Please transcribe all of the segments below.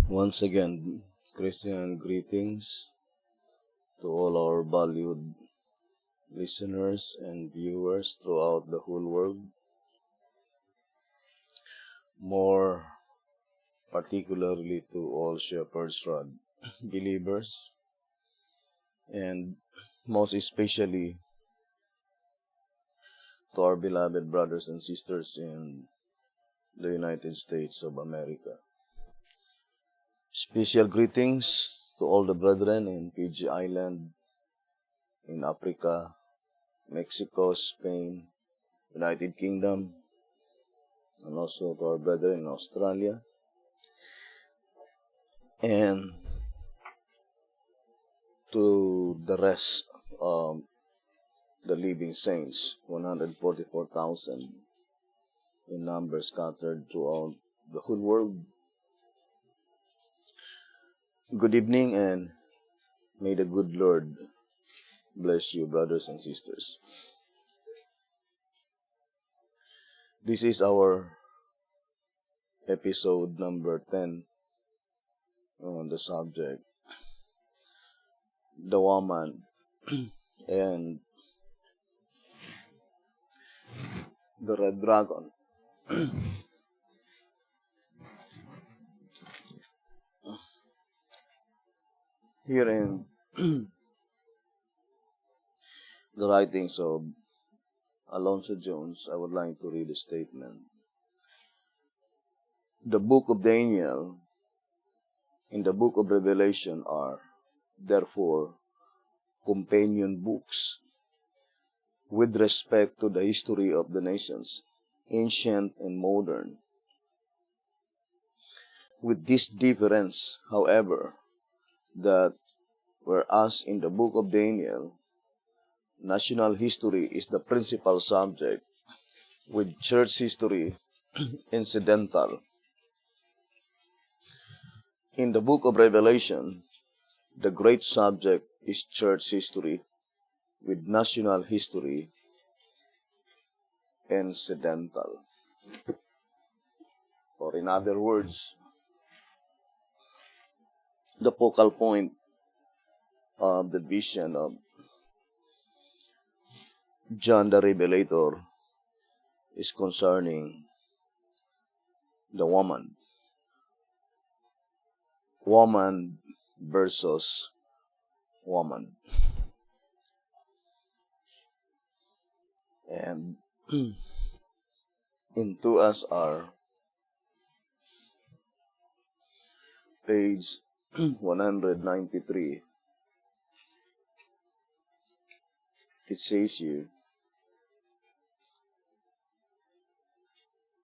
Once again, Christian greetings to all our valued listeners and viewers throughout the whole world, more particularly to all Shepherd's Rod believers, and most especially to our beloved brothers and sisters in the United States of America. Special greetings to all the brethren in Fiji Island, in Africa, Mexico, Spain, United Kingdom, and also to our brethren in Australia, and to the rest of the living saints, 144,000 in number scattered throughout the whole world. Good evening, and may the good Lord bless you, brothers and sisters. This is our episode number 10 on the subject, the woman and the red dragon. Here in the writings of Alonzo Jones, I would like to read a statement. The book of Daniel and the book of Revelation are, therefore, companion books with respect to the history of the nations, ancient and modern. With this difference, however, that whereas in the book of Daniel, national history is the principal subject, with church history incidental. In the book of Revelation, the great subject is church history, with national history incidental. Or in other words, the focal point of the vision of John the Revelator is concerning the woman. Woman versus woman. And in 2SR, page 193, it says here,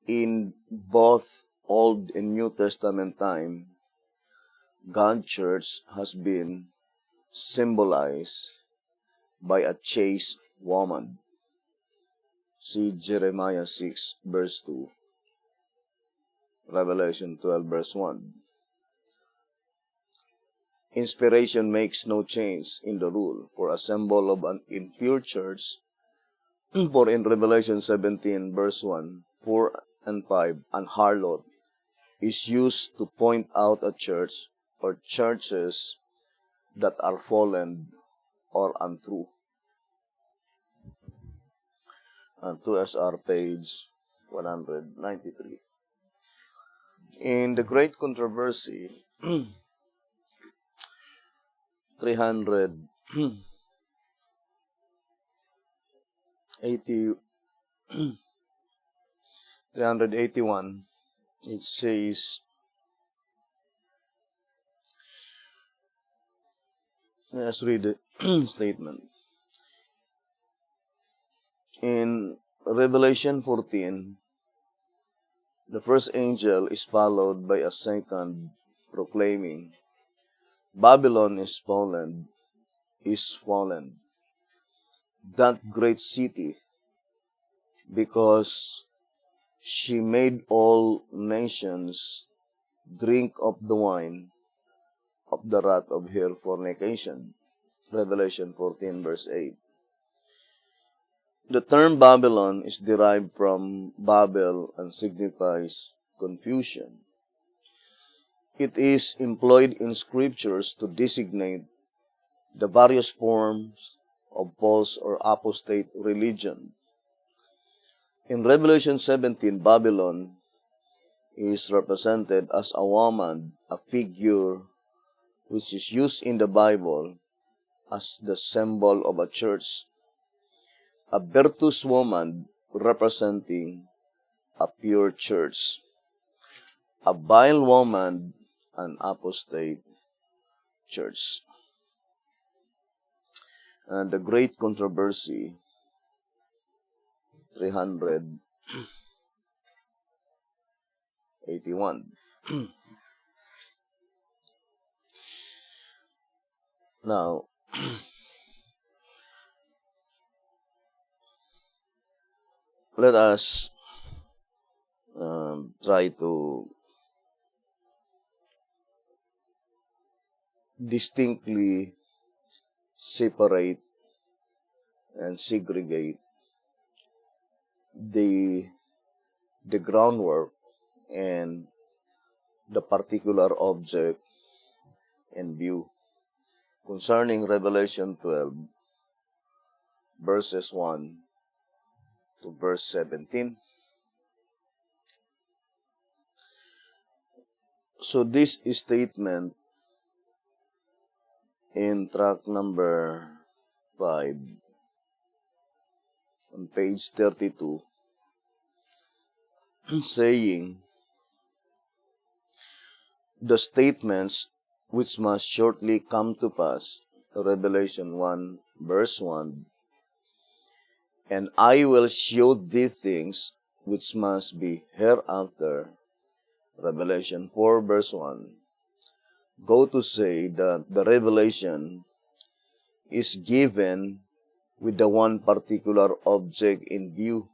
in both Old and New Testament time, God's church has been symbolized by a chaste woman. See Jeremiah 6 verse 2, Revelation 12 verse 1. Inspiration makes no change in the rule for a symbol of an impure church, for in Revelation 17 verse 1, 4 and 5, an harlot is used to point out a church or churches that are fallen or untrue. And 2SR page 193. In the Great Controversy, 381, it says, let's read the statement. In Revelation 14, the first angel is followed by a second proclaiming, Babylon is fallen, that great city, because she made all nations drink of the wine of the wrath of her fornication. Revelation 14 verse 8. The term Babylon is derived from Babel and signifies confusion. It is employed in scriptures to designate the various forms of false or apostate religion. In Revelation 17, Babylon is represented as a woman, a figure which is used in the Bible as the symbol of a church. A virtuous woman representing a pure church. A vile woman, an apostate church. And the great controversy, 381. Now, let us try to distinctly separate and segregate the groundwork and the particular object in view concerning Revelation 12, verses 1 to verse 17. So this statement in track number 5 on page 32 saying, the statements which must shortly come to pass, Revelation 1 verse 1, and I will show thee things which must be hereafter, Revelation 4 verse 1, go to say that the revelation is given with the one particular object in view,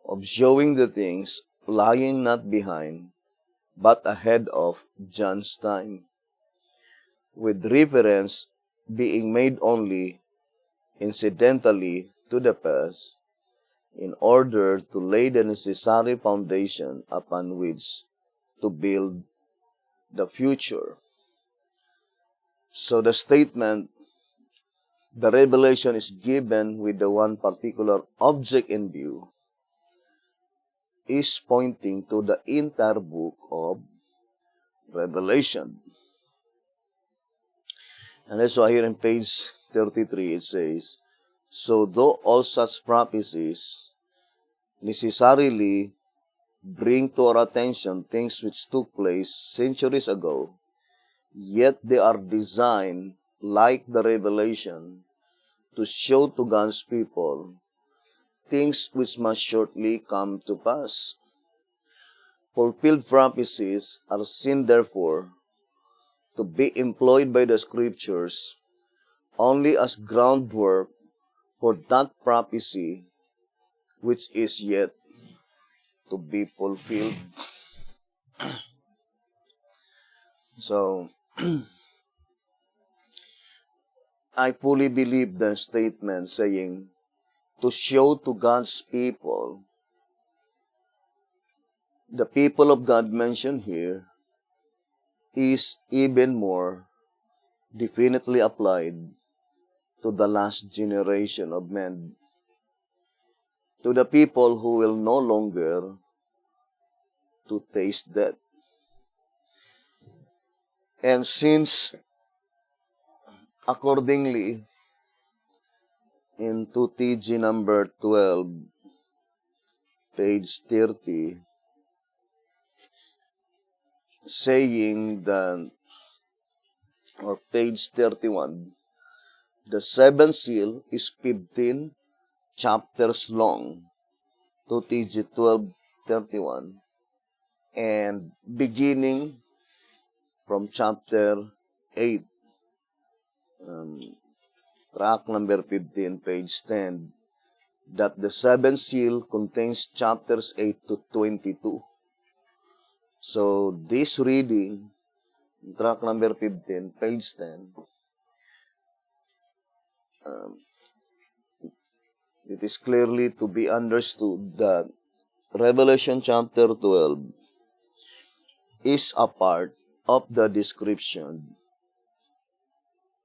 of showing the things lying not behind, but ahead of John's time, with reference being made only incidentally to the past, in order to lay the necessary foundation upon which to build the future. So the statement, the revelation is given with the one particular object in view, is pointing to the entire book of Revelation. And that's why here in page 33 it says, so though all such prophecies necessarily bring to our attention things which took place centuries ago, yet they are designed, like the revelation, to show to God's people things which must shortly come to pass. Fulfilled prophecies are seen, therefore, to be employed by the Scriptures only as groundwork for that prophecy which is yet to be fulfilled. So, I fully believe the statement saying, to show to God's people, the people of God mentioned here, is even more definitely applied to the last generation of men, to the people who will no longer to taste death. And since accordingly, in 2TG number 12, page 30, saying that, or page 31, the seventh seal is 15 chapters long, 2TG 12:31, and beginning from chapter 8, track number 15, page 10, that the seventh seal contains chapters 8 to 22. So, this reading, track number 15, page 10, it is clearly to be understood that Revelation chapter 12 is a part of the description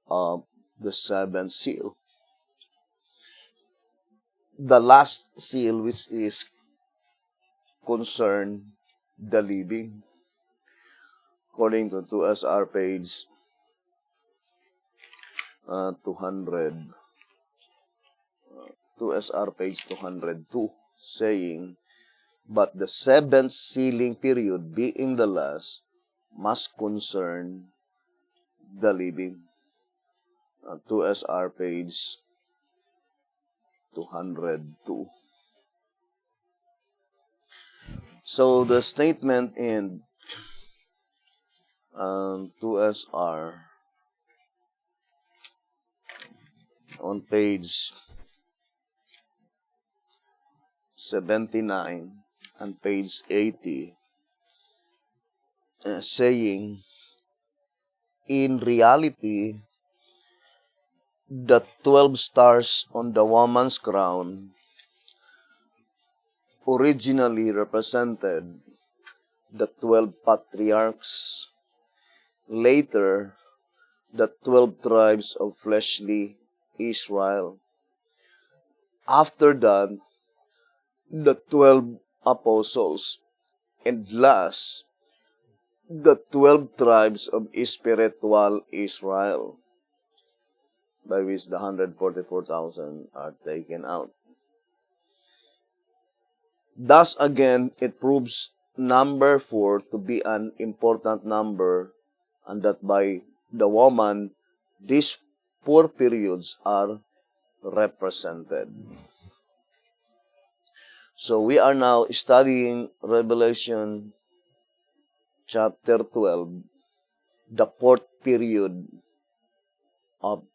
of the seventh seal. The last seal, which is concern the living, according to 2SR page 200, 2SR page 202, saying, but the seventh sealing period, being the last, must concern the living. 2SR page 202. So the statement in 2SR on page 79 and page 80, saying, in reality, the 12 stars on the woman's crown originally represented the 12 patriarchs, later the 12 tribes of fleshly Israel. After that, the 12 apostles, and last, the 12 tribes of spiritual Israel, by which the 144,000 are taken out. Thus again, it proves number 4 to be an important number, and that by the woman, these 4 periods are represented. So we are now studying Revelation chapter 12, the 4th period of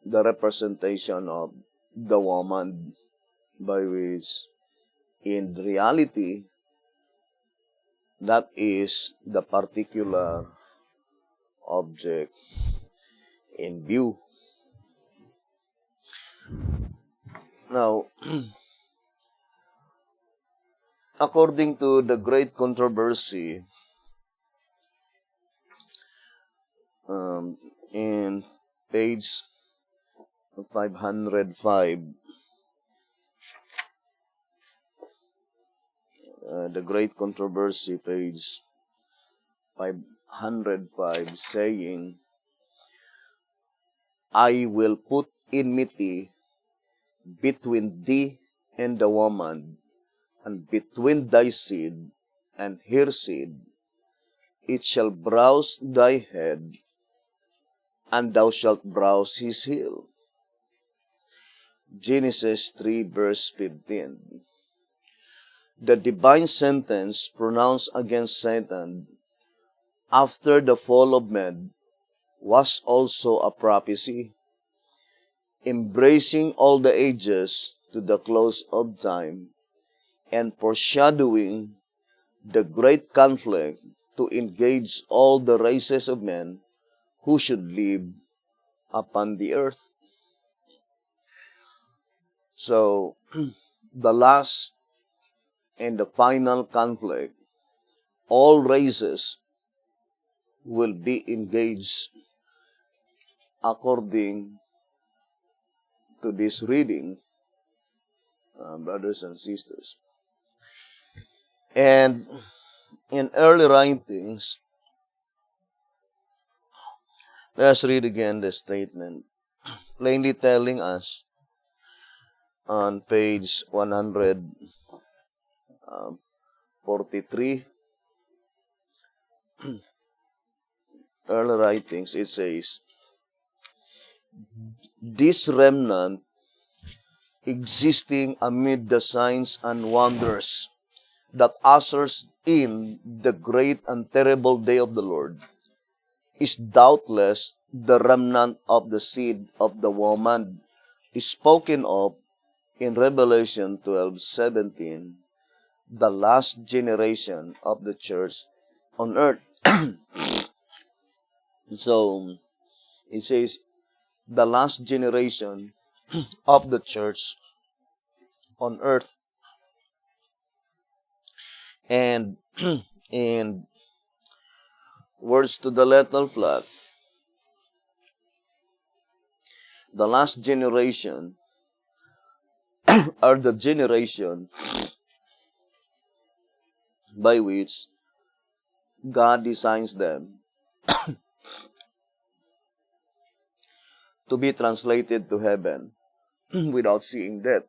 the representation of the woman, by which in reality, that is the particular object in view. Now, according to the great controversy in page 505, the great controversy, page 505, saying, I will put enmity between thee and the woman, and between thy seed and her seed. It shall browse thy head, and thou shalt browse his heel. Genesis 3 verse 15. The divine sentence pronounced against Satan after the fall of man was also a prophecy, embracing all the ages to the close of time, and foreshadowing the great conflict to engage all the races of men who should live upon the earth. So, the last and the final conflict, all races will be engaged according to this reading, brothers and sisters. And in early writings, let's read again the statement, plainly telling us on page 143, early writings, it says, this remnant existing amid the signs and wonders that ushers in the great and terrible day of the Lord is doubtless the remnant of the seed of the woman spoken of in Revelation 12:17, the last generation of the church on earth. So, it says, the last generation of the church on earth. And Words to the little flock. The last generation are the generation by which God designs them to be translated to heaven without seeing death.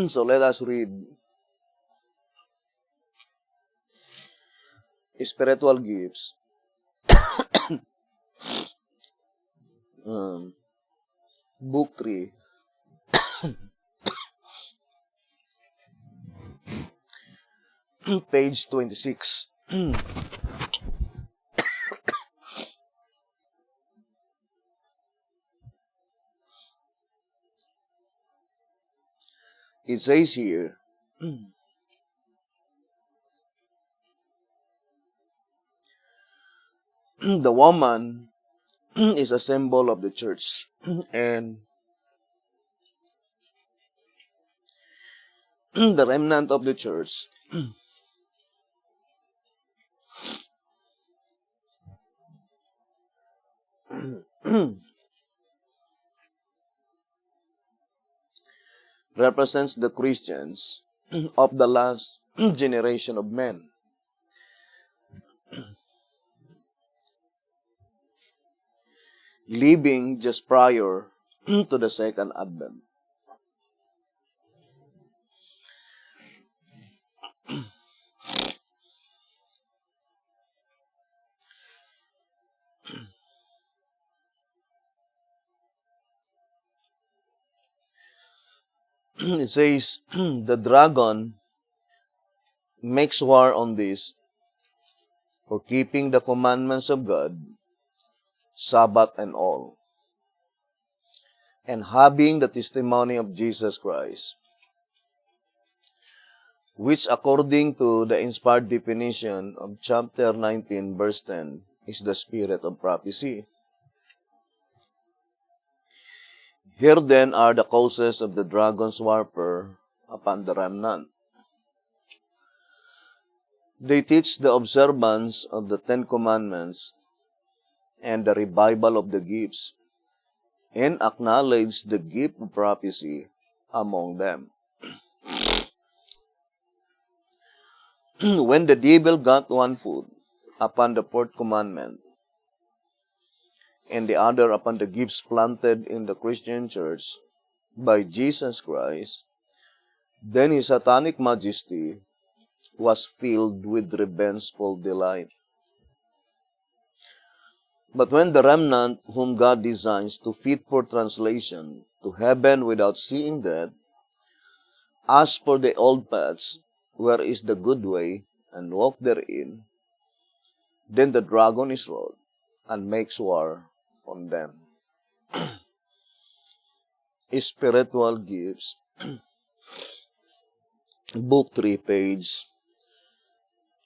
So let us read spiritual gifts. Book 3. Page 26. It says here, the woman is a symbol of the church, and the remnant of the church represents the Christians of the last generation of men. Living just prior to the second advent. It says, the dragon makes war on this for keeping the commandments of God, Sabbath and all, and having the testimony of Jesus Christ, which according to the inspired definition of chapter 19, verse 10, is the spirit of prophecy. Here then are the causes of the dragon's warfare upon the remnant. They teach the observance of the Ten Commandments and the revival of the gifts, and acknowledge the gift of prophecy among them. When the devil got one foot upon the fourth commandment, and the other upon the gifts planted in the Christian church by Jesus Christ, then his satanic majesty was filled with revengeful delight. But when the remnant whom God designs to fit for translation to heaven without seeing death, ask for the old paths, where is the good way, and walk therein, then the dragon is wroth, and makes war on them. Spiritual gifts. Book 3, page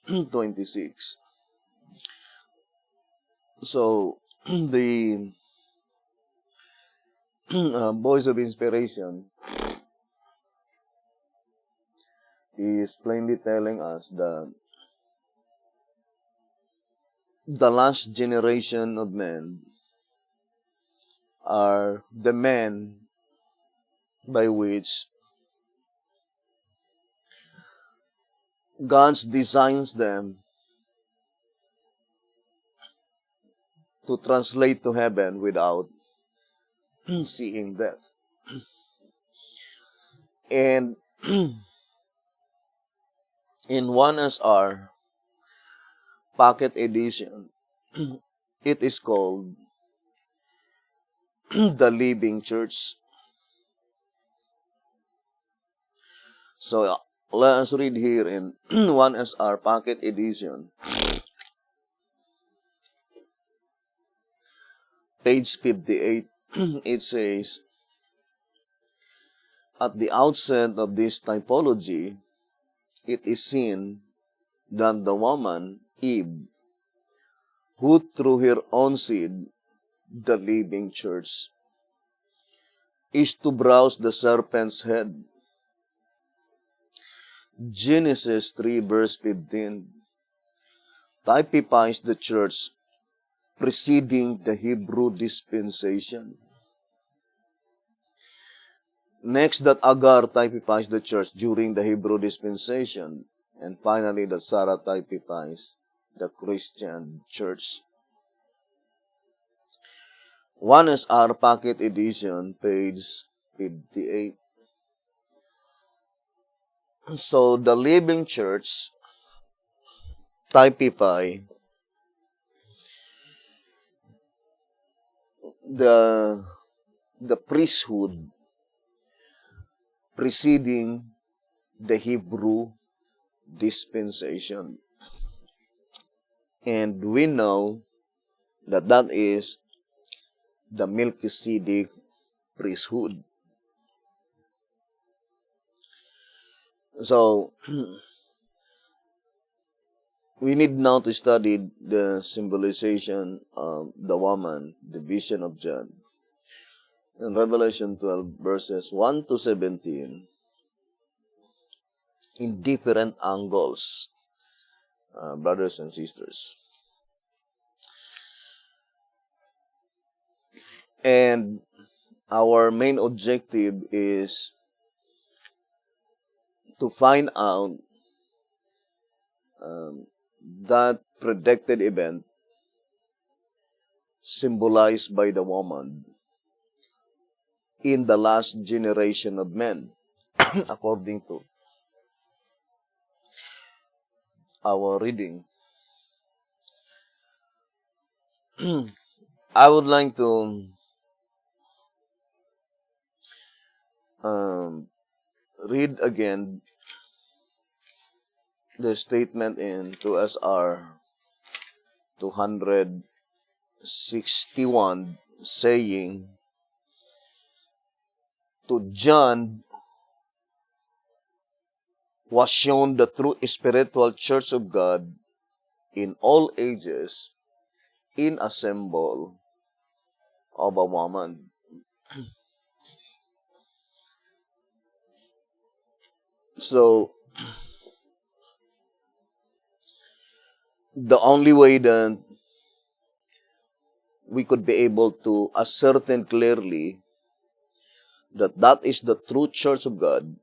26. So, the voice of inspiration is plainly telling us that the last generation of men are the men by which God designs them to translate to heaven without seeing death. And in 1SR Pocket Edition, it is called The Living Church. So let us read here in 1SR Pocket Edition, page 58. It says, at the outset of this typology, it is seen that the woman, Eve, who through her own seed, the living church, is to browse the serpent's head. Genesis 3 verse 15 typifies the church preceding the Hebrew dispensation. Next, that Agar typifies the church during the Hebrew dispensation. And finally, that Sarah typifies the Christian church. One is our Pocket Edition, page 58. So, the living church typify the priesthood preceding the Hebrew dispensation. And we know that that is the Melchizedek priesthood. So, we need now to study the symbolization of the woman, the vision of John. In Revelation 12, verses 1 to 17, in different angles, brothers and sisters. And our main objective is to find out that predicted event symbolized by the woman in the last generation of men, according to our reading. I would like to read again the statement in 2SR 261 saying, to John was shown the true spiritual church of God in all ages in a symbol of a woman. So, the only way that we could be able to ascertain clearly that that is the true church of God,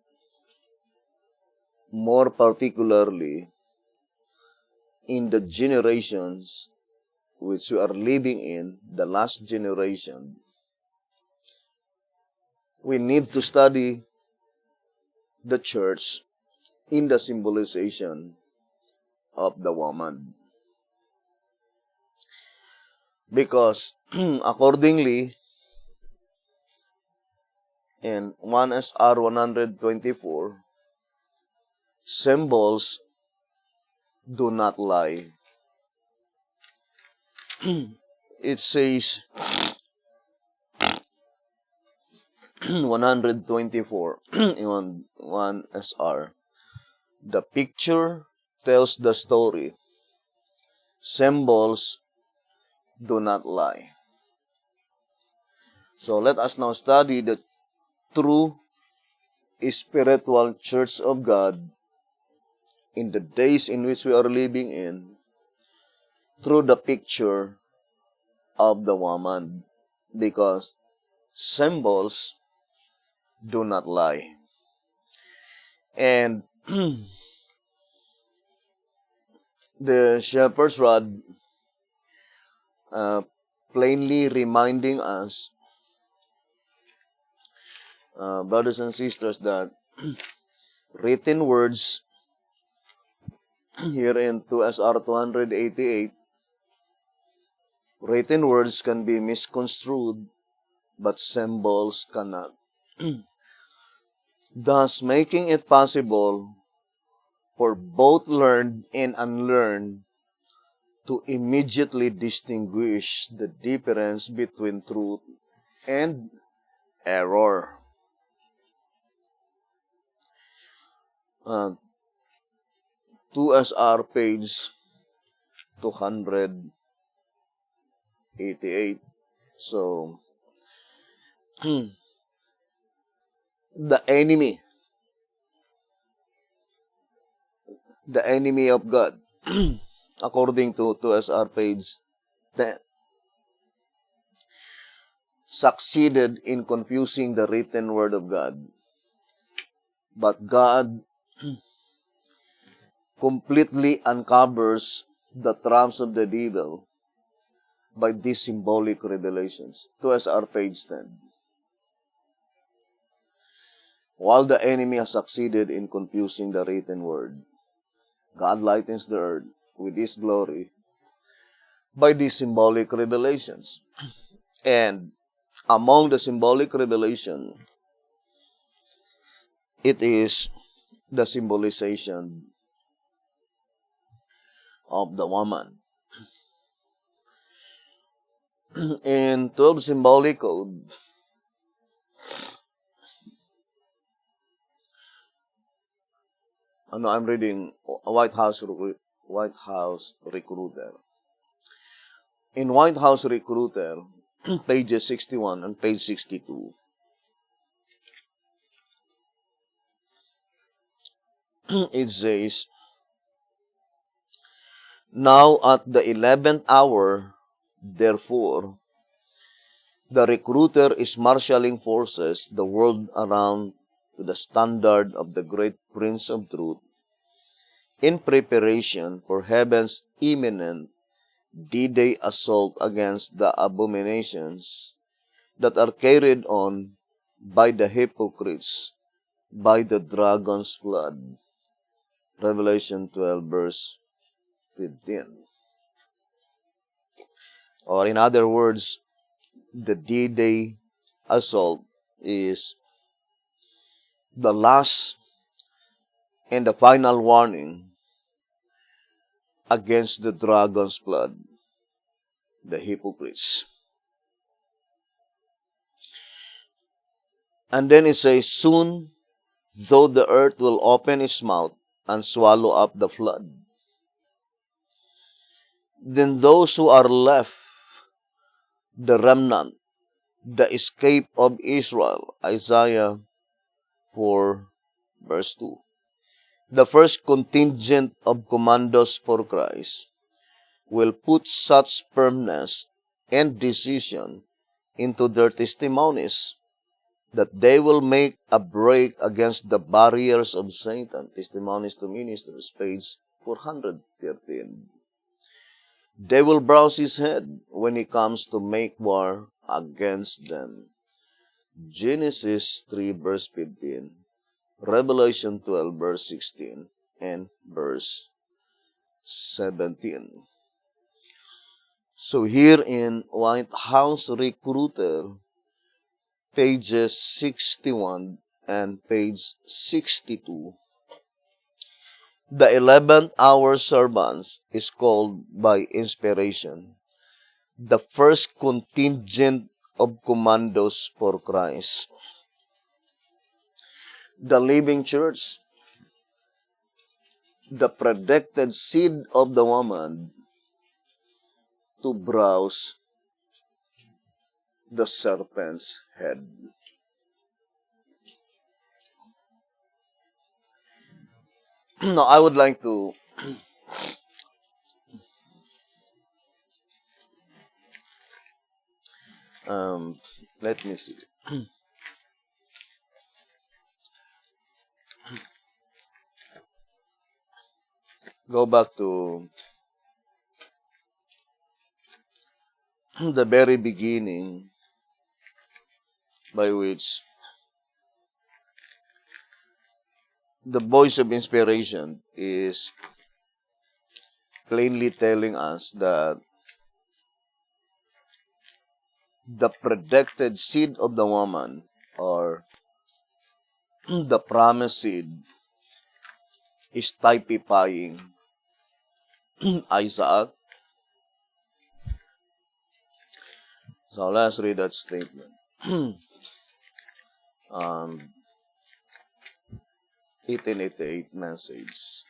more particularly in the generations which we are living in, the last generation, we need to study the church in the symbolization of the woman. Because accordingly, in 1SR 124, symbols do not lie. It says 124 in 1SR, the picture tells the story. Symbols do not lie. So let us now study the true spiritual church of God in the days in which we are living in through the picture of the woman, because symbols do not lie. And the shepherd's rod plainly reminding us, brothers and sisters, that written words here in 2SR 288, written words can be misconstrued, but symbols cannot. Thus, making it possible for both learned and unlearned to immediately distinguish the difference between truth and error. 2SR page 288. So, the enemy the enemy of God, according to SR page 10, succeeded in confusing the written word of God. But God completely uncovers the traps of the devil by these symbolic revelations. 2SR page 10. While the enemy has succeeded in confusing the written word, God lightens the earth with His glory by these symbolic revelations. And among the symbolic revelation, it is the symbolization of the woman. In 12 symbolic code, I'm reading White House Recruiter. In White House Recruiter, pages 61 and page 62, it says, "Now at the 11th hour, therefore, the recruiter is marshaling forces the world around to the standard of the great Prince of Truth in preparation for heaven's imminent D-Day assault against the abominations that are carried on by the hypocrites by the dragon's blood." Revelation 12 verse 15. Or in other words, the D-Day assault is the last and the final warning against the dragon's blood, the hypocrites. And then it says, "Soon, though the earth will open its mouth and swallow up the flood, then those who are left, the remnant, the escape of Israel," Isaiah 4 verse 2. The first contingent of commandos for Christ will put such firmness and decision into their testimonies that they will make a break against the barriers of Satan. Testimonies to Ministers, page 413. They will bruise his head when he comes to make war against them. Genesis 3 verse 15, Revelation 12 verse 16, and verse 17. So here in White House Recruiter, pages 61 and page 62, the 11th hour servants is called by inspiration the first contingent of commandos for Christ. The living church, the predicted seed of the woman to browse the serpent's head. Now, I would like to let me see. Go back to the very beginning by which the voice of inspiration is plainly telling us that the predicted seed of the woman, or the promised seed, is typifying Isaac. So let's read that statement. 1888 message.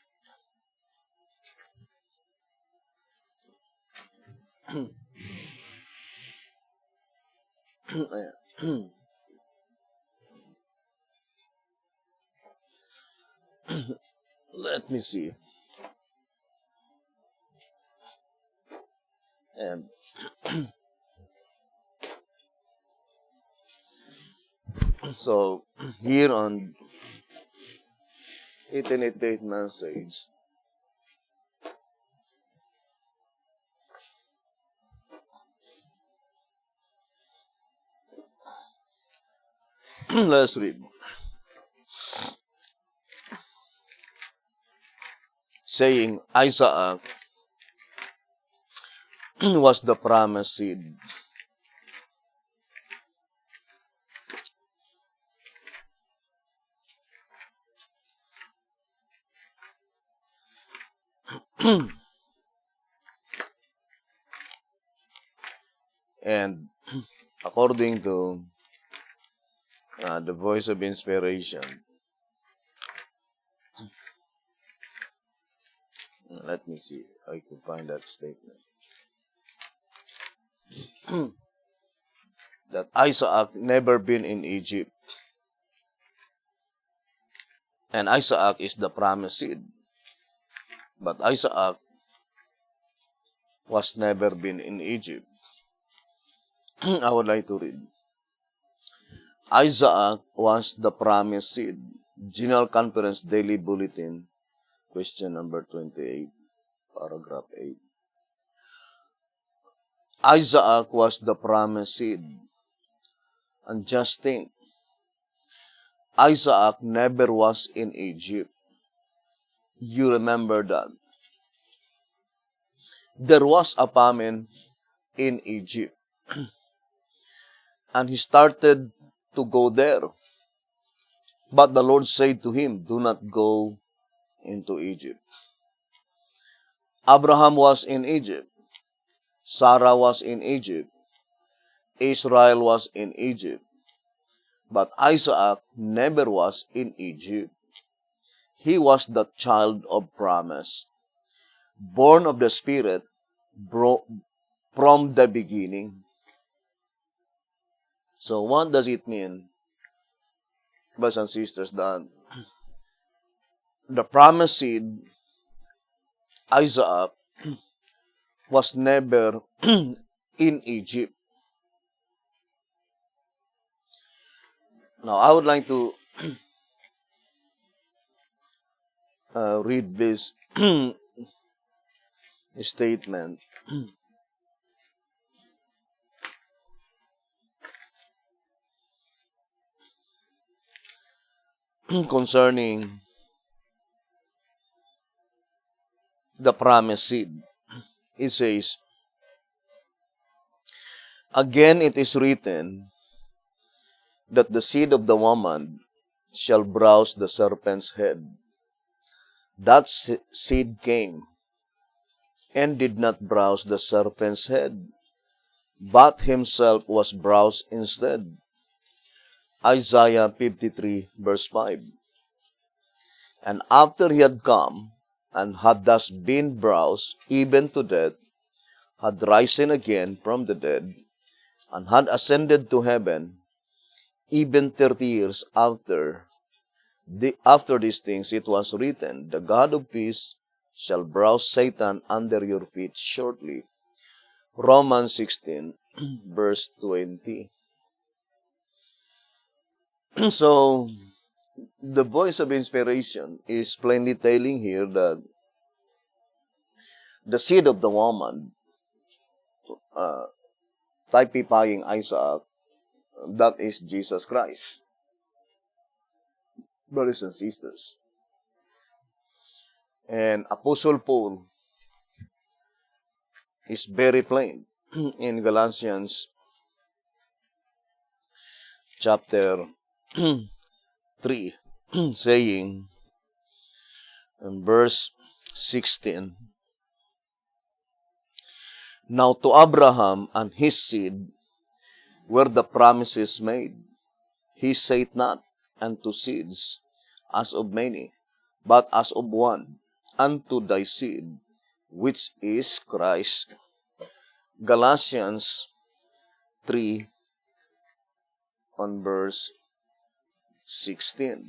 Let me see. And so here on 1888 message, let's read. Saying Isaac was the promised seed. And according to the voice of inspiration, let me see if I can find that statement. That Isaac never been in Egypt. And Isaac is the promised seed. But Isaac was never been in Egypt. I would like to read. Isaac was the promised seed. General Conference Daily Bulletin, question number 28, paragraph 8. Isaac was the promised seed. And just think, Isaac never was in Egypt. You remember that. There was a famine in Egypt. And he started to go there. But the Lord said to him, do not go into Egypt. Abraham was in Egypt. Sarah was in Egypt. Israel was in Egypt. But Isaac never was in Egypt. He was the child of promise, born of the Spirit from the beginning. So what does it mean, brothers and sisters, that the promised seed, Isaac, was never in Egypt? Now, I would like to read this statement. Concerning the promised seed. It says, again it is written that the seed of the woman shall bruise the serpent's head. That seed came and did not bruise the serpent's head, but himself was bruised instead. Isaiah 53 verse 5. And after he had come, and had thus been bruised even to death, had risen again from the dead, and had ascended to heaven, even 30 years after these things it was written, the God of peace shall bruise Satan under your feet shortly. Romans 16 verse 20. So, the voice of inspiration is plainly telling here that the seed of the woman, typifying Isaac, that is Jesus Christ. Brothers and sisters. And Apostle Paul is very plain in Galatians chapter 3, saying in verse 16, now to Abraham and his seed were the promises made. He said not unto seeds as of many, but as of one, unto thy seed, which is Christ. Galatians 3 on verse 16.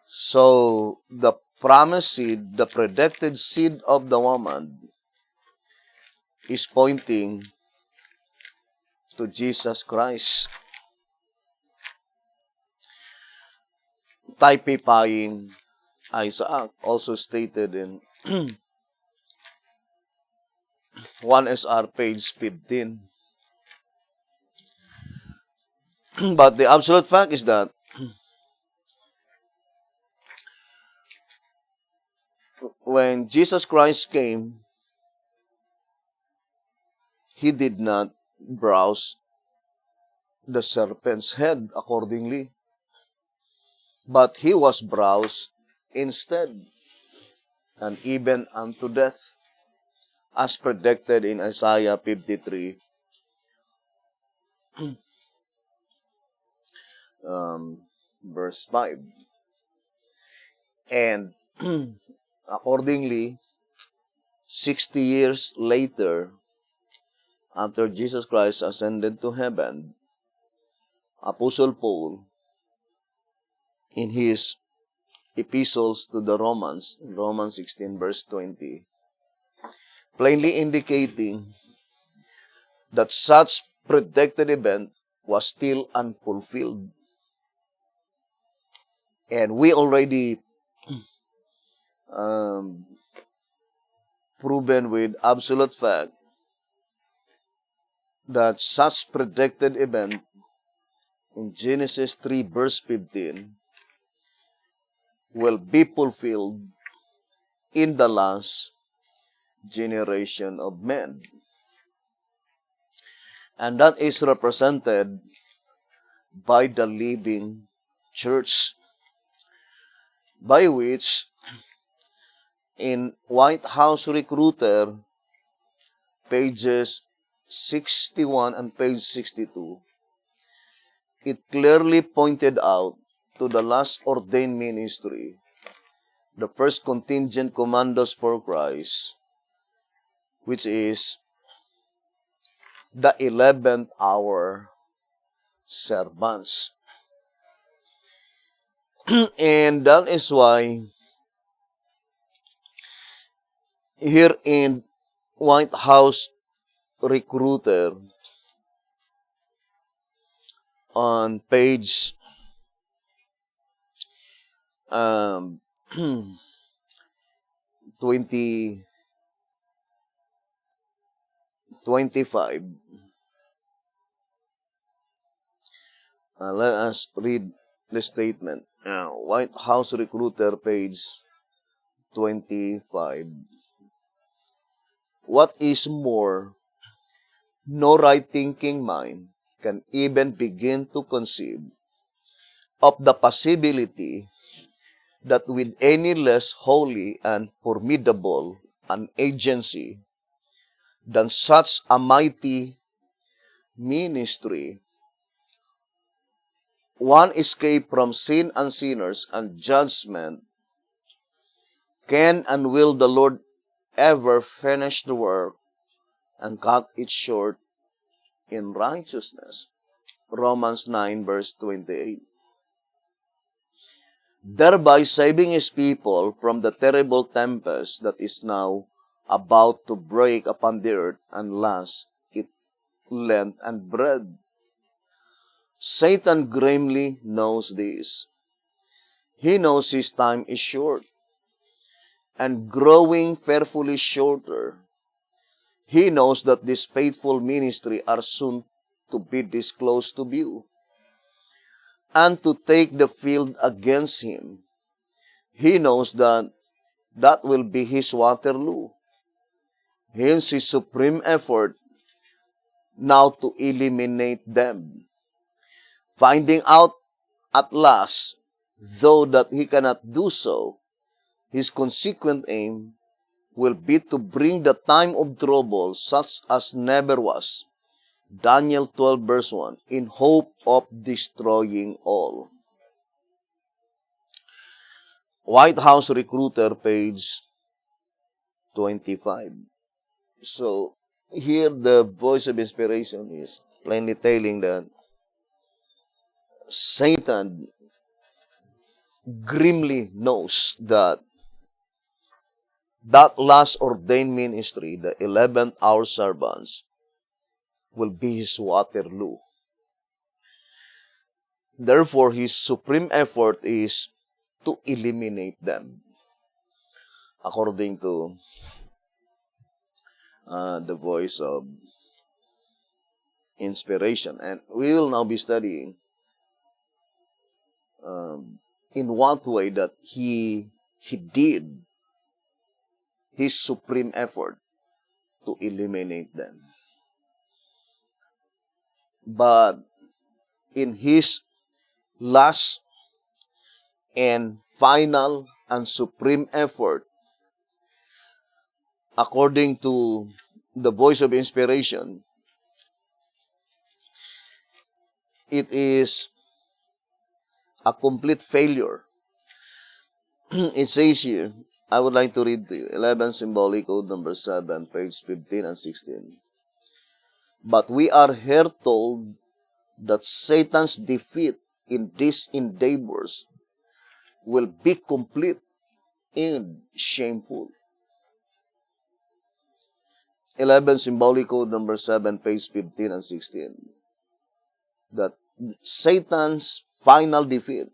So, the promised seed, the predicted seed of the woman, is pointing to Jesus Christ, typifying Isaac, also stated in 1SR page 15. But the absolute fact is that when Jesus Christ came, he did not browse the serpent's head accordingly, but he was browsed instead, and even unto death, as predicted in Isaiah 53, verse 5. And accordingly, 60 years later, after Jesus Christ ascended to heaven, Apostle Paul, in his epistles to the Romans, in Romans 16 verse 20, plainly indicating that such predicted event was still unfulfilled. And we already proven with absolute fact that such predicted event in Genesis 3 verse 15 will be fulfilled in the last generation of men. And that is represented by the living church, by which in White House Recruiter, pages 61 and page 62, it clearly pointed out to the last ordained ministry, the first contingent commandos for Christ, which is the 11th hour servants. And that is why here in White House Recruiter, on page 25, let us read the statement. White House Recruiter, page 25. What is more, no right-thinking mind can even begin to conceive of the possibility that with any less holy and formidable an agency than such a mighty ministry, one escape from sin and sinners and judgment, can and will the Lord ever finish the work and cut it short in righteousness. Romans 9 verse 28. Thereby saving his people from the terrible tempest that is now about to break upon the earth unless it lent and bread. Satan grimly knows this. He knows his time is short and growing fearfully shorter. He knows that this faithful ministry are soon to be disclosed to view and to take the field against him. He knows that that will be his Waterloo. Hence his supreme effort now to eliminate them. Finding out at last, though that he cannot do so, his consequent aim will be to bring the time of trouble such as never was. Daniel 12 verse 1, in hope of destroying all. White House Recruiter, page 25. So, here the voice of inspiration is plainly telling that Satan grimly knows that that last ordained ministry, the 11th hour servants, will be his Waterloo. Therefore, his supreme effort is to eliminate them, according to the voice of inspiration. And we will now be studying in what way that he did his supreme effort to eliminate them. But in his last and final and supreme effort, according to the voice of inspiration, it is a complete failure. It says here, I would like to read to you, 11 Symbolic Code number 7, page 15 and 16. But we are here told that Satan's defeat in these endeavors will be complete and shameful. 11 Symbolic Code number 7, page 15 and 16. That Satan's final defeat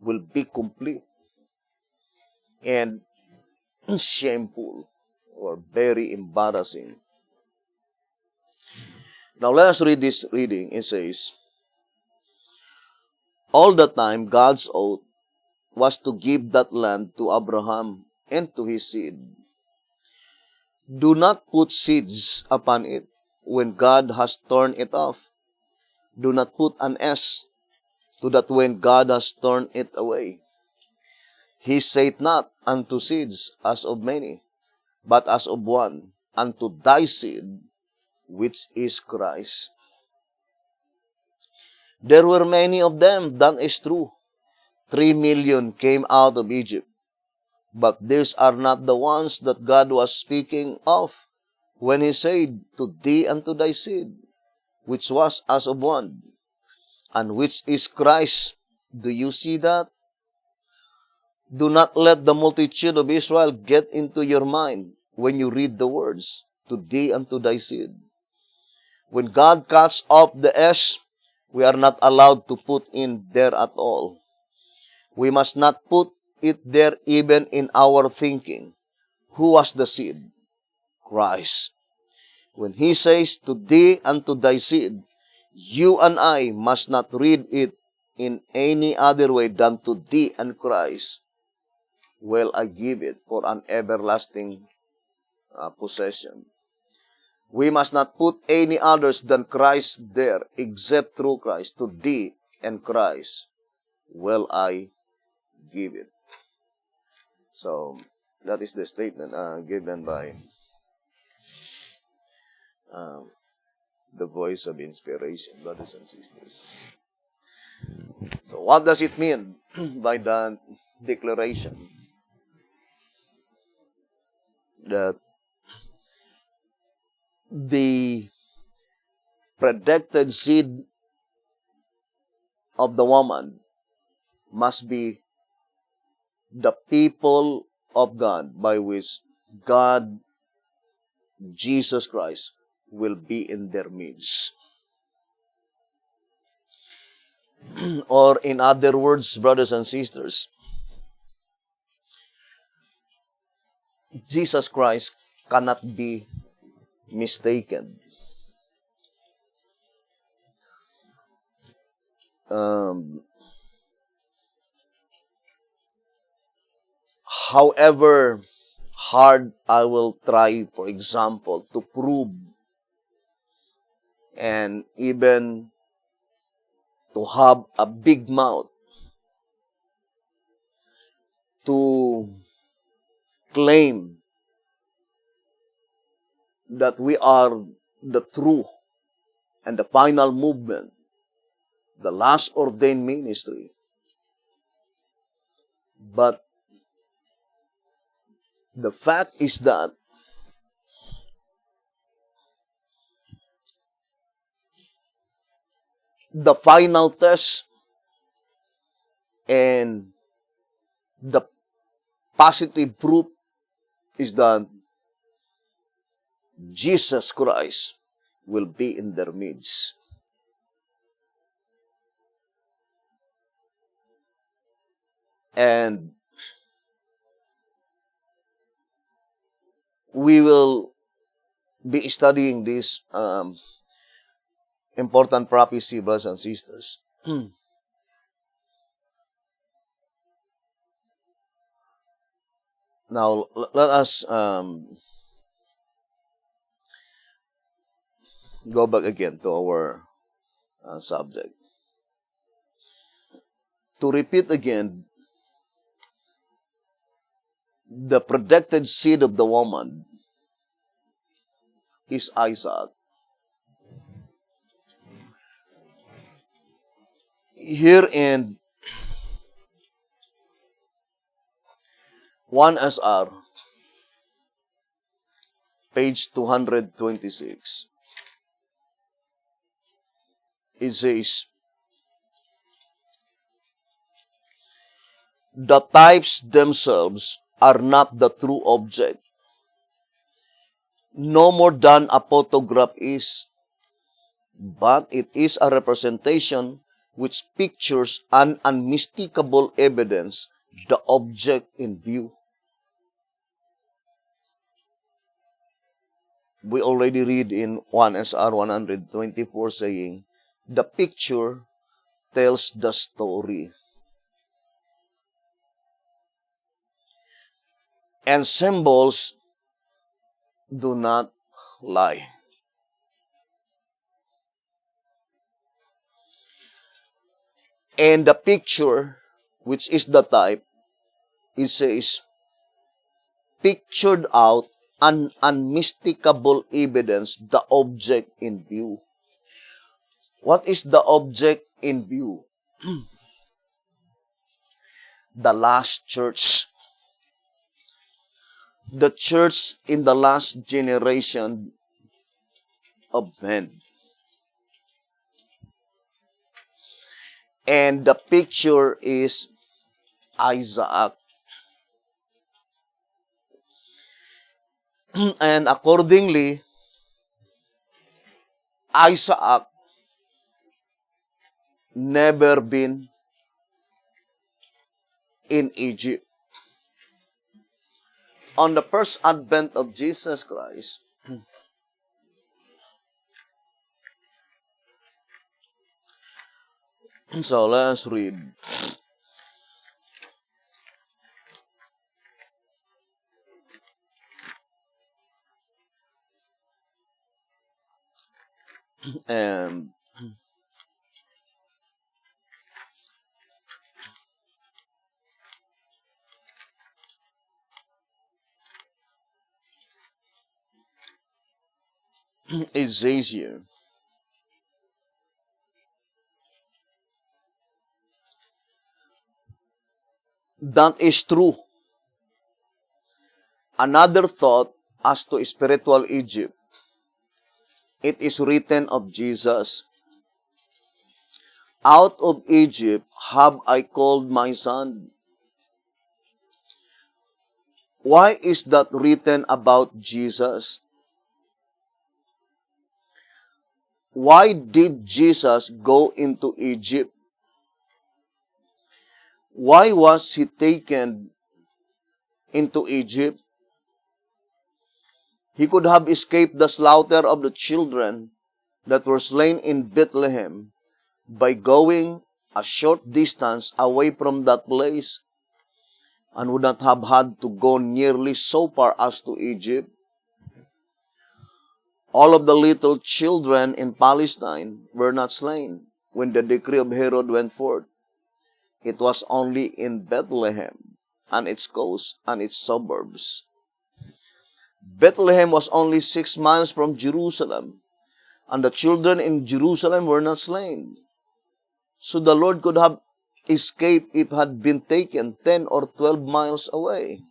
will be complete and shameful, or very embarrassing. Now let us read this reading. It says, all the time God's oath was to give that land to Abraham and to his seed. Do not put seeds upon it when God has torn it off. Do not put an S to that when God has torn it away. He saith not unto seeds as of many, but as of one, unto thy seed, which is Christ. There were many of them, that is true. 3 million came out of Egypt. But these are not the ones that God was speaking of when he said, to thee and to thy seed, which was as of one, and which is Christ. Do you see that? Do not let the multitude of Israel get into your mind when you read the words, to thee and to thy seed. When God cuts off the S, we are not allowed to put in there at all. We must not put it there even in our thinking. Who was the seed? Christ. When he says, to thee and to thy seed, you and I must not read it in any other way than to thee and Christ will I give it for an everlasting possession. We must not put any others than Christ there, except through Christ. To thee and Christ will I give it. So, that is the statement given by the voice of inspiration, brothers and sisters. So, what does it mean by that declaration? That the predicted seed of the woman must be the people of God, by which God, Jesus Christ, will be in their midst. Or in other words, brothers and sisters, Jesus Christ cannot be mistaken. However hard I will try, for example, to prove and even to have a big mouth to claim that we are the true and the final movement, the last ordained ministry. But the fact is that the final test and the positive proof is that Jesus Christ will be in their midst. And we will be studying this important prophecy, brothers and sisters. Now, let us go back again to our subject. To repeat again, the predicted seed of the woman is Isaac. Here in 1 SR, page 226, it says, the types themselves are not the true object, no more than a photograph is, but it is a representation which pictures an unmistakable evidence, the object in view. We already read in 1 SR 124 saying, the picture tells the story. And symbols do not lie. And the picture, which is the type, it says, pictured out an unmistakable evidence, the object in view. What is the object in view? The last church. The church in the last generation of men. And the picture is Isaac. And accordingly, Isaac never been in Egypt. On the first advent of Jesus Christ, so let's read. And it says here, that is true. Another thought as to spiritual Egypt. It is written of Jesus, out of Egypt have I called my son. Why is that written about Jesus? Why did Jesus go into Egypt? Why was he taken into Egypt? He could have escaped the slaughter of the children that were slain in Bethlehem by going a short distance away from that place and would not have had to go nearly so far as to Egypt. All of the little children in Palestine were not slain when the decree of Herod went forth. It was only in Bethlehem and its coast and its suburbs. Bethlehem was only 6 miles from Jerusalem, and the children in Jerusalem were not slain. So the Lord could have escaped if had been taken 10 or 12 miles away.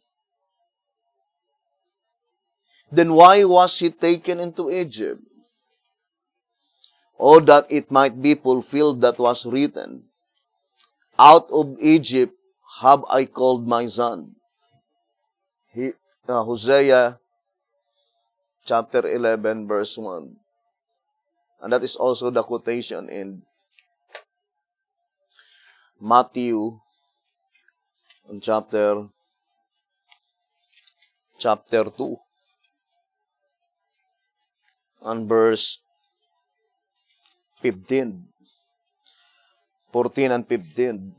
Then why was he taken into Egypt? Oh, that it might be fulfilled that was written, out of Egypt have I called my son. Hosea chapter 11, verse 1. And that is also the quotation in Matthew in chapter 2 and verse 15, 14 and 15.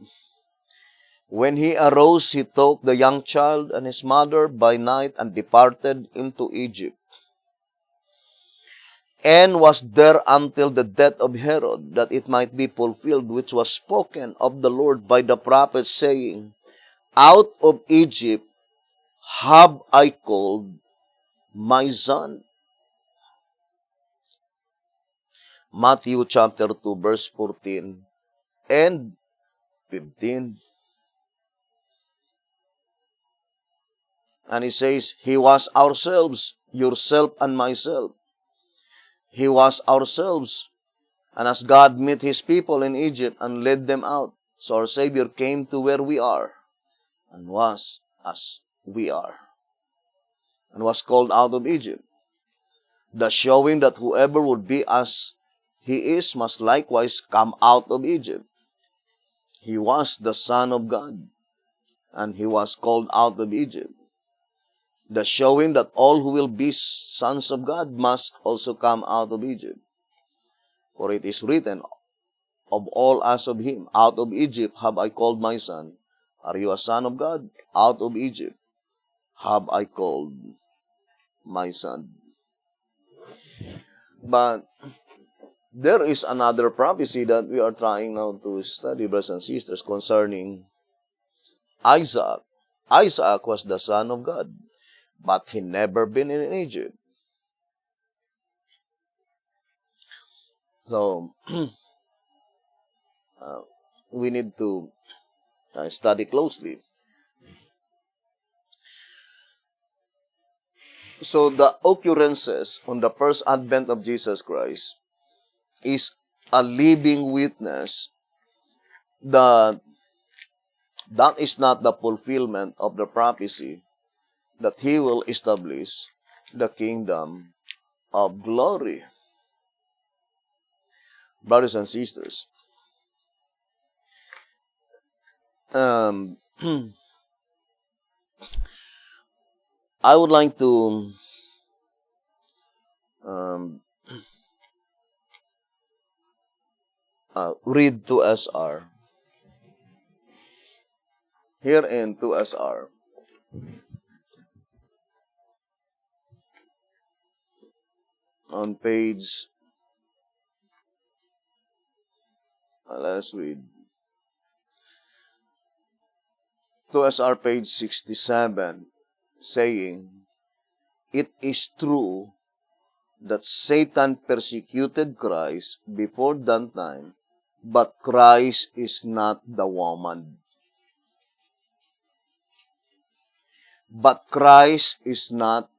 When he arose, he took the young child and his mother by night and departed into Egypt, and was there until the death of Herod, that it might be fulfilled which was spoken of the Lord by the prophet, saying, Out of Egypt have I called my son. Matthew chapter 2, verse 14 and 15. And he says, He was ourselves, yourself and myself. He was ourselves. And as God met His people in Egypt and led them out, so our Savior came to where we are and was as we are, and was called out of Egypt, thus showing that whoever would be as He is must likewise come out of Egypt. He was the Son of God, and He was called out of Egypt, thus showing that all who will be sons of God must also come out of Egypt. For it is written of all as of Him, Out of Egypt have I called my son. Are you a son of God? Out of Egypt have I called my son. But there is another prophecy that we are trying now to study, brothers and sisters, concerning Isaac. Isaac was the son of God, but he never been in Egypt. So, we need to study closely. So, the occurrences on the first advent of Jesus Christ is a living witness that that is not the fulfillment of the prophecy that He will establish the kingdom of glory. Brothers and sisters, I would like to read 2SR. Here in 2SR, on page, let's read, 2SR page 67, saying, It is true that Satan persecuted Christ before that time, but Christ is not the woman. But Christ is not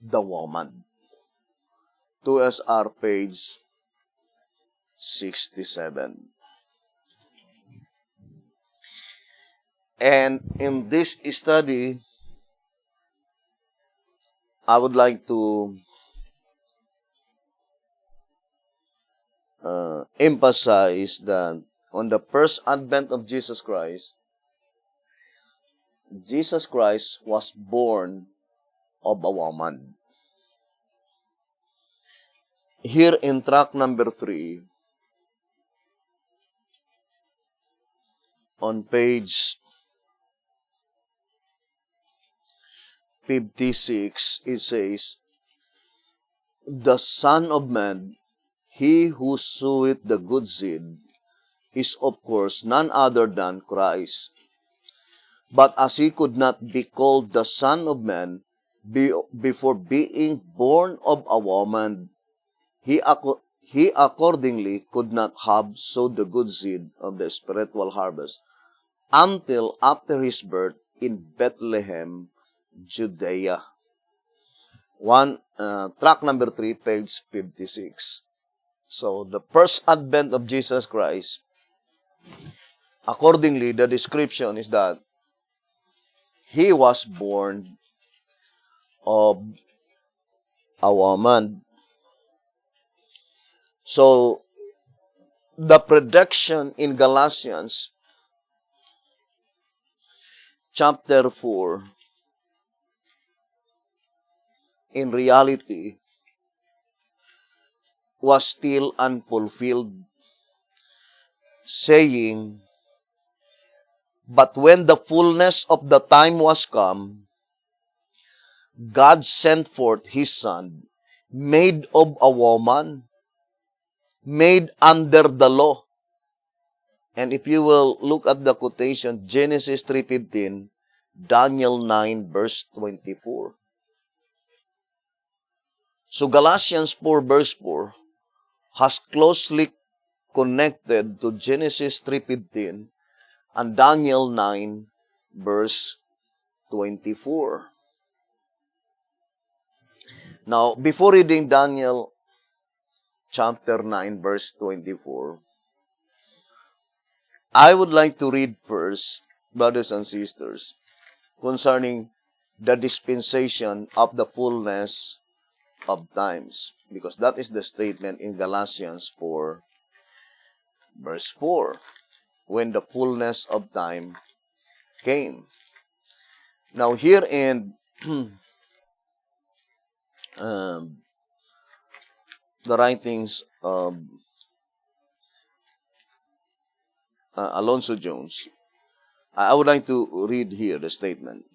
the woman. 2SR page 67. And in this study, I would like to emphasize that on the first advent of Jesus Christ was born of a woman. Here in track number 3, on page 56, it says, The Son of Man, He who soweth the good seed, is of course none other than Christ. But as He could not be called the Son of Man before being born of a woman, He accordingly could not have sowed the good seed of the spiritual harvest until after His birth in Bethlehem, Judea. Track number 3, page 56. So, the first advent of Jesus Christ, accordingly, the description is that He was born of a woman. So, the prediction in Galatians chapter 4, in reality, was still unfulfilled, saying, "But when the fullness of the time was come, God sent forth His Son, made of a woman, made under the law." And if you will look at the quotation, Genesis 3:15, Daniel 9, verse 24. So Galatians 4, verse 4, has closely connected to Genesis 3:15 and Daniel 9, verse 24. Now, before reading Daniel chapter 9, verse 24, I would like to read first, brothers and sisters, concerning the dispensation of the fullness of times, because that is the statement in Galatians 4, verse 4, when the fullness of time came. Now, here in the writings of Alonzo Jones, I would like to read here the statement.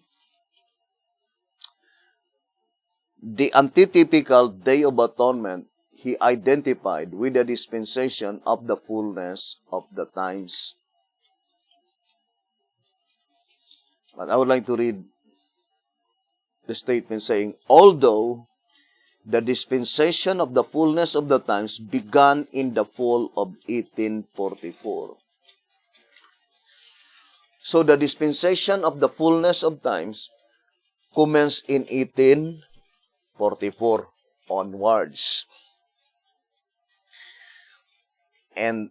The antitypical Day of Atonement he identified with the dispensation of the fullness of the times. But I would like to read the statement saying, although the dispensation of the fullness of the times began in the fall of 1844. So the dispensation of the fullness of times commenced in 1844 onwards. And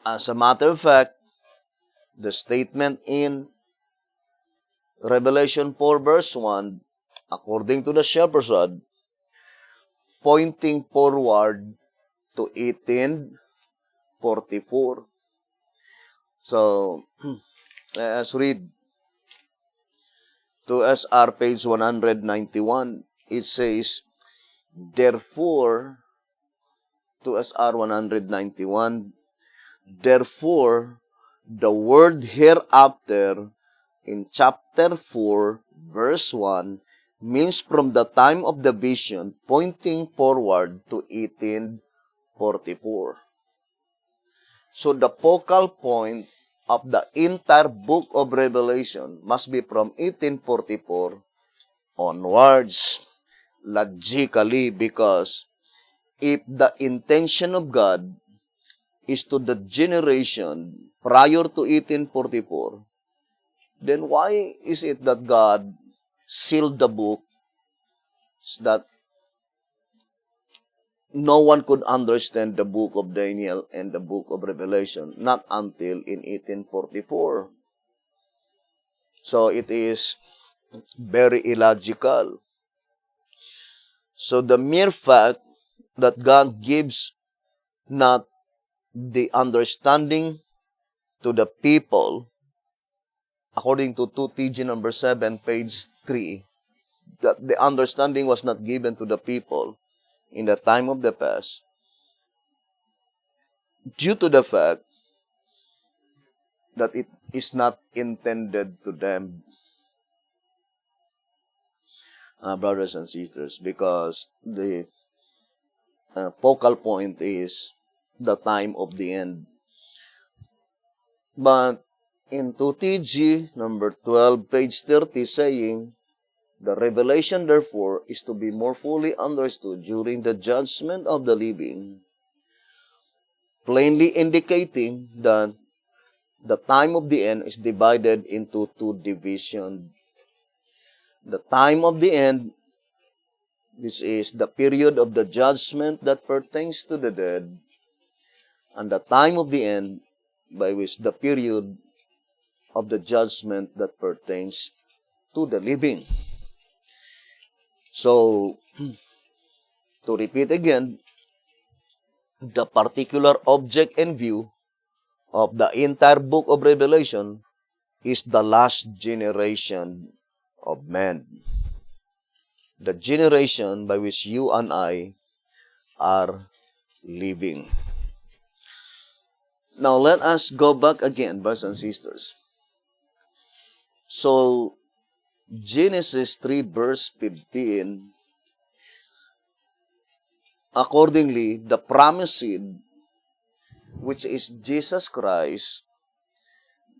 as a matter of fact, the statement in Revelation 4 verse 1, according to the Shepherd's Rod, pointing forward to 1844. So, let's read to SR page 191. It says, therefore, to SR 191, therefore, the word hereafter in chapter 4, verse 1, means from the time of the vision, pointing forward to 1844. So the focal point of the entire book of Revelation must be from 1844 onwards, logically, because if the intention of God is to the generation prior to 1844, then why is it that God sealed the book so that no one could understand the book of Daniel and the book of Revelation, not until in 1844? So it is very illogical. So the mere fact that God gives not the understanding to the people, according to 2TG number 7, page 3, that the understanding was not given to the people in the time of the past, due to the fact that it is not intended to them, brothers and sisters, because the focal point is the time of the end. But in 2TG number 12, page 30, saying, the revelation, therefore, is to be more fully understood during the judgment of the living, plainly indicating that the time of the end is divided into two divisions. The time of the end, which is the period of the judgment that pertains to the dead, and the time of the end, by which the period of the judgment that pertains to the living. So, to repeat again, the particular object and view of the entire book of Revelation is the last generation of men. The generation by which you and I are living. Now, let us go back again, brothers and sisters. So, Genesis 3 verse 15, accordingly, the promised seed, which is Jesus Christ,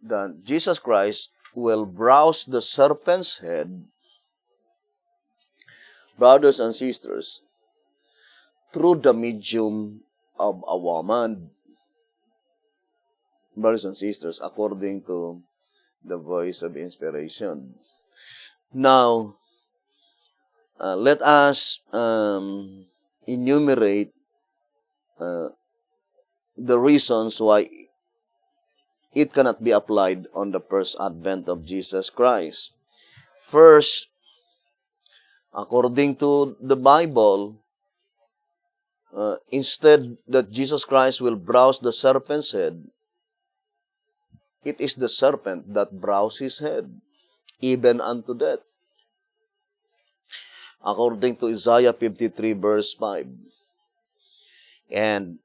that Jesus Christ will bruise the serpent's head, brothers and sisters, through the medium of a woman. Brothers and sisters, according to the voice of inspiration. Now, let us enumerate the reasons why it cannot be applied on the first advent of Jesus Christ. First, according to the Bible, instead that Jesus Christ will bruise the serpent's head, it is the serpent that bruised his head, even unto death. According to Isaiah 53 verse 5. And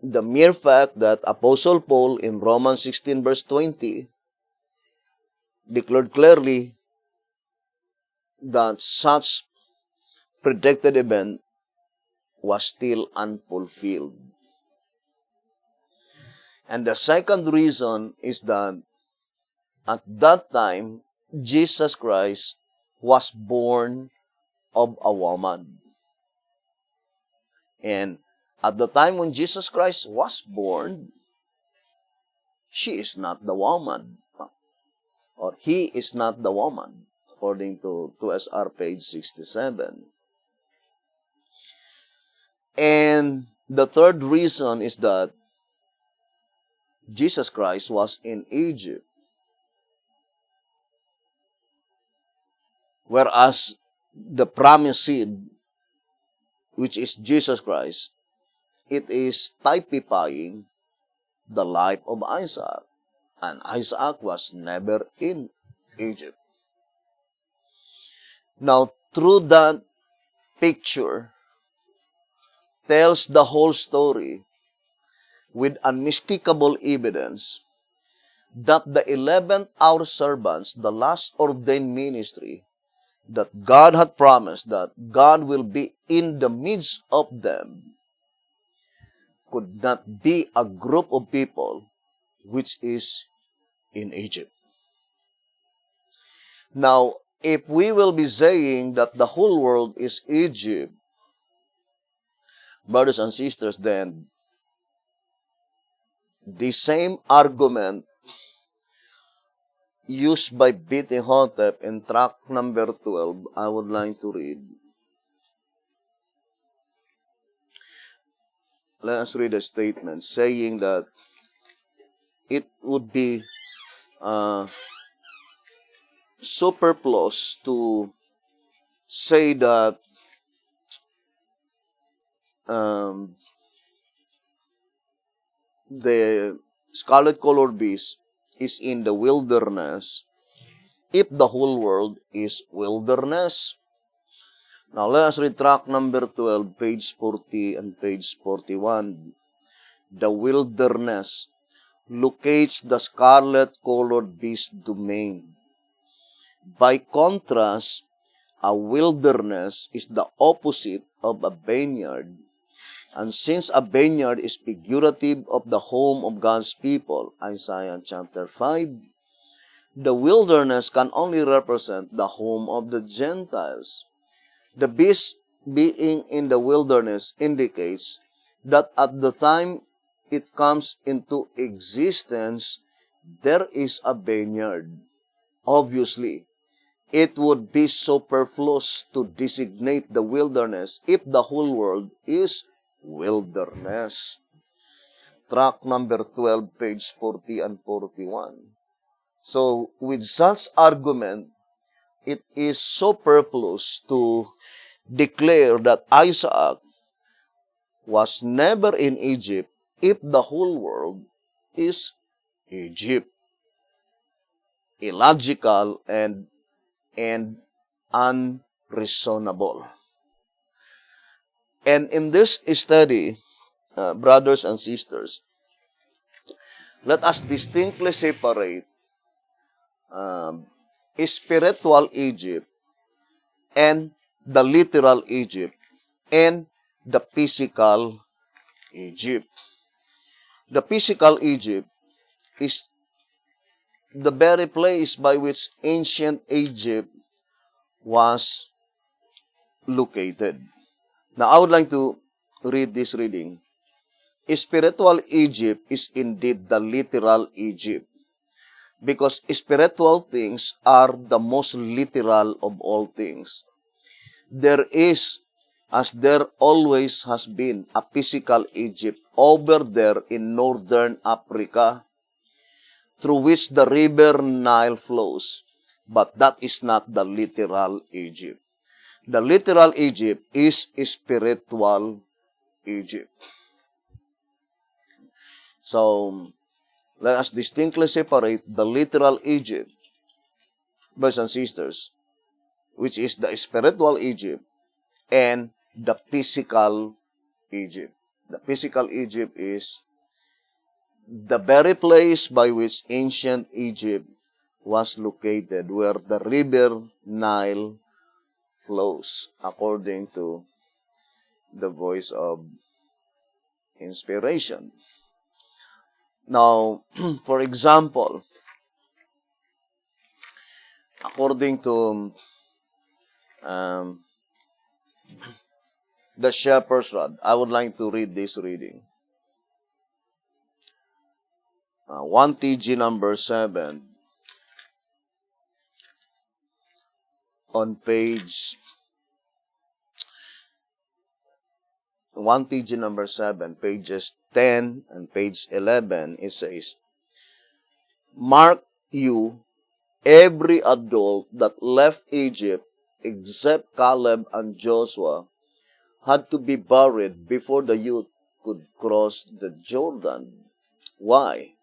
the mere fact that Apostle Paul in Romans 16 verse 20 declared clearly that such predicted event was still unfulfilled. And the second reason is that at that time, Jesus Christ was born of a woman. And at the time when Jesus Christ was born, she is not the woman, or he is not the woman, according to 2SR page 67. And the third reason is that Jesus Christ was in Egypt, whereas the promised seed, which is Jesus Christ, it is typifying the life of Isaac, and Isaac was never in Egypt. Now, through that picture, tells the whole story with unmistakable evidence that the 11th hour servants, the last ordained ministry, that God had promised that God will be in the midst of them, could not be a group of people which is in Egypt. Now, if we will be saying that the whole world is Egypt, brothers and sisters, then the same argument used by B.T. Hotep in track number 12, I would like to read. Let us read a statement saying that it would be superfluous to say that the scarlet-colored beast is in the wilderness if the whole world is wilderness. Now, let us read track number 12, page 40 and page 41. The wilderness locates the scarlet-colored beast domain. By contrast, a wilderness is the opposite of a vineyard. And since a vineyard is figurative of the home of God's people, Isaiah chapter 5, the wilderness can only represent the home of the Gentiles. The beast being in the wilderness indicates that at the time it comes into existence, there is a vineyard. Obviously, it would be superfluous to designate the wilderness if the whole world is wilderness. Track number 12, page 40 and 41. So, with such argument, it is superfluous to declare that Isaac was never in Egypt if the whole world is Egypt. Illogical and unreasonable. And in this study, brothers and sisters, let us distinctly separate spiritual Egypt and the literal Egypt and the physical Egypt. The physical Egypt is the very place by which ancient Egypt was located. Now, I would like to read this reading. Spiritual Egypt is indeed the literal Egypt, because spiritual things are the most literal of all things. There is, as there always has been, a physical Egypt over there in northern Africa, through which the river Nile flows, but that is not the literal Egypt. The literal Egypt is spiritual Egypt. So, let us distinctly separate the literal Egypt, brothers and sisters, which is the spiritual Egypt, and the physical Egypt. The physical Egypt is the very place by which ancient Egypt was located, where the river Nile flows, according to the voice of inspiration. Now, for example, according to the Shepherd's Rod, I would like to read this reading. 1 TG number 7 on page 1 TG number 7, pages 10 and page 11, it says, "Mark you, every adult that left Egypt, except Caleb and Joshua, had to be buried before the youth could cross the Jordan. Why?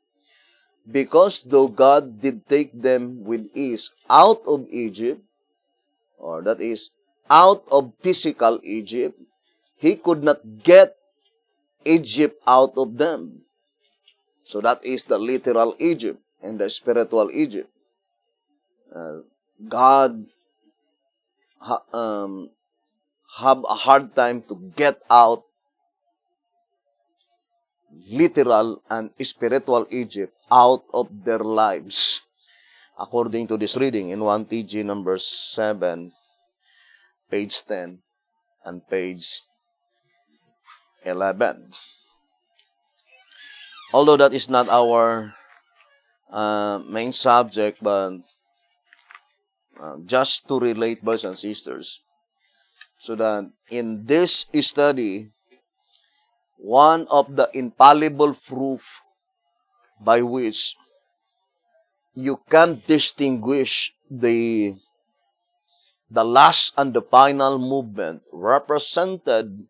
Because though God did take them with ease out of Egypt, or that is, out of physical Egypt, He could not get Egypt out of them." So that is the literal Egypt and the spiritual Egypt. God have a hard time to get out literal and spiritual Egypt out of their lives, according to this reading in 1 TG number 7, page 10 and page 11. Although that is not our main subject, but just to relate, brothers and sisters, so that in this study, one of the infallible proof by which you can distinguish the last and the final movement represented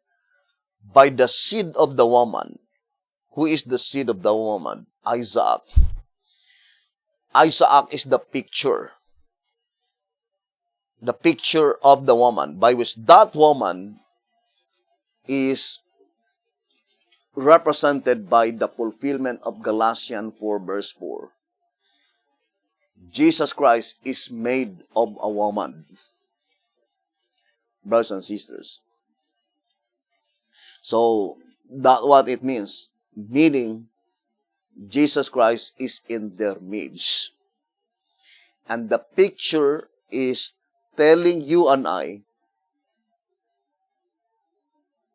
by the seed of the woman. Who is the seed of the woman? Isaac. Isaac is the picture of the woman, by which that woman is represented by the fulfillment of Galatians 4 verse 4. Jesus Christ is made of a woman, brothers and sisters. So, that's what it means. Meaning, Jesus Christ is in their midst. And the picture is telling you and I,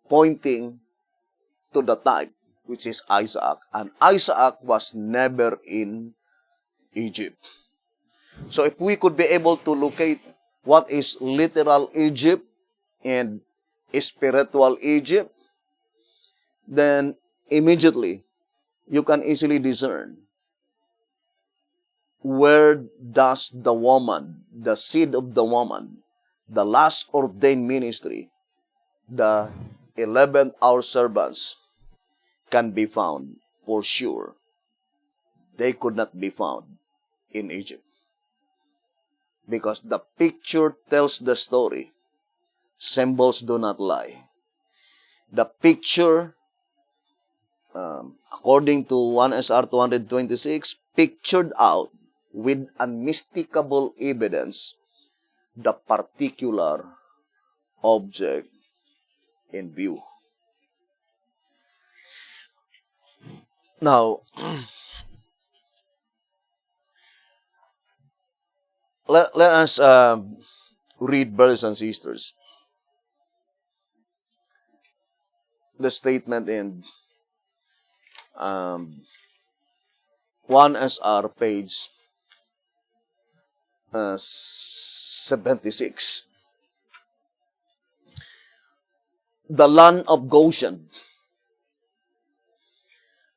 pointing to the type, which is Isaac. And Isaac was never in Egypt. So if we could be able to locate what is literal Egypt and spiritual Egypt, then immediately you can easily discern where does the woman, the seed of the woman, the last ordained ministry, the 11th hour servants can be found for sure. They could not be found in Egypt. Because the picture tells the story. Symbols do not lie. The picture, according to 1 SR 226, pictured out with unmistakable evidence the particular object in view. Now, let us read, brothers and sisters, the statement in 1 SR page 76. The land of Goshen.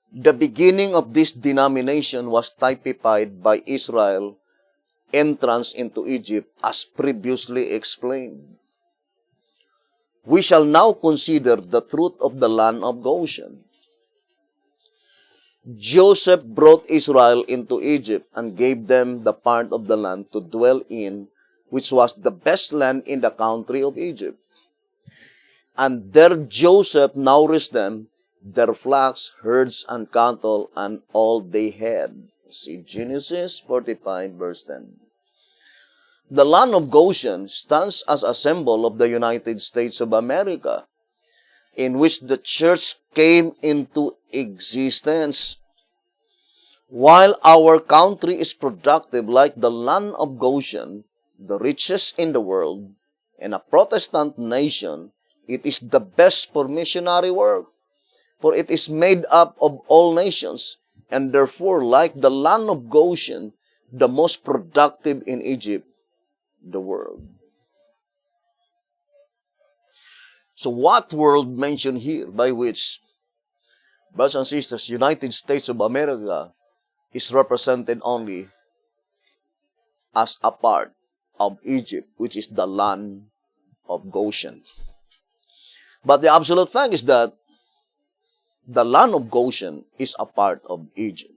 The beginning of this denomination was typified by Israel's entrance into Egypt as previously explained. We shall now consider the truth of the land of Goshen. Joseph brought Israel into Egypt and gave them the part of the land to dwell in, which was the best land in the country of Egypt. And there Joseph nourished them, their flocks, herds, and cattle, and all they had. See Genesis 45, verse 10. The land of Goshen stands as a symbol of the United States of America, in which the church came into existence. While our country is productive like the land of Goshen, the richest in the world, and a Protestant nation, it is the best for missionary work, for it is made up of all nations, and therefore, like the land of Goshen, the most productive in Egypt, the world. So what world mentioned here, by which, brothers and sisters, United States of America is represented only as a part of Egypt, which is the land of Goshen. But the absolute fact is that the land of Goshen is a part of Egypt.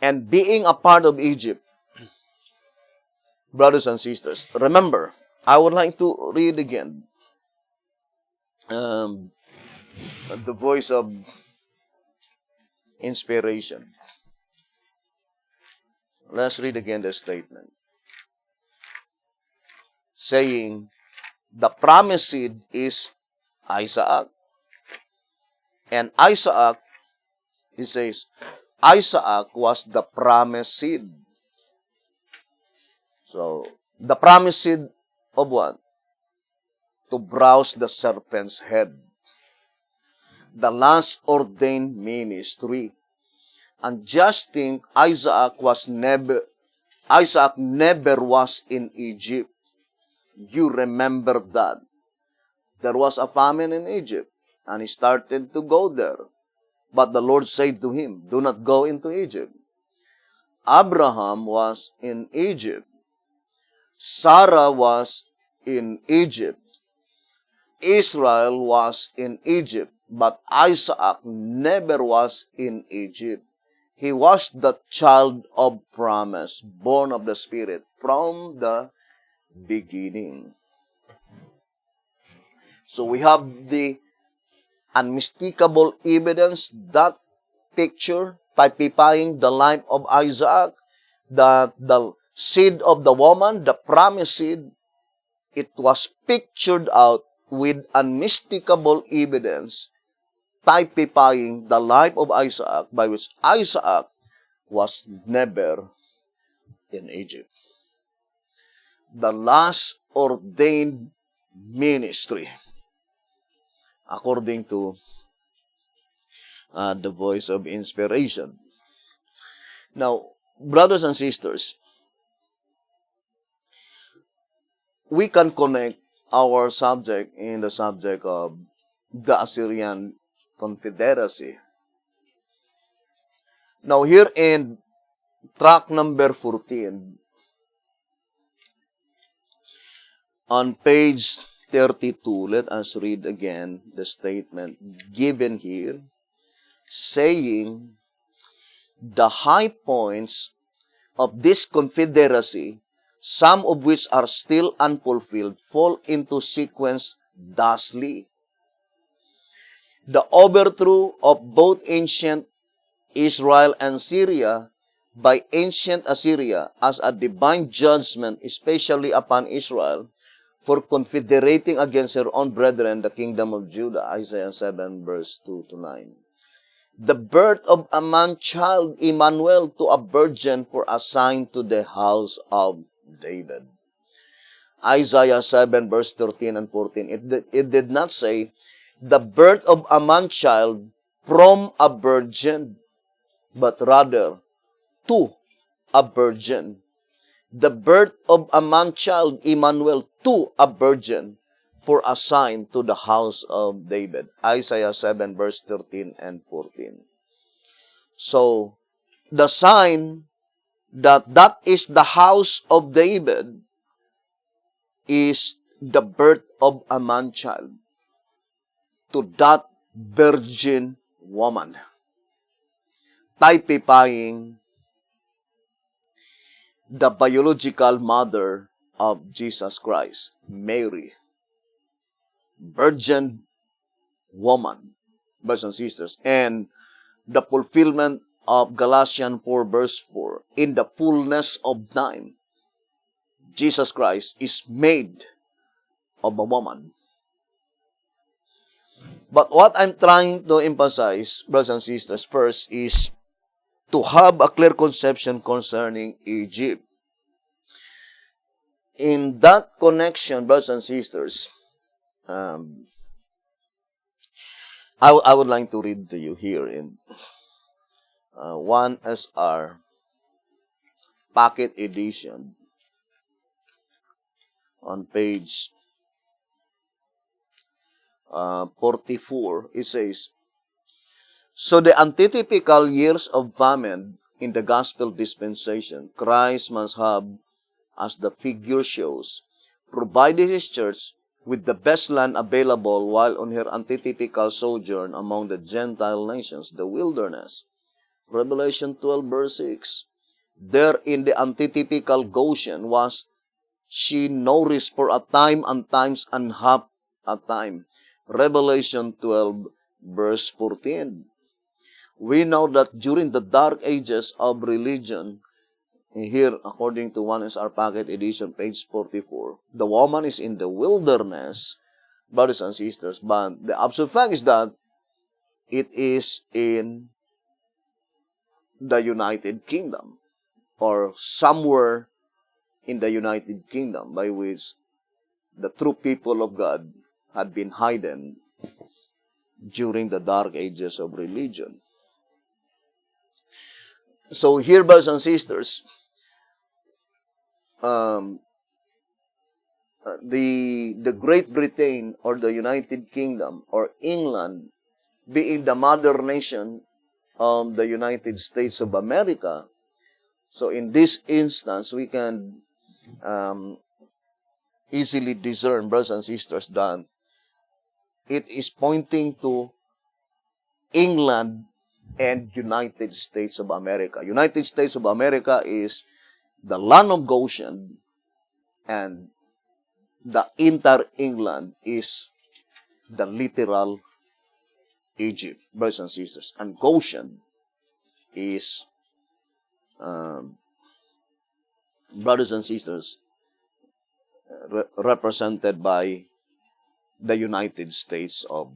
And being a part of Egypt, brothers and sisters, remember, I would like to read again the voice of inspiration. Let's read again the statement. Saying, the promised seed is Isaac. And Isaac, he says, Isaac was the promised seed. So, the promised seed of what? To browse the serpent's head. The last ordained ministry. And just think, Isaac never was in Egypt. You remember that. There was a famine in Egypt, and he started to go there. But the Lord said to him, do not go into Egypt. Abraham was in Egypt. Sarah was in Egypt. Israel was in Egypt. But Isaac never was in Egypt. He was the child of promise, born of the Spirit from the beginning. So we have the unmistakable evidence, that picture typifying the life of Isaac, that the seed of the woman, the promised seed, it was pictured out with unmistakable evidence typifying the life of Isaac, by which Isaac was never in Egypt. The last ordained ministry, according to the voice of inspiration. Now, brothers and sisters, we can connect our subject in the subject of the Assyrian Confederacy. Now, here in track number 14 On page 32, let us read again the statement given here, saying, the high points of this confederacy, some of which are still unfulfilled, fall into sequence thusly. The overthrow of both ancient Israel and Syria by ancient Assyria as a divine judgment, especially upon Israel, for confederating against her own brethren, the kingdom of Judah, Isaiah 7, verse 2-9. The birth of a man-child, Emmanuel, to a virgin for a sign to the house of David. Isaiah 7, verse 13 and 14. It did not say, the birth of a man-child from a virgin, but rather, to a virgin. The birth of a man-child, Emmanuel, to a virgin, for a sign to the house of David. Isaiah 7, verse 13 and 14. So, the sign that is the house of David is the birth of a man-child to that virgin woman, typifying the biological mother of Jesus Christ, Mary, virgin woman, brothers and sisters, and the fulfillment of Galatians 4 verse 4, in the fullness of time, Jesus Christ is made of a woman. But what I'm trying to emphasize, brothers and sisters, first is to have a clear conception concerning Egypt. In that connection, brothers and sisters, I would like to read to you here in 1SR Pocket Edition on page 44. It says, so the antitypical years of famine in the gospel dispensation, Christ must have, as the figure shows, provided his church with the best land available while on her antitypical sojourn among the Gentile nations, the wilderness. Revelation 12 verse 6. There in the antitypical Goshen was she nourished for a time and times and half a time. Revelation 12 verse 14. We know that during the dark ages of religion, here according to 1SR Pocket Edition, page 44, the woman is in the wilderness, brothers and sisters, but the absolute fact is that it is in the United Kingdom, or somewhere in the United Kingdom, by which the true people of God had been hidden during the dark ages of religion. So here, brothers and sisters, the Great Britain or the United Kingdom or England, being the mother nation of the United States of America, so in this instance, we can easily discern, brothers and sisters, that it is pointing to England and United States of America. United States of America is the land of Goshen, and the entire England is the literal Egypt, brothers and sisters. And Goshen is, brothers and sisters, represented by the United States of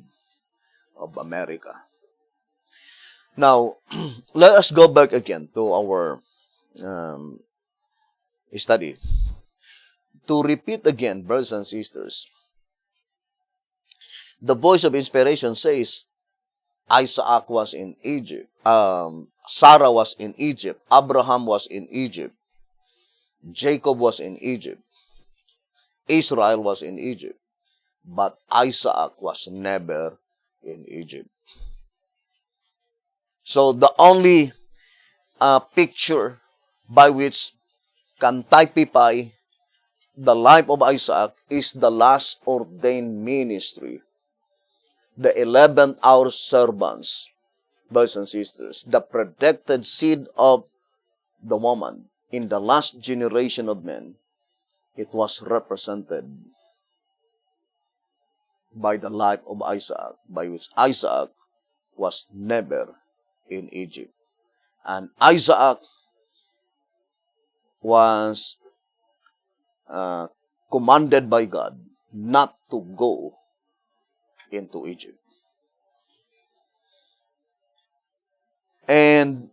America. Now, let us go back again to our study. To repeat again, brothers and sisters, the voice of inspiration says, Isaac was in Egypt, Sarah was in Egypt, Abraham was in Egypt, Jacob was in Egypt, Israel was in Egypt, but Isaac was never in Egypt. So the only picture by which can typify the life of Isaac is the last ordained ministry, the 11th hour servants, brothers and sisters, the predicted seed of the woman in the last generation of men. It was represented by the life of Isaac, by which Isaac was never in Egypt. And Isaac was commanded by God not to go into Egypt. And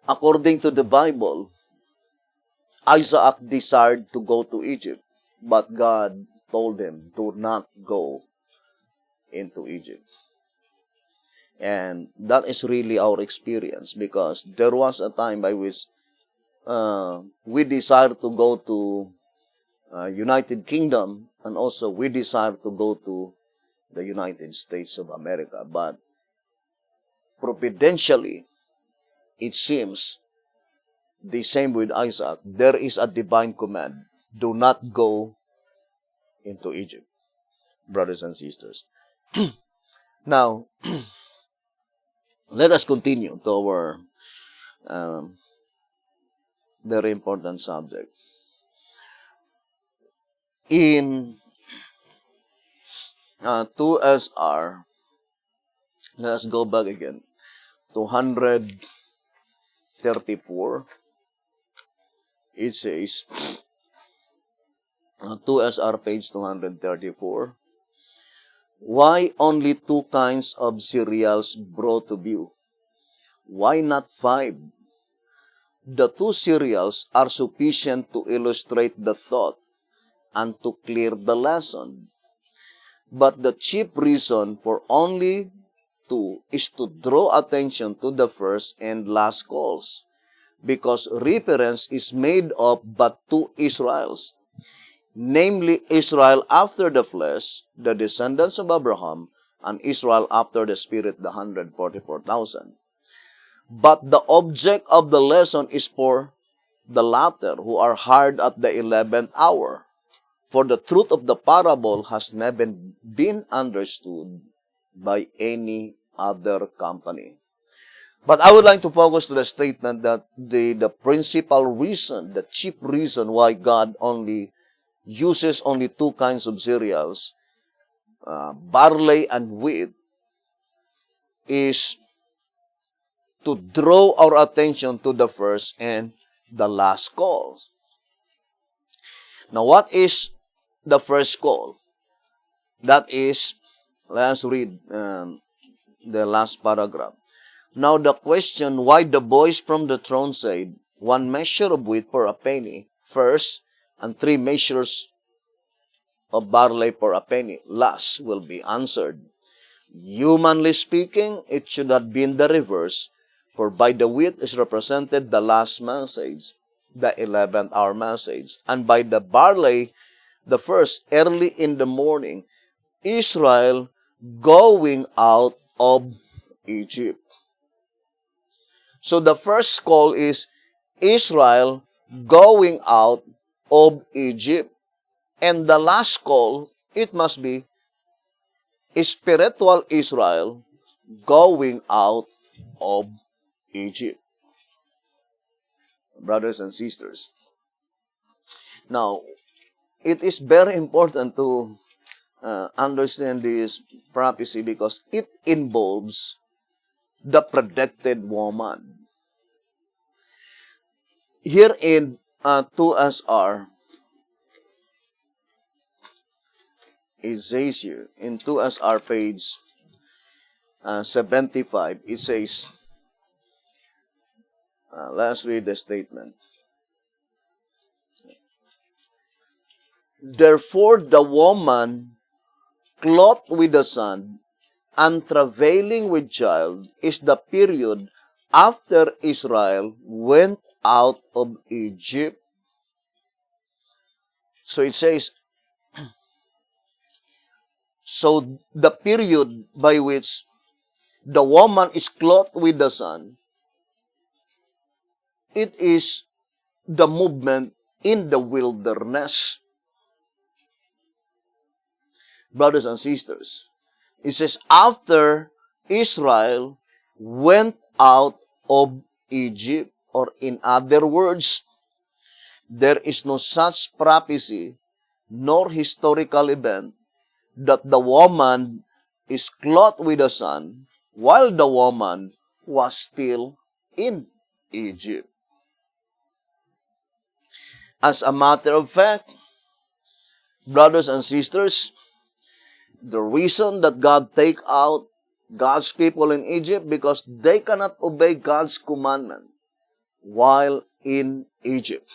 according to the Bible, Isaac desired to go to Egypt, but God told him to not go into Egypt. And that is really our experience, because there was a time by which we desire to go to United Kingdom, and also we desire to go to the United States of America. But providentially, it seems the same with Isaac. There is a divine command: do not go into Egypt, brothers and sisters. Now, let us continue to our very important subject. In 2SR, let us go back again, 234. It says, 2SR page 234, why only 2 kinds of cereals brought to view? Why not 5? The 2 cereals are sufficient to illustrate the thought and to clear the lesson. But the chief reason for only 2 is to draw attention to the first and last calls, because reference is made of but 2 Israels, namely Israel after the flesh, the descendants of Abraham, and Israel after the spirit, the 144,000. But the object of the lesson is for the latter, who are hard at the 11th hour. For the truth of the parable has never been understood by any other company. But I would like to focus to the statement that the principal reason, the chief reason why God only uses only 2 kinds of cereals, barley and wheat, is to draw our attention to the first and the last calls. Now, what is the first call? That is, let's read the last paragraph. Now the question why the voice from the throne said, 1 measure of wheat for a penny, first, and 3 measures of barley for a penny, last, will be answered. Humanly speaking, it should have been the reverse, for by the wheat is represented the last message, the 11th hour message, and by the barley, the first, early in the morning, Israel going out of Egypt. So the first call is Israel going out of Egypt. And the last call, it must be spiritual Israel going out of Egypt. Brothers and sisters. Now, it is very important to understand this prophecy because it involves the predicted woman. Here in 2SR, it says here, in 2SR page 75, it says, let's read the statement. Therefore the woman clothed with the sun and travailing with child is the period after Israel went out of Egypt. So it says, so the period by which the woman is clothed with the sun, it is the movement in the wilderness. Brothers and sisters, it says, after Israel went out of Egypt, or in other words, there is no such prophecy nor historical event that the woman is clothed with the sun while the woman was still in Egypt. As a matter of fact, brothers and sisters, the reason that God take out God's people in Egypt, because they cannot obey God's commandment while in Egypt.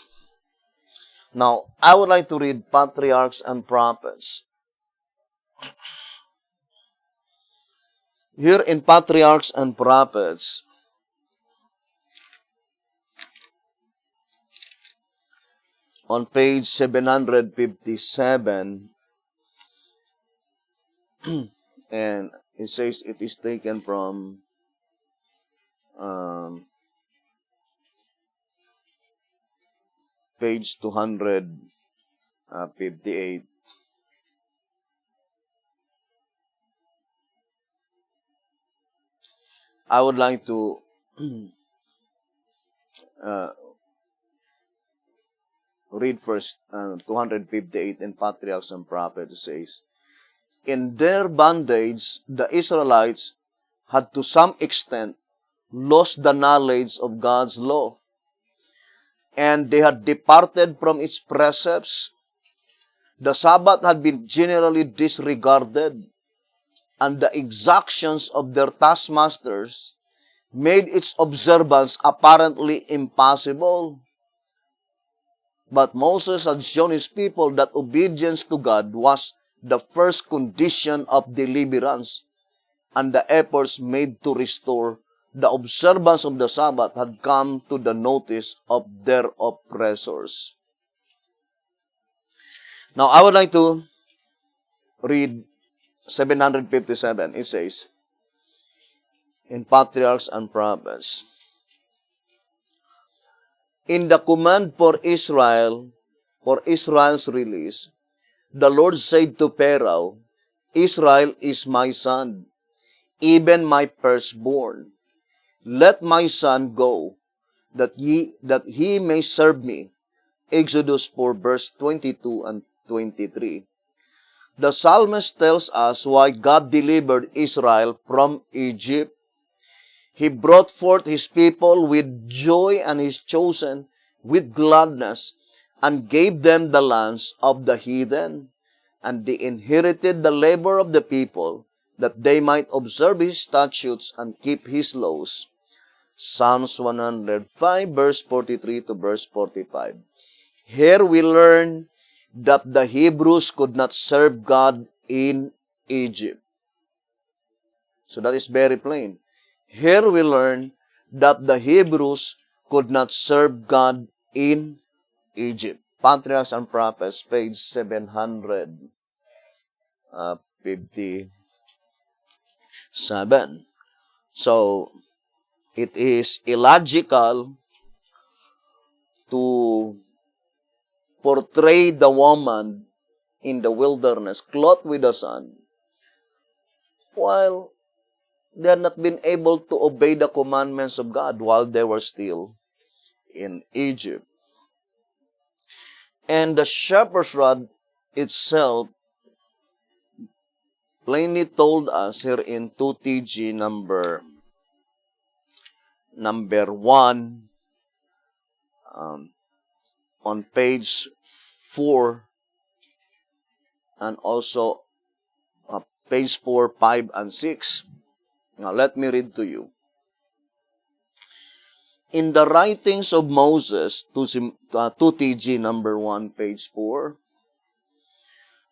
Now, I would like to read Patriarchs and Prophets. Here in Patriarchs and Prophets, on page 757, and it says it is taken from page 258. I would like to read first 258 in Patriarchs and Prophets. It says, in their bondage, the Israelites had to some extent lost the knowledge of God's law, and they had departed from its precepts. The Sabbath had been generally disregarded, and the exactions of their taskmasters made its observance apparently impossible. But Moses had shown his people that obedience to God was the first condition of deliverance, and the efforts made to restore the observance of the Sabbath had come to the notice of their oppressors. Now, I would like to read 757. It says, in Patriarchs and Prophets, in the command for Israel's release, the Lord said to Pharaoh, Israel is my son, even my firstborn. Let my son go, that he may serve me. Exodus 4 verse 22 and 23. The psalmist tells us why God delivered Israel from Egypt. He brought forth his people with joy and his chosen with gladness, and gave them the lands of the heathen. And they inherited the labor of the people, that they might observe his statutes and keep his laws. Psalms 105 verse 43 to verse 45. Here we learn that the Hebrews could not serve God in Egypt. So that is very plain. Here we learn that the Hebrews could not serve God in Egypt. Patriarchs and Prophets, page 757. So, it is illogical to portray the woman in the wilderness clothed with the sun, while they had not been able to obey the commandments of God while they were still in Egypt. And the shepherd's rod itself plainly told us here in 2TG number 1, on page 4, and also page 4, 5, and 6. Now, let me read to you. In the writings of Moses, 2TG number 1, page 4,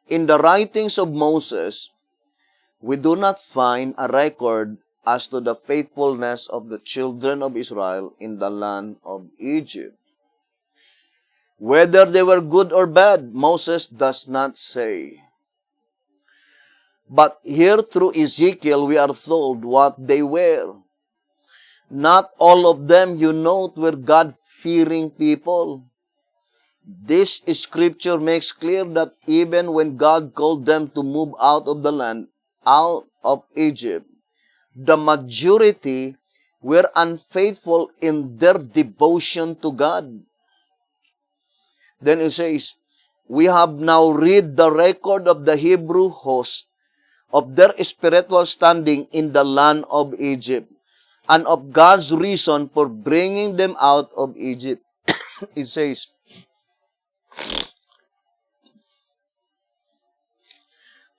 in the writings of Moses, we do not find a record as to the faithfulness of the children of Israel in the land of Egypt. Whether they were good or bad, Moses does not say. But here through Ezekiel, we are told what they were. Not all of them, you note, were God-fearing people. This scripture makes clear that even when God called them to move out of the land, out of Egypt, the majority were unfaithful in their devotion to God. Then it says, we have now read the record of the Hebrew host of their spiritual standing in the land of Egypt and of God's reason for bringing them out of Egypt. It says,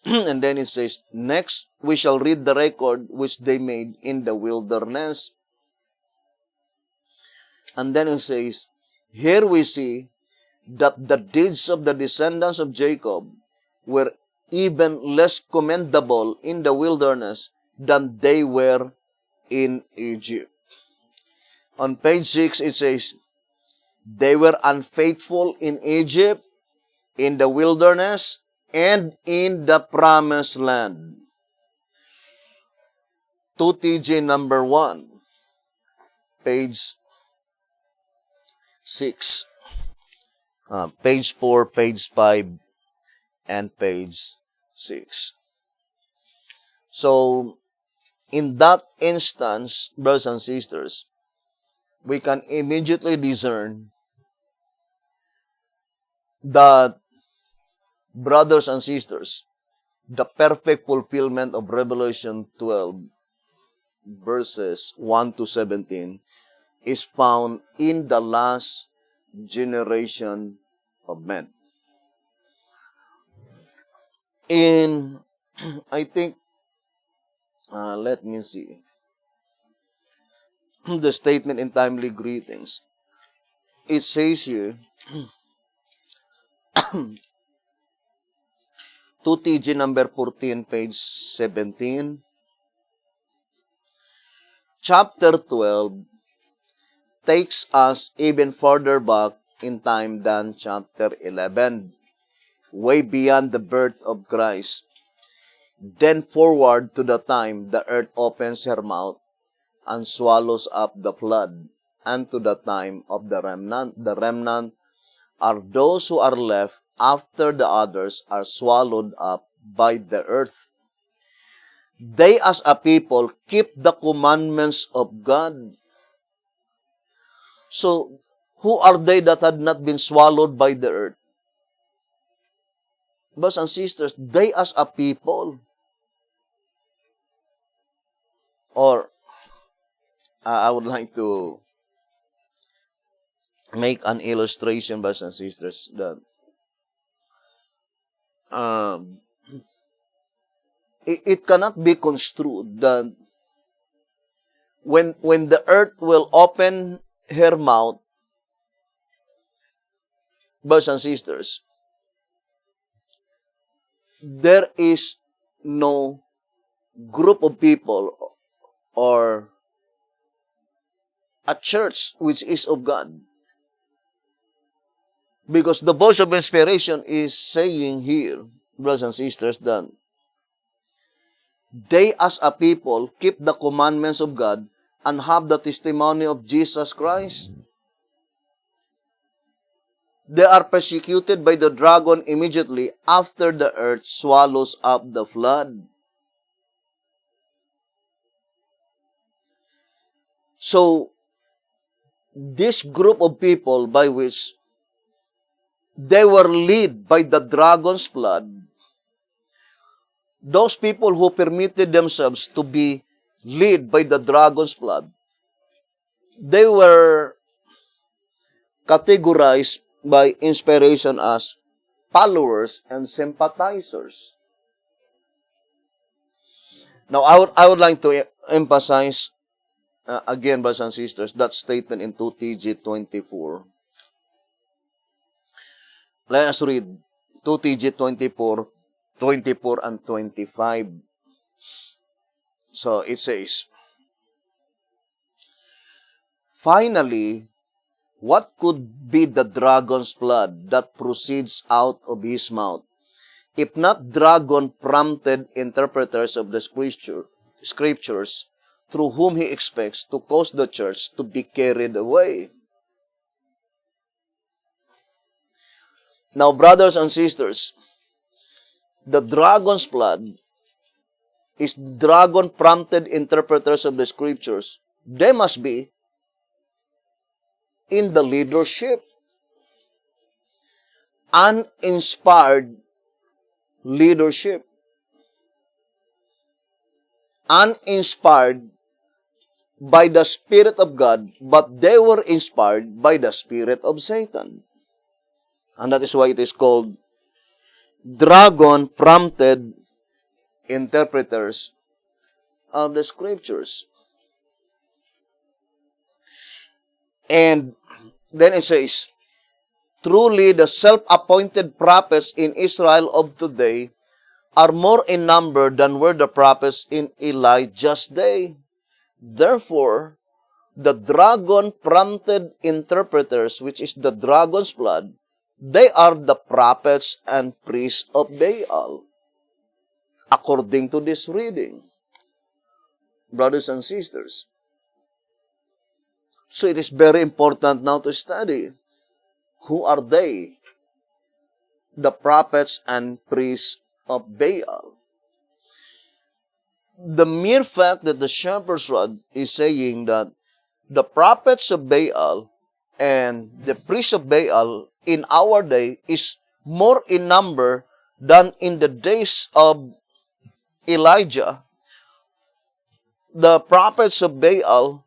and then it says, next we shall read the record which they made in the wilderness. And then it says, here we see that the deeds of the descendants of Jacob were even less commendable in the wilderness than they were in Egypt. On page 6, it says, they were unfaithful in Egypt, in the wilderness, and in the promised land. 2TG number 1, page 6. Page 4, page 5, and page 6. So, in that instance, brothers and sisters, we can immediately discern that, brothers and sisters, the perfect fulfillment of Revelation 12, verses 1 to 17, is found in the last generation of men. In, I think, let me see, the statement in Timely Greetings, it says here, 2TG number 14, page 17, chapter 12 takes us even further back in time than chapter 11, way beyond the birth of Christ, then forward to the time the earth opens her mouth and swallows up the flood, and to the time of the remnant. The remnant are those who are left after the others are swallowed up by the earth. They as a people keep the commandments of God. So, who are they that had not been swallowed by the earth? Brothers and sisters, they as a people, or I would like to make an illustration, brothers and sisters, that it cannot be construed that when the earth will open her mouth, brothers and sisters, there is no group of people or a church which is of God. Because the voice of inspiration is saying here, brothers and sisters, that they as a people keep the commandments of God and have the testimony of Jesus Christ. They are persecuted by the dragon immediately after the earth swallows up the flood. So, this group of people by which they were led by the dragon's blood, those people who permitted themselves to be led by the dragon's blood, they were categorized by inspiration as followers and sympathizers. Now, I would like to emphasize again, brothers and sisters, that statement in 2TG 24. Let us read 2TG 24, 24 and 25. So it says, finally, what could be the dragon's blood that proceeds out of his mouth, if not dragon-prompted interpreters of the scriptures through whom he expects to cause the church to be carried away. Now, brothers and sisters, the dragon's blood is dragon-prompted interpreters of the scriptures. They must be in the leadership. Uninspired leadership. Uninspired by the Spirit of God, but they were inspired by the Spirit of Satan. And that is why it is called dragon-prompted interpreters of the scriptures. And then it says, truly the self-appointed prophets in Israel of today are more in number than were the prophets in Elijah's day. Therefore, the dragon-prompted interpreters, which is the dragon's blood, they are the prophets and priests of Baal. According to this reading, brothers and sisters. So it is very important now to study who are they, the prophets and priests of Baal. The mere fact that the shepherd's rod is saying that the prophets of Baal and the priests of Baal in our day is more in number than in the days of Elijah. The prophets of Baal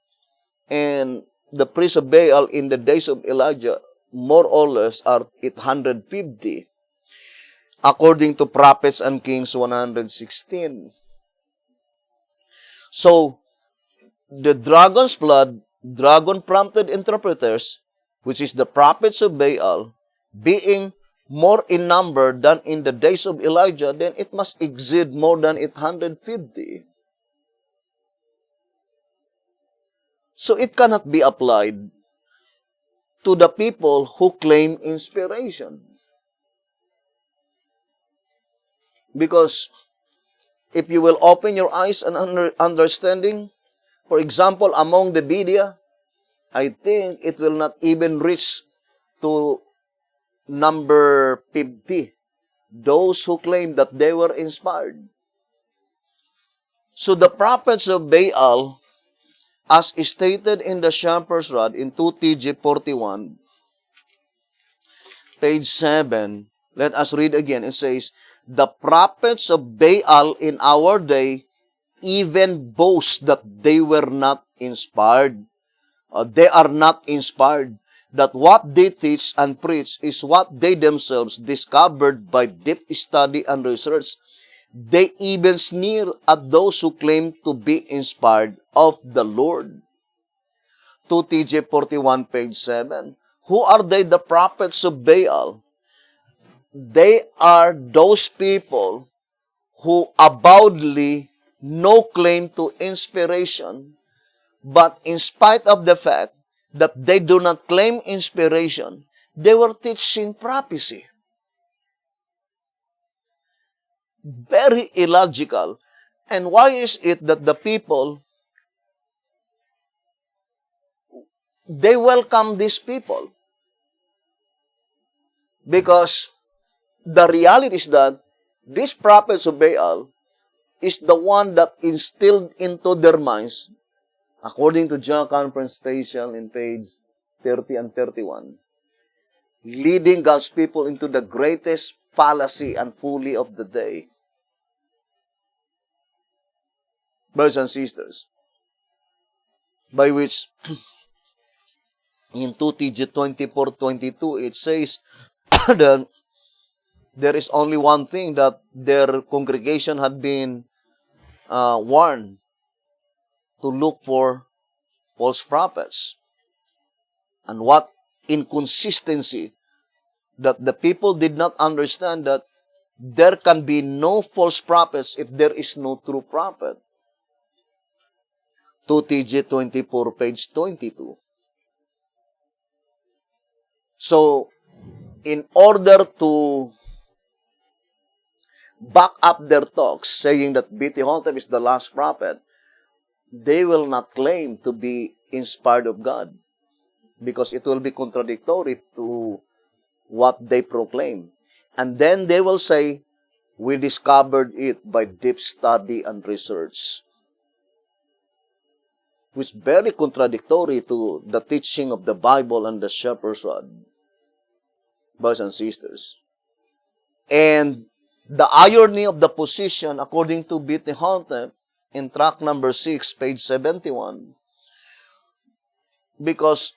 and the priests of Baal in the days of Elijah more or less are 850, according to Prophets and Kings 116. So, the dragon's blood, dragon-prompted interpreters, which is the prophets of Baal, being more in number than in the days of Elijah, then it must exceed more than 850. So it cannot be applied to the people who claim inspiration. Because if you will open your eyes and understanding, for example, among the media, I think it will not even reach to number 50, those who claim that they were inspired. So the prophets of Baal, as stated in the shepherd's rod in 2TG 41, page 7, let us read again. It says, the prophets of Baal in our day even boast that they were not inspired. They are not inspired. That what they teach and preach is what they themselves discovered by deep study and research. They even sneer at those who claim to be inspired of the Lord. 2TG 41, page 7. Who are they, the prophets of Baal? They are those people who avowedly no claim to inspiration, but in spite of the fact that they do not claim inspiration, they were teaching prophecy. Very illogical. And why is it that the people, they welcome these people? Because the reality is that these prophets of Baal is the one that instilled into their minds, according to John Conference Special in page 30 and 31, leading God's people into the greatest fallacy and folly of the day. Brothers and sisters, by which in 2TG 24:22 it says that there is only one thing, that their congregation had been warned to look for false prophets. And what inconsistency that the people did not understand that there can be no false prophets if there is no true prophet. 2TG 24, page 22. So, in order to back up their talks, saying that B.T. Hotep is the last prophet, they will not claim to be inspired of God because it will be contradictory to what they proclaim. And then they will say, we discovered it by deep study and research, which is very contradictory to the teaching of the Bible and the shepherd's rod, brothers and sisters. And the irony of the position, according to B.T. Hotep, in track number 6, page 71, because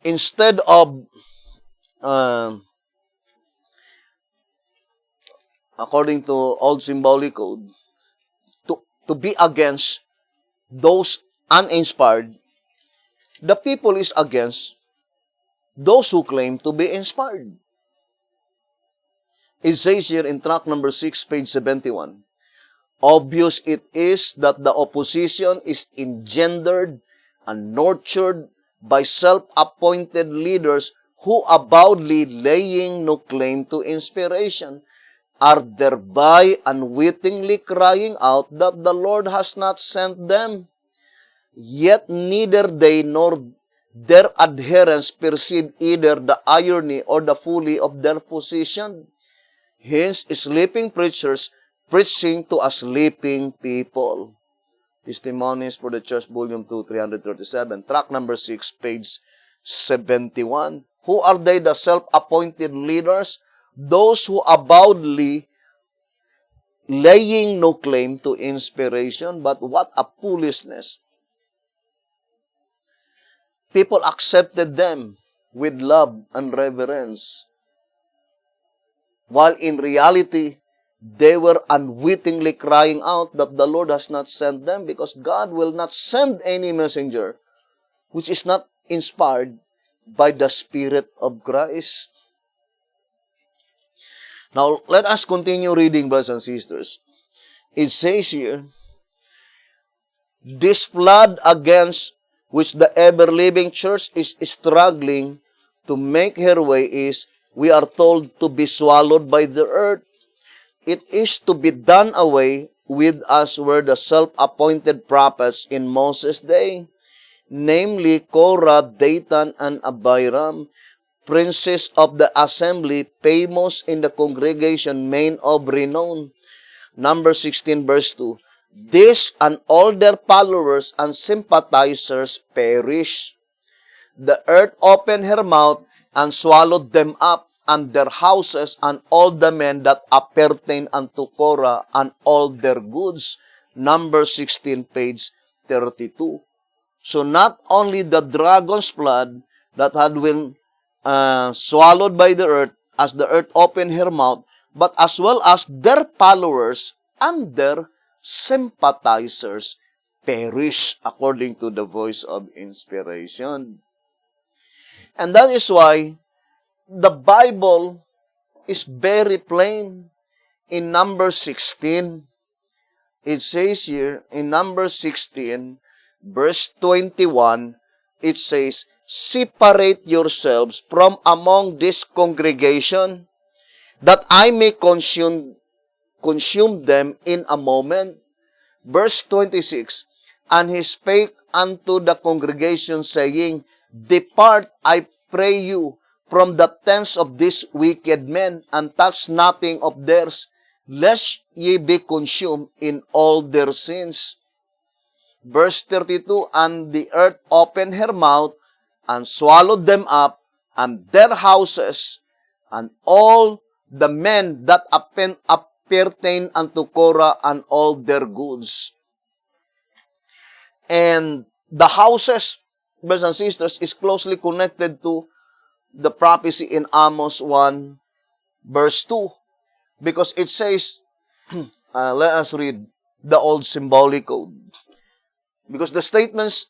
instead of, according to Old Symbolic Code, to be against those uninspired, the people is against those who claim to be inspired. It says here in track number 6, page 71, obvious it is that the opposition is engendered and nurtured by self-appointed leaders who, avowedly laying no claim to inspiration, are thereby unwittingly crying out that the Lord has not sent them. Yet neither they nor their adherents perceive either the irony or the folly of their position. Hence, sleeping preachers preaching to a sleeping people. Testimonies for the Church, Volume 2, 337, track number 6, page 71. Who are they, the self-appointed leaders? Those who avowedly laying no claim to inspiration, but what a foolishness. People accepted them with love and reverence, while in reality, they were unwittingly crying out that the Lord has not sent them, because God will not send any messenger which is not inspired by the Spirit of Christ. Now, let us continue reading, brothers and sisters. It says here, this flood against which the ever-living church is struggling to make her way is, we are told, to be swallowed by the earth. It is to be done away with as were the self-appointed prophets in Moses' day, namely Korah, Dathan, and Abiram, princes of the assembly, famous in the congregation, men of renown. Number 16, verse 2. This and all their followers and sympathizers perish. The earth opened her mouth and swallowed them up, and their houses, and all the men that appertain unto Korah, and all their goods. Number 16, page 32. So not only the dragon's blood that had been swallowed by the earth, as the earth opened her mouth, but as well as their followers and their sympathizers perish, according to the voice of inspiration. And that is why the Bible is very plain in number 16. It says here in number 16, verse 21, it says, separate yourselves from among this congregation, that I may consume them in a moment. Verse 26, and he spake unto the congregation, saying, depart, I pray you, from the tents of these wicked men, and touch nothing of theirs, lest ye be consumed in all their sins. Verse 32, and the earth opened her mouth, and swallowed them up, and their houses, and all the men that appertain unto Korah, and all their goods. And the houses, brothers and sisters, is closely connected to the prophecy in Amos 1, verse 2. Because it says, let us read the Old Symbolic Code. Because the statements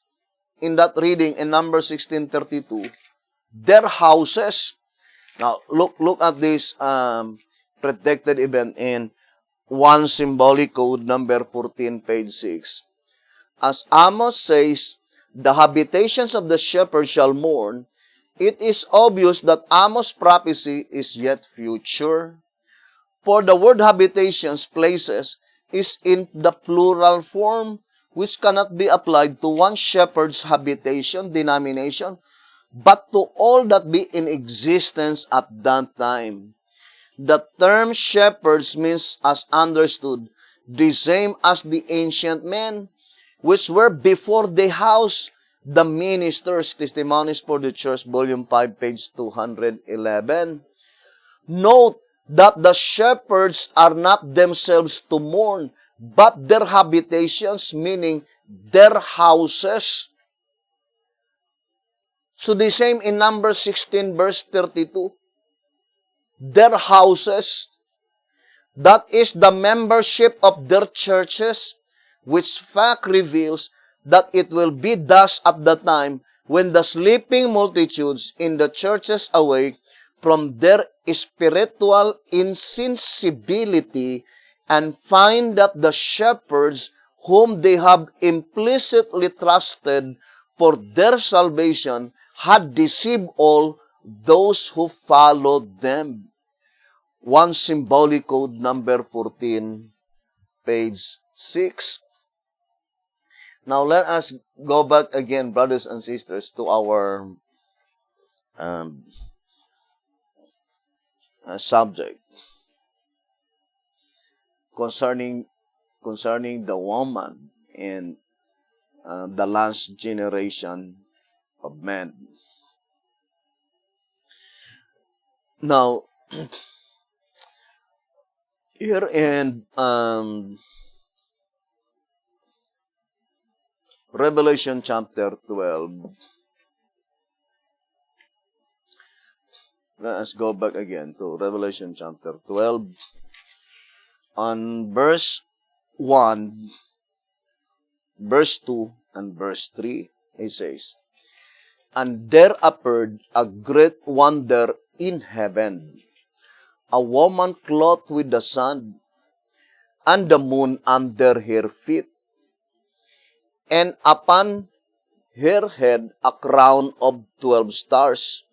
in that reading in number 1632, their houses. Now, look at this predicted event in 1 Symbolic Code, number 14, page 6. As Amos says, the habitations of the shepherd shall mourn, it is obvious that Amos' prophecy is yet future. For the word habitations, places, is in the plural form, which cannot be applied to one shepherd's habitation, denomination, but to all that be in existence at that time. The term shepherds means, as understood, the same as the ancient men, which were before the house, the ministers, Testimonies for the Church, Volume 5, page 211. Note that the shepherds are not themselves to mourn, but their habitations, meaning their houses. So the same in Numbers 16, verse 32. Their houses, that is the membership of their churches, which fact reveals that it will be thus at the time when the sleeping multitudes in the churches awake from their spiritual insensibility and find that the shepherds whom they have implicitly trusted for their salvation had deceived all those who followed them. One symbolic code, number 14, page 6. Now let us go back again, brothers and sisters, to our subject concerning the woman and the last generation of men. Now, here in Revelation chapter 12, let us go back again to Revelation chapter 12. On verse 1, verse 2, and verse 3, it says, "And there appeared a great wonder in heaven, a woman clothed with the sun, and the moon under her feet, and upon her head a crown of 12 stars.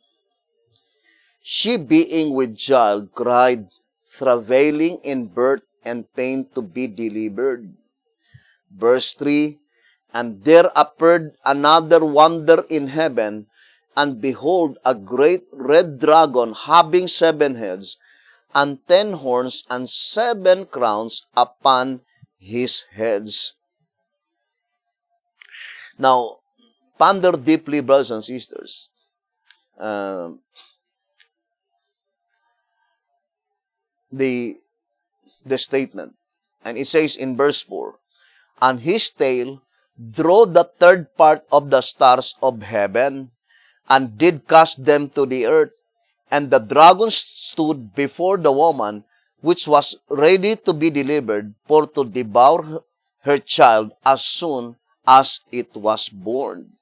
She, being with child, cried, travailing in birth and pain to be delivered." Verse 3, "And there appeared another wonder in heaven, and behold, a great red dragon having 7 heads, and 10 horns, and 7 crowns upon his heads." Now, ponder deeply, brothers and sisters. The statement. And it says in verse 4, "And his tail drew the third part of the stars of heaven, and did cast them to the earth. And the dragon stood before the woman, which was ready to be delivered, for to devour her child as soon as it was born."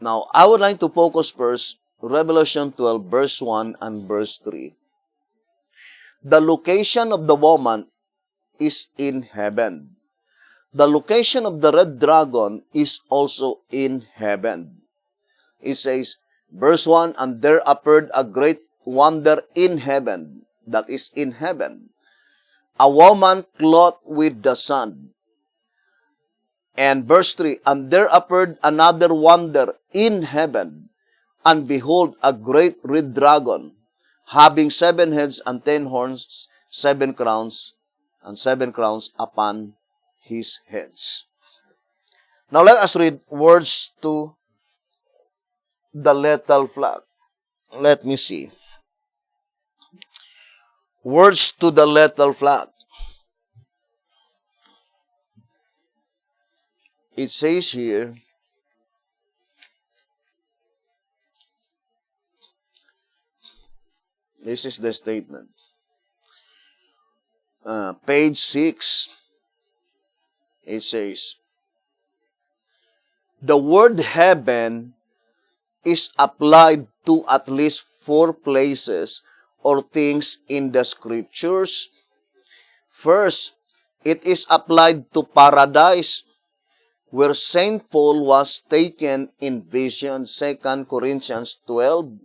Now, I would like to focus first Revelation 12, verse 1 and verse 3. The location of the woman is in heaven. The location of the red dragon is also in heaven. It says, verse 1, "And there appeared a great wonder in heaven," that is in heaven, "a woman clothed with the sun." And verse 3, "And there appeared another wonder in heaven, and behold, a great red dragon, having 7 heads and 10 horns, 7 crowns, and 7 crowns upon his heads." Now let us read words to the lethal flock. Let me see. Words to the lethal flock. It says here, this is the statement. Page 6, it says, "The word heaven is applied to at least 4 places or things in the scriptures. First, it is applied to paradise, where St. Paul was taken in vision, 2 Corinthians 12,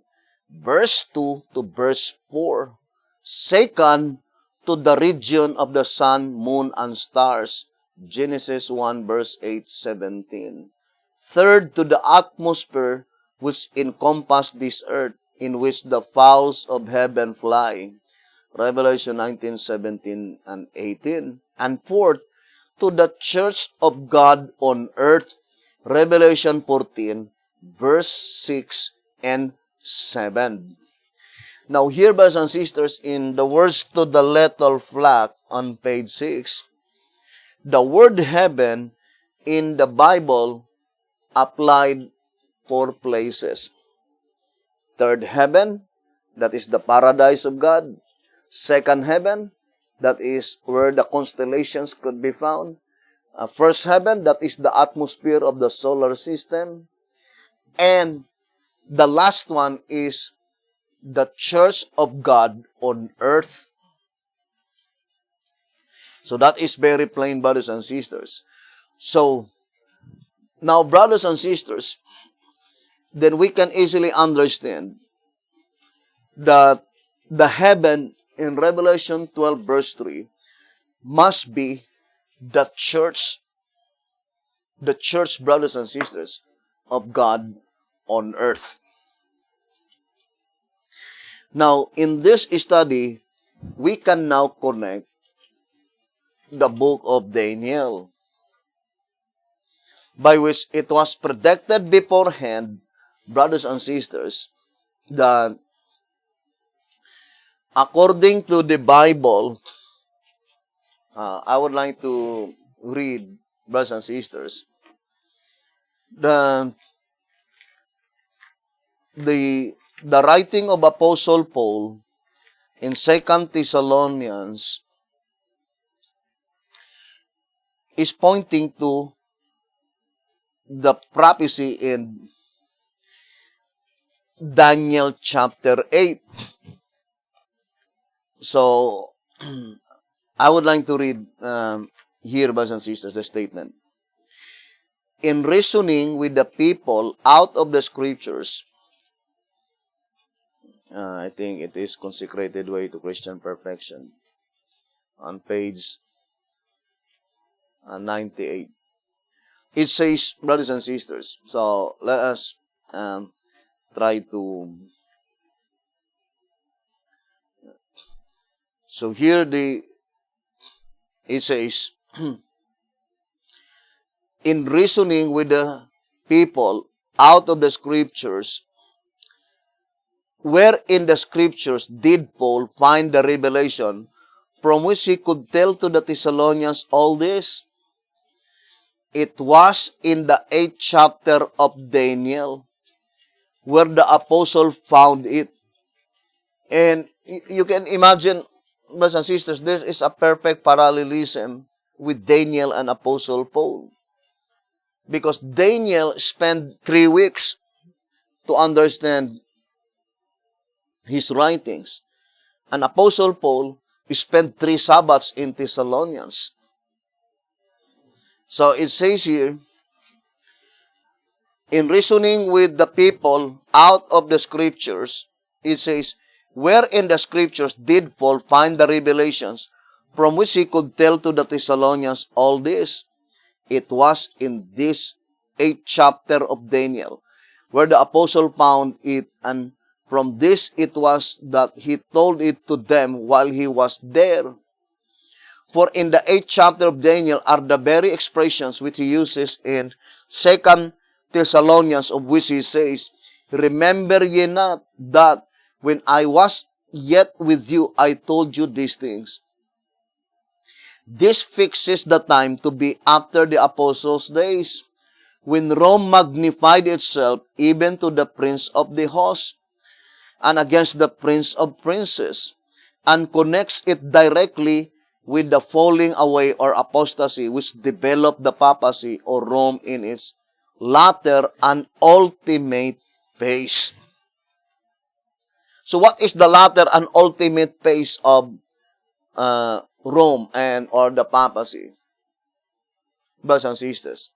verse 2 to verse 4. Second, to the region of the sun, moon, and stars. Genesis 1 verse 8-17. Third, to the atmosphere which encompass this earth, in which the fowls of heaven fly. Revelation 19:17 and 18. And fourth, to the church of God on earth. Revelation 14 verse 6 and 7. Now here, brothers and sisters, in the words to the little flock on page 6, the word heaven in the Bible applied 4 places. Third heaven, that is the paradise of God. Second heaven, that is where the constellations could be found. First heaven, that is the atmosphere of the solar system. And the last one is the church of God on earth. So that is very plain, brothers and sisters. So, now, brothers and sisters, then we can easily understand that the heaven in Revelation 12 verse 3 must be the church, brothers and sisters, of God on earth. Now, in this study, we can now connect the book of Daniel, by which it was predicted beforehand, brothers and sisters, that according to the Bible, I would like to read, brothers and sisters, the writing of Apostle Paul in 2 Thessalonians is pointing to the prophecy in Daniel chapter 8. So, I would like to read here, brothers and sisters, the statement. In reasoning with the people out of the scriptures, I think it is Consecrated Way to Christian Perfection, on page 98. It says, brothers and sisters, so let us try to... So here it says, in reasoning with the people out of the scriptures, where in the scriptures did Paul find the revelation from which he could tell to the Thessalonians all this? It was in the 8th chapter of Daniel, where the apostle found it. And you can imagine, brothers and sisters, there is a perfect parallelism with Daniel and Apostle Paul. Because Daniel spent 3 weeks to understand his writings. And Apostle Paul spent 3 Sabbaths in Thessalonians. So it says here, in reasoning with the people out of the scriptures, it says, where in the scriptures did Paul find the revelations from which he could tell to the Thessalonians all this? It was in this 8th chapter of Daniel, where the apostle found it, and from this it was that he told it to them while he was there. For in the 8th chapter of Daniel are the very expressions which he uses in 2 Thessalonians, of which he says, remember ye not that when I was yet with you, I told you these things. This fixes the time to be after the apostles' days, when Rome magnified itself even to the prince of the host, and against the prince of princes, and connects it directly with the falling away or apostasy which developed the papacy or Rome in its latter and ultimate phase. So what is the latter and ultimate phase of Rome and or the papacy? Brothers and sisters,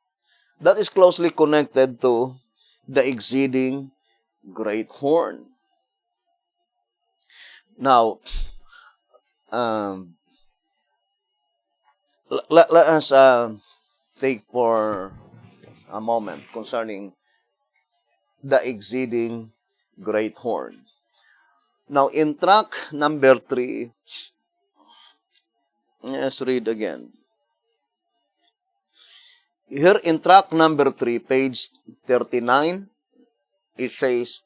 that is closely connected to the exceeding great horn. Now, let us take for a moment concerning the exceeding great horn. Now, in track number 3, let's read again. Here in track number 3, page 39, it says,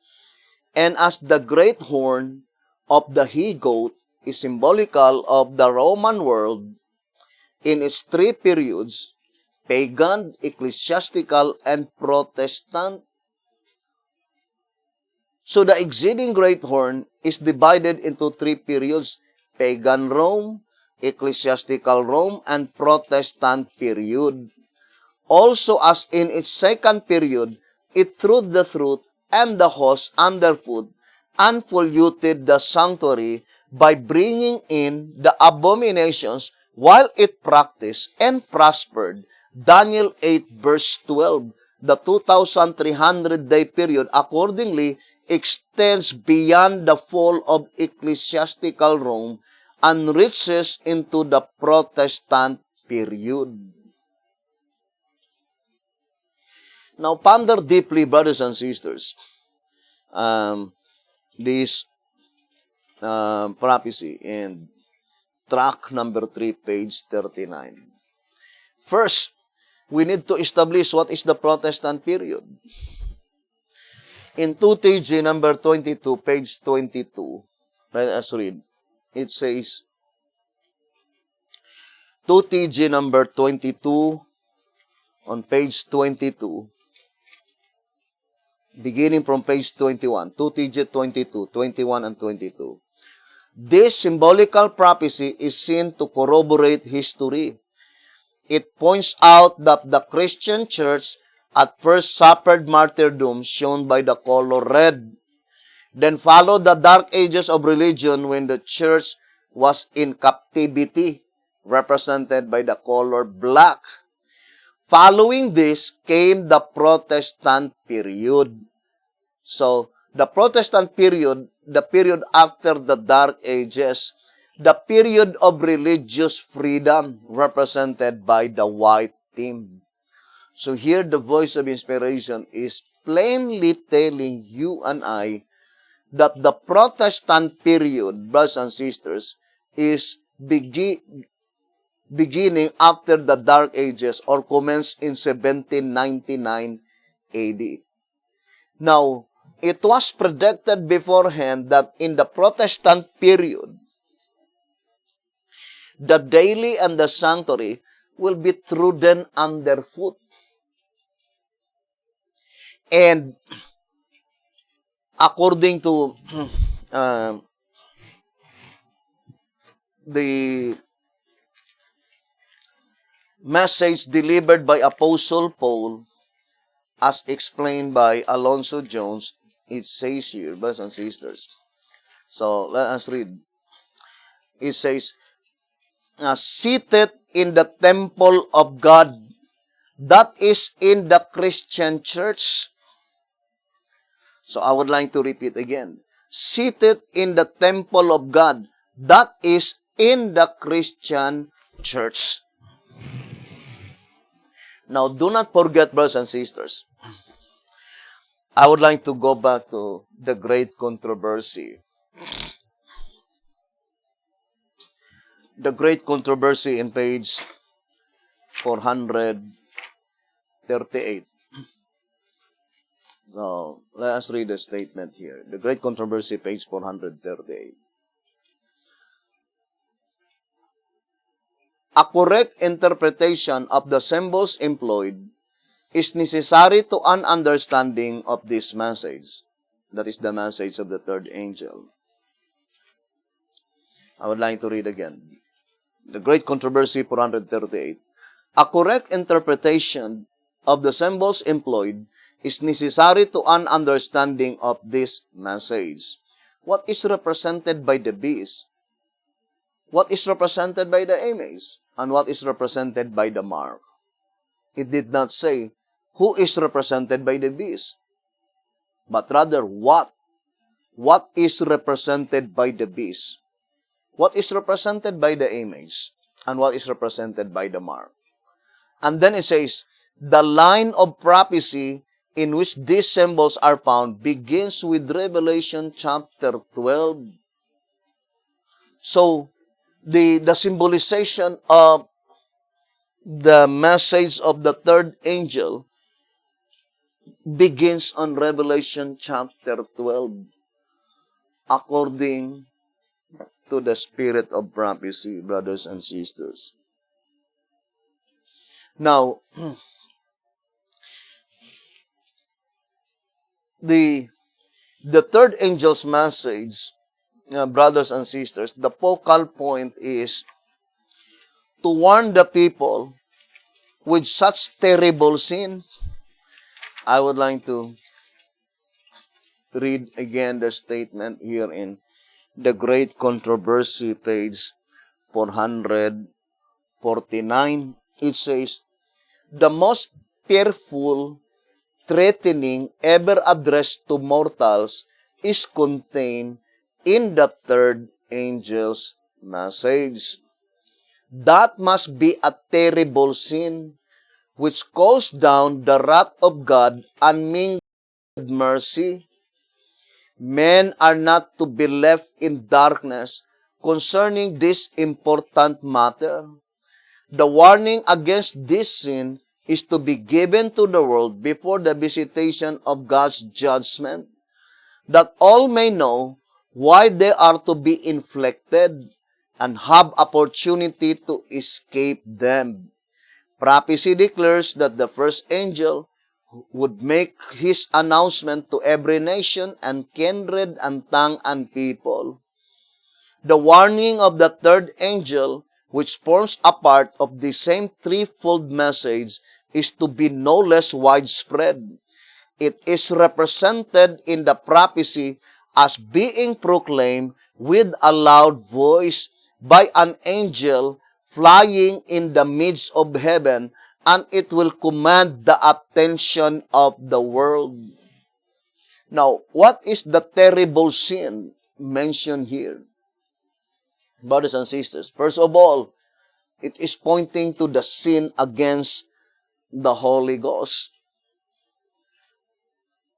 "And as the great horn of the he-goat is symbolical of the Roman world in its 3 periods, pagan, ecclesiastical, and Protestant. So the exceeding great horn is divided into 3 periods, pagan Rome, ecclesiastical Rome, and Protestant period. Also, as in its 2nd period, it threw the truth and the host underfoot and polluted the sanctuary by bringing in the abominations while it practiced and prospered." Daniel 8 verse 12. The 2,300-day period accordingly extends beyond the fall of ecclesiastical Rome and reaches into the Protestant period. Now, ponder deeply, brothers and sisters, this prophecy in track number 3, page 39. First, we need to establish what is the Protestant period. In 2TG number 22, page 22, let us read. It says, 2TG number 22, on page 22, beginning from page 21, 2TG 22, 21, and 22. This symbolical prophecy is seen to corroborate history. It points out that the Christian church at first suffered martyrdom shown by the color red, then followed the dark ages of religion when the church was in captivity, represented by the color black. Following this came the Protestant period. So, the Protestant period, the period after the Dark Ages, the period of religious freedom, represented by the white team. So here the voice of inspiration is plainly telling you and I that the Protestant period, brothers and sisters, is beginning after the Dark Ages or commenced in 1799 AD. Now, it was predicted beforehand that in the Protestant period, the daily and the sanctuary will be trodden underfoot. And according to the message delivered by Apostle Paul, as explained by Alonzo Jones, it says here, brothers and sisters. So, let us read. It says, "Seated in the temple of God," that is in the Christian church. So, I would like to repeat again. Seated in the temple of God, that is in the Christian church. Now, do not forget, brothers and sisters, I would like to go back to the great controversy. The great controversy in page 438. Now, let us read the statement here. The great controversy, page 438. "A correct interpretation of the symbols employed is necessary to an understanding of this message." That is the message of the third angel. I would like to read again. The Great Controversy, 438. "A correct interpretation of the symbols employed is necessary to an understanding of this message." What is represented by the beast? What is represented by the image? And what is represented by the mark? It did not say who is represented by the beast, but rather what. What is represented by the beast? what is represented by the image and what is represented by the mark. And then it says, the line of prophecy in which these symbols are found begins with Revelation chapter 12. So, the symbolization of the message of the third angel begins on Revelation chapter 12, according to the spirit of prophecy, brothers and sisters. Now, the third angel's message, brothers and sisters, the focal point is to warn the people with such terrible sin. I would like to read again the statement here in The Great Controversy, page 449. It says, the most fearful threatening ever addressed to mortals is contained in the third angel's message. That must be a terrible sin which calls down the wrath of God and mingled mercy. Men are not to be left in darkness concerning this important matter. The warning against this sin is to be given to the world before the visitation of God's judgment, that all may know why they are to be inflicted and have opportunity to escape them. Prophecy declares that the first angel would make his announcement to every nation and kindred and tongue and people. The warning of the third angel, which forms a part of the same threefold message, is to be no less widespread. It is represented in the prophecy as being proclaimed with a loud voice by an angel flying in the midst of heaven, and it will command the attention of the world. Now, what is the terrible sin mentioned here? Brothers and sisters, first of all, it is pointing to the sin against the Holy Ghost.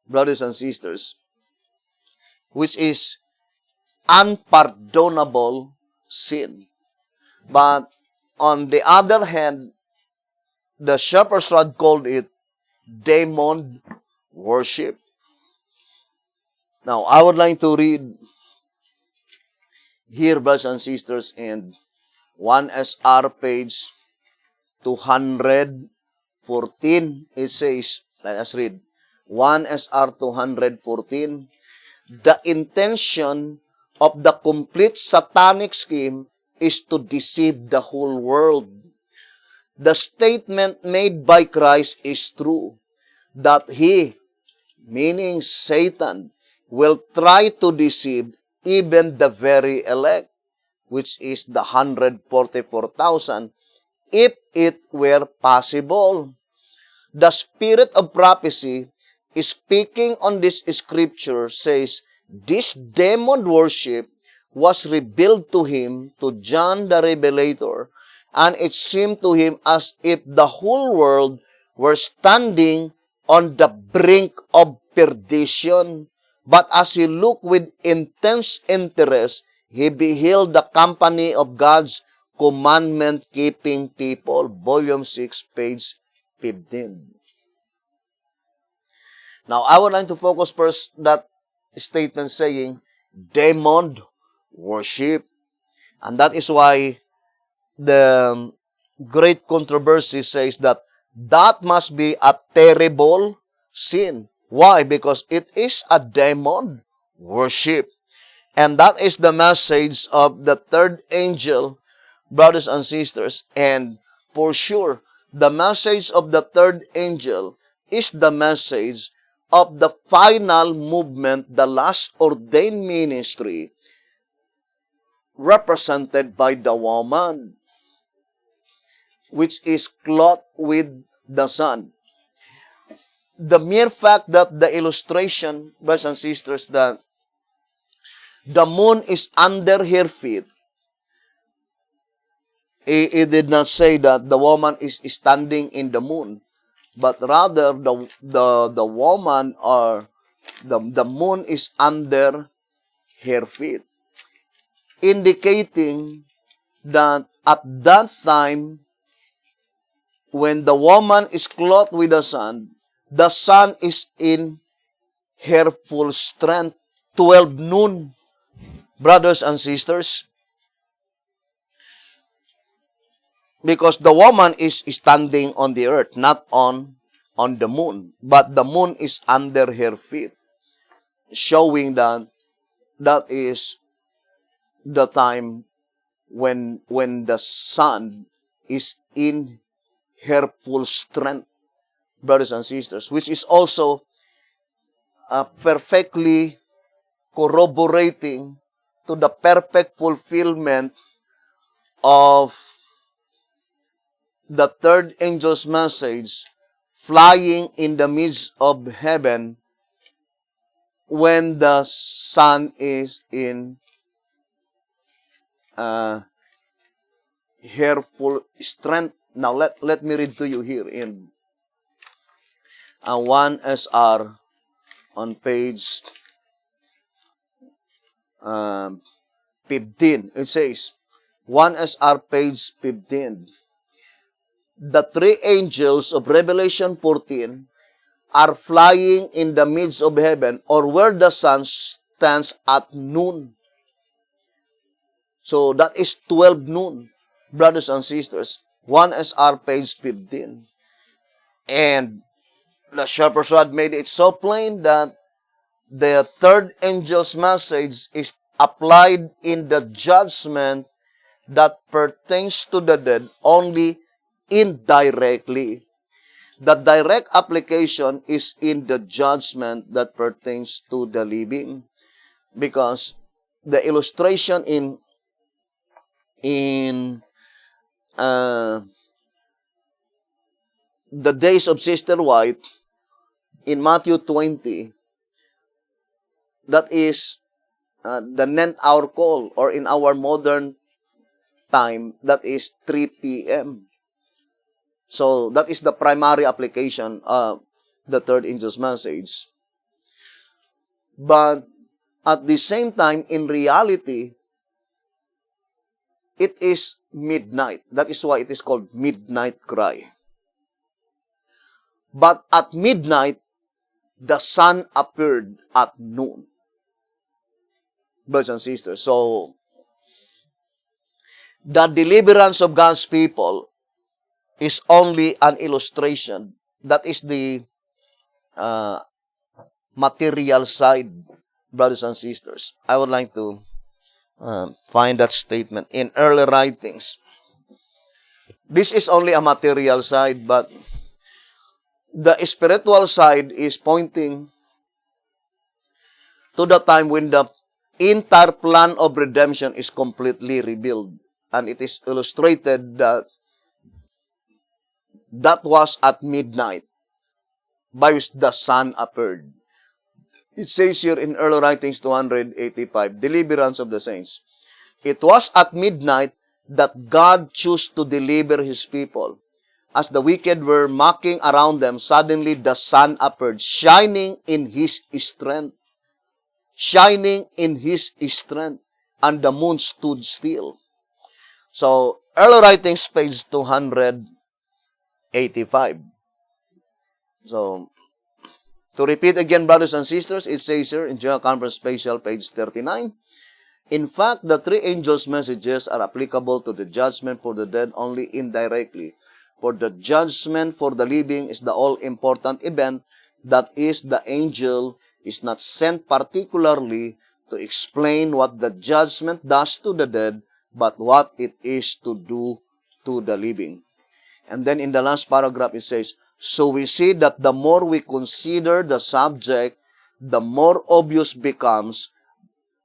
Brothers and sisters, which is unpardonable sin. But on the other hand, the Shepherd's Rod called it demon worship. Now, I would like to read here, brothers and sisters, in 1SR page 214. It says, let us read, 1SR 214, the intention of the complete satanic scheme is to deceive the whole world. The statement made by Christ is true, that he, meaning Satan, will try to deceive even the very elect, which is the 144,000, if it were possible. The spirit of prophecy, speaking on this scripture, says this demon worship was revealed to him, to John the Revelator, and it seemed to him as if the whole world were standing on the brink of perdition. But as he looked with intense interest, he beheld the company of God's commandment-keeping people. Volume 6, page 15. Now, I would like to focus first that statement saying, demon worship. And that is why the Great Controversy says that must be a terrible sin. Why? Because it is a demon worship. And that is the message of the third angel, brothers and sisters. And for sure, the message of the third angel is the message of the final movement, the last ordained ministry, represented by the woman, which is clothed with the sun. The mere fact that the illustration, brothers and sisters, that the moon is under her feet, It did not say that the woman is standing in the moon, but rather the woman or the moon is under her feet, indicating that at that time, when the woman is clothed with the sun is in her full strength, 12 noon, brothers and sisters, because the woman is standing on the earth, not on the moon, but the moon is under her feet, showing that that is the time when the sun is in her full strength, brothers and sisters, which is also perfectly corroborating to the perfect fulfillment of the third angel's message flying in the midst of heaven when the sun is in her full strength. Now, let me read to you here in 1 SR on page 15. It says, 1 SR page 15. The three angels of Revelation 14 are flying in the midst of heaven, or where the sun stands at noon. So that is 12 noon, brothers and sisters. 1 SR page 15. And the Shepherd's Rod made it so plain that the third angel's message is applied in the judgment that pertains to the dead only indirectly. The direct application is in the judgment that pertains to the living, because the illustration in the days of Sister White in Matthew 20, that is the 9th hour call, or in our modern time, that is 3 p.m. So that is the primary application of the third angel's message. But at the same time, in reality, it is midnight. That is why it is called midnight cry. But at midnight, the sun appeared at noon. Brothers and sisters, so the deliverance of God's people is only an illustration. That is the material side, brothers and sisters. I would like to find that statement in early writings. This is only a material side, but the spiritual side is pointing to the time when the entire plan of redemption is completely revealed. And it is illustrated that that was at midnight, by which the sun appeared. It says here in early writings 285, deliverance of the saints. It was at midnight that God chose to deliver His people. As the wicked were mocking around them, suddenly the sun appeared, shining in His strength. Shining in His strength. And the moon stood still. So, early writings, page 285. So, to repeat again, brothers and sisters, it says here in General Conference Special, page 39, in fact, the three angels' messages are applicable to the judgment for the dead only indirectly. For the judgment for the living is the all-important event, that is, the angel is not sent particularly to explain what the judgment does to the dead, but what it is to do to the living. And then in the last paragraph, it says, so we see that the more we consider the subject, the more obvious becomes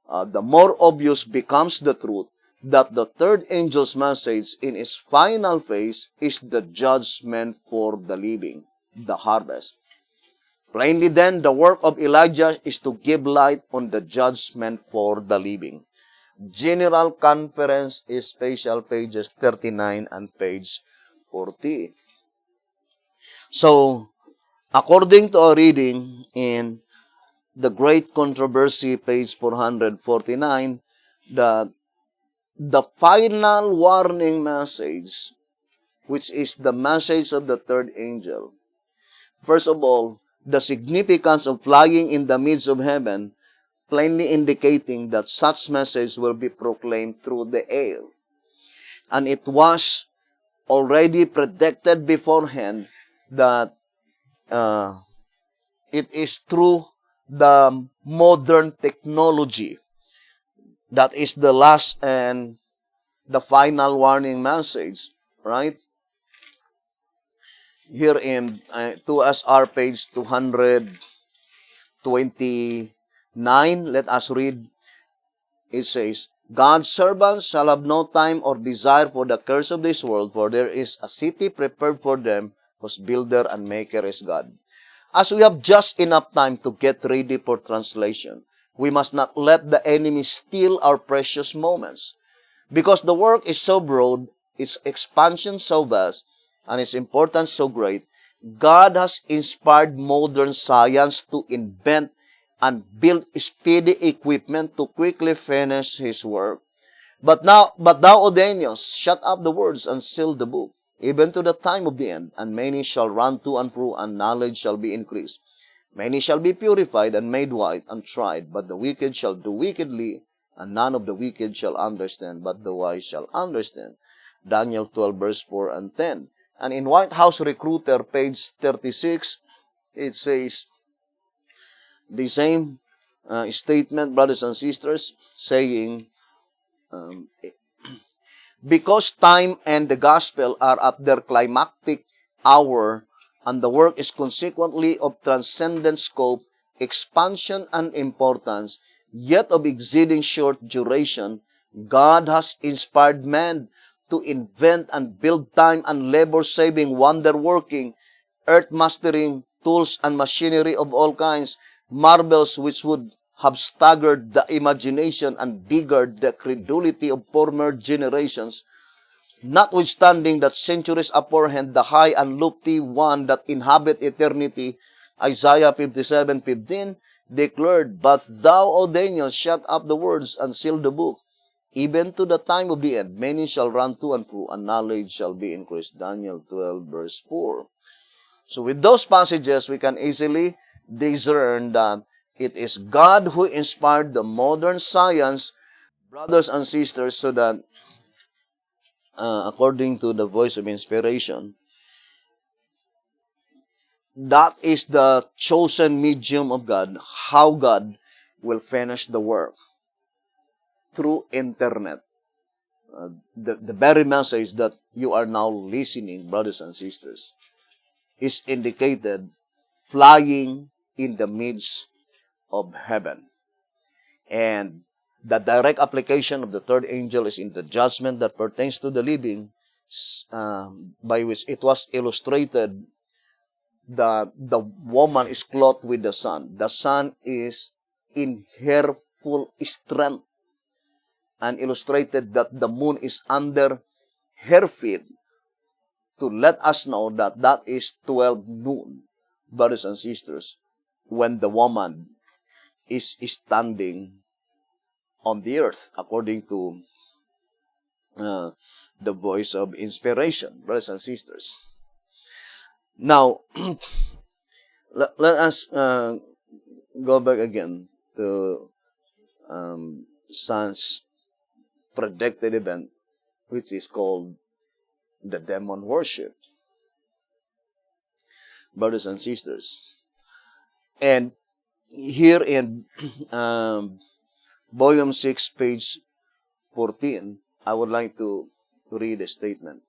the truth that the third angel's message in its final phase is the judgment for the living, the harvest. Plainly then, the work of Elijah is to give light on the judgment for the living. General Conference Special, pages 39 and page 40. So, according to our reading in the Great Controversy, page 449, that the final warning message, which is the message of the third angel, first of all, the significance of flying in the midst of heaven, plainly indicating that such message will be proclaimed through the air. And it was already predicted beforehand that it is through the modern technology that is the last and the final warning message, right? Here in 2SR page 229, let us read. It says, God's servants shall have no time or desire for the cares of this world, for there is a city prepared for them, whose builder and maker is God. As we have just enough time to get ready for translation, we must not let the enemy steal our precious moments. Because the work is so broad, its expansion so vast, and its importance so great, God has inspired modern science to invent and build speedy equipment to quickly finish His work. But thou, O Daniel, shut up the words and seal the book, even to the time of the end, and many shall run to and fro, and knowledge shall be increased. Many shall be purified and made white and tried, but the wicked shall do wickedly, and none of the wicked shall understand, but the wise shall understand. Daniel 12, verse 4 and 10. And in White House Recruiter, page 36, it says the same statement, brothers and sisters, saying, because time and the gospel are at their climactic hour, and the work is consequently of transcendent scope, expansion, and importance, yet of exceeding short duration, God has inspired man to invent and build time and labor-saving, wonder-working, earth-mastering tools and machinery of all kinds, marvels which would have staggered the imagination and beggared the credulity of former generations, notwithstanding that centuries aforehand the high and lofty one that inhabit eternity, Isaiah 57:15, declared, But thou, O Daniel, shut up the words and seal the book, even to the time of the end. Many shall run to and fro, and knowledge shall be increased. Daniel 12, verse 4. So with those passages, we can easily discern that it is God who inspired the modern science, brothers and sisters, so that according to the voice of inspiration, that is the chosen medium of God, how God will finish the work through internet. The very message that you are now listening, brothers and sisters, is indicated flying in the midst of heaven. And the direct application of the third angel is in the judgment that pertains to the living, by which it was illustrated that the woman is clothed with the sun. The sun is in her full strength, and illustrated that the moon is under her feet, to let us know that that is 12 noon, brothers and sisters, when the woman is standing on the earth, according to the voice of inspiration, brothers and sisters. Now, let us go back again to Sun's predicted event, which is called the demon worship, brothers and sisters. And here in volume 6, page 14, I would like to read a statement.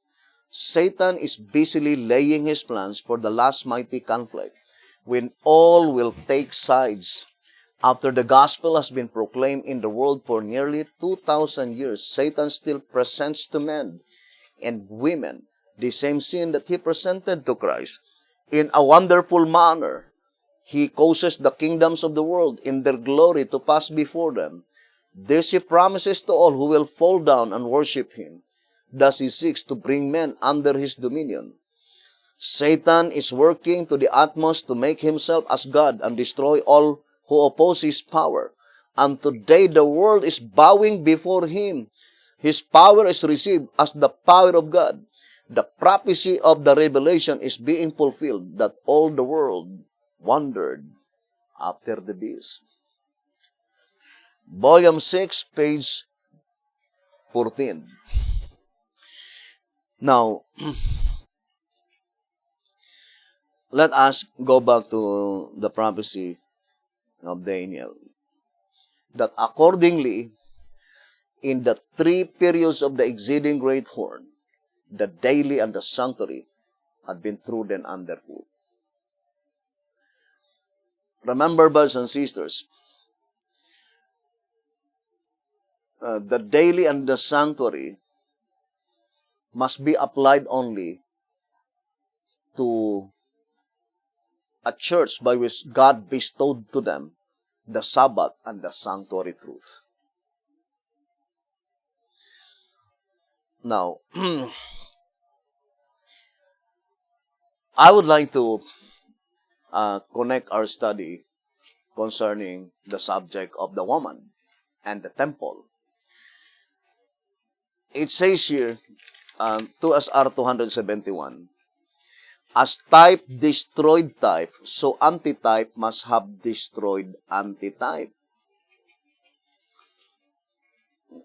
Satan is busily laying his plans for the last mighty conflict, when all will take sides. After the gospel has been proclaimed in the world for nearly 2,000 years, Satan still presents to men and women the same sin that he presented to Christ. In a wonderful manner, he causes the kingdoms of the world in their glory to pass before them. This he promises to all who will fall down and worship him. Thus he seeks to bring men under his dominion. Satan is working to the utmost to make himself as God and destroy all who oppose his power. And today the world is bowing before him. His power is received as the power of God. The prophecy of the Revelation is being fulfilled, that all the world wandered after the beast. Volume 6, page 14. Now, let us go back to the prophecy of Daniel. That accordingly, in the 3 periods of the exceeding great horn, the daily and the sanctuary had been trodden underfoot. Remember, brothers and sisters, the daily and the sanctuary must be applied only to a church by which God bestowed to them the Sabbath and the sanctuary truth. Now, I would like to connect our study concerning the subject of the woman and the temple. It says here, 2SR 271, as type destroyed type, so antitype must have destroyed antitype.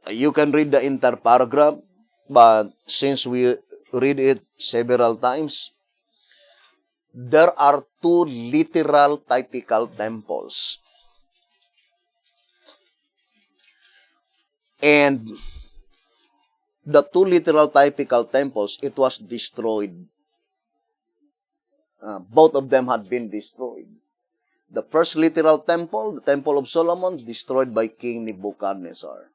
You can read the entire paragraph, but since we read it several times, there are 2 literal typical temples. And the 2 literal typical temples, it was destroyed. Both of them had been destroyed. The first literal temple, the Temple of Solomon, destroyed by King Nebuchadnezzar.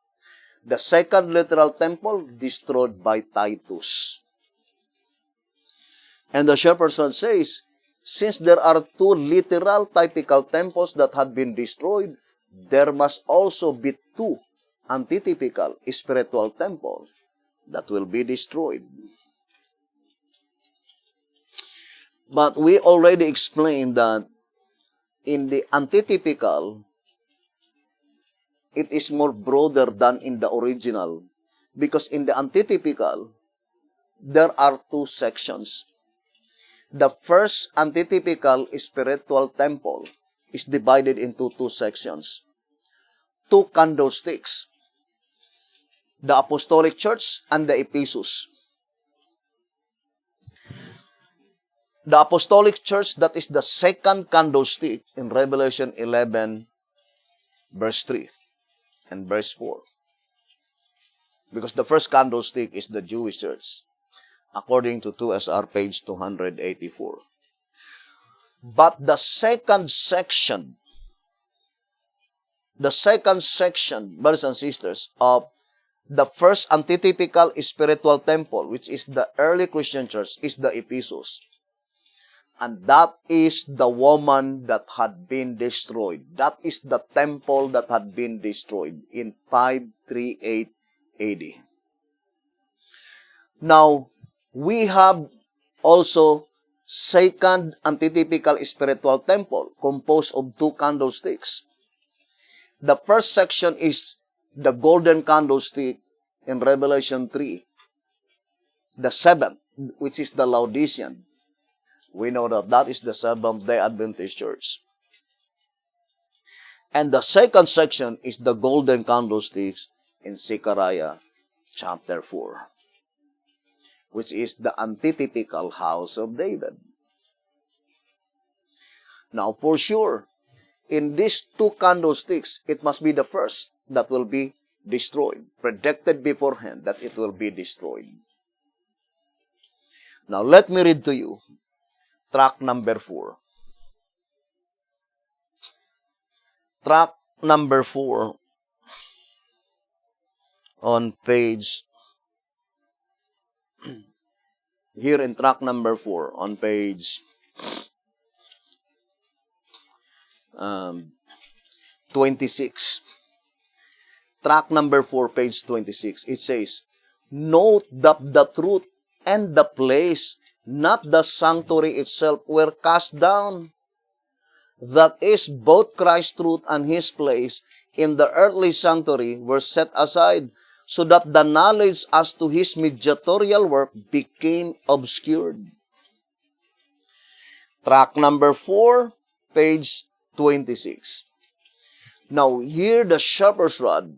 The second literal temple, destroyed by Titus. And the Shepherd's says, since there are 2 literal typical temples that had been destroyed, there must also be 2 antitypical spiritual temples that will be destroyed. But we already explained that in the antitypical, it is more broader than in the original. Because in the antitypical, there are 2 sections. The first antitypical spiritual temple is divided into 2 sections. 2 candlesticks. The Apostolic Church and the Ephesus. The Apostolic Church, that is the second candlestick in Revelation 11, verse 3 and verse 4. Because the first candlestick is the Jewish church, according to 2SR page 284. But the second section, brothers and sisters, of the first antitypical spiritual temple, which is the early Christian church, is the Ephesus. And that is the woman that had been destroyed. That is the temple that had been destroyed in 538 AD. Now, we have also second antitypical spiritual temple composed of 2 candlesticks. The first section is the golden candlestick in Revelation 3. The seventh, which is the Laodicean. We know that that is the Seventh-day Adventist Church. And the second section is the golden candlesticks in Zechariah chapter 4, which is the antitypical house of David. Now, for sure, in these 2 candlesticks, it must be the first that will be destroyed, predicted beforehand that it will be destroyed. Now, let me read to you track number 4. Track number 4 on page, here in track number 4 on page 26. track number 4, page 26. It says, note that the truth and the place, not the sanctuary itself, were cast down. That is, both Christ's truth and His place in the earthly sanctuary were set aside, so that the knowledge as to His mediatorial work became obscured. Track number 4, page 26. Now, here the shepherd's rod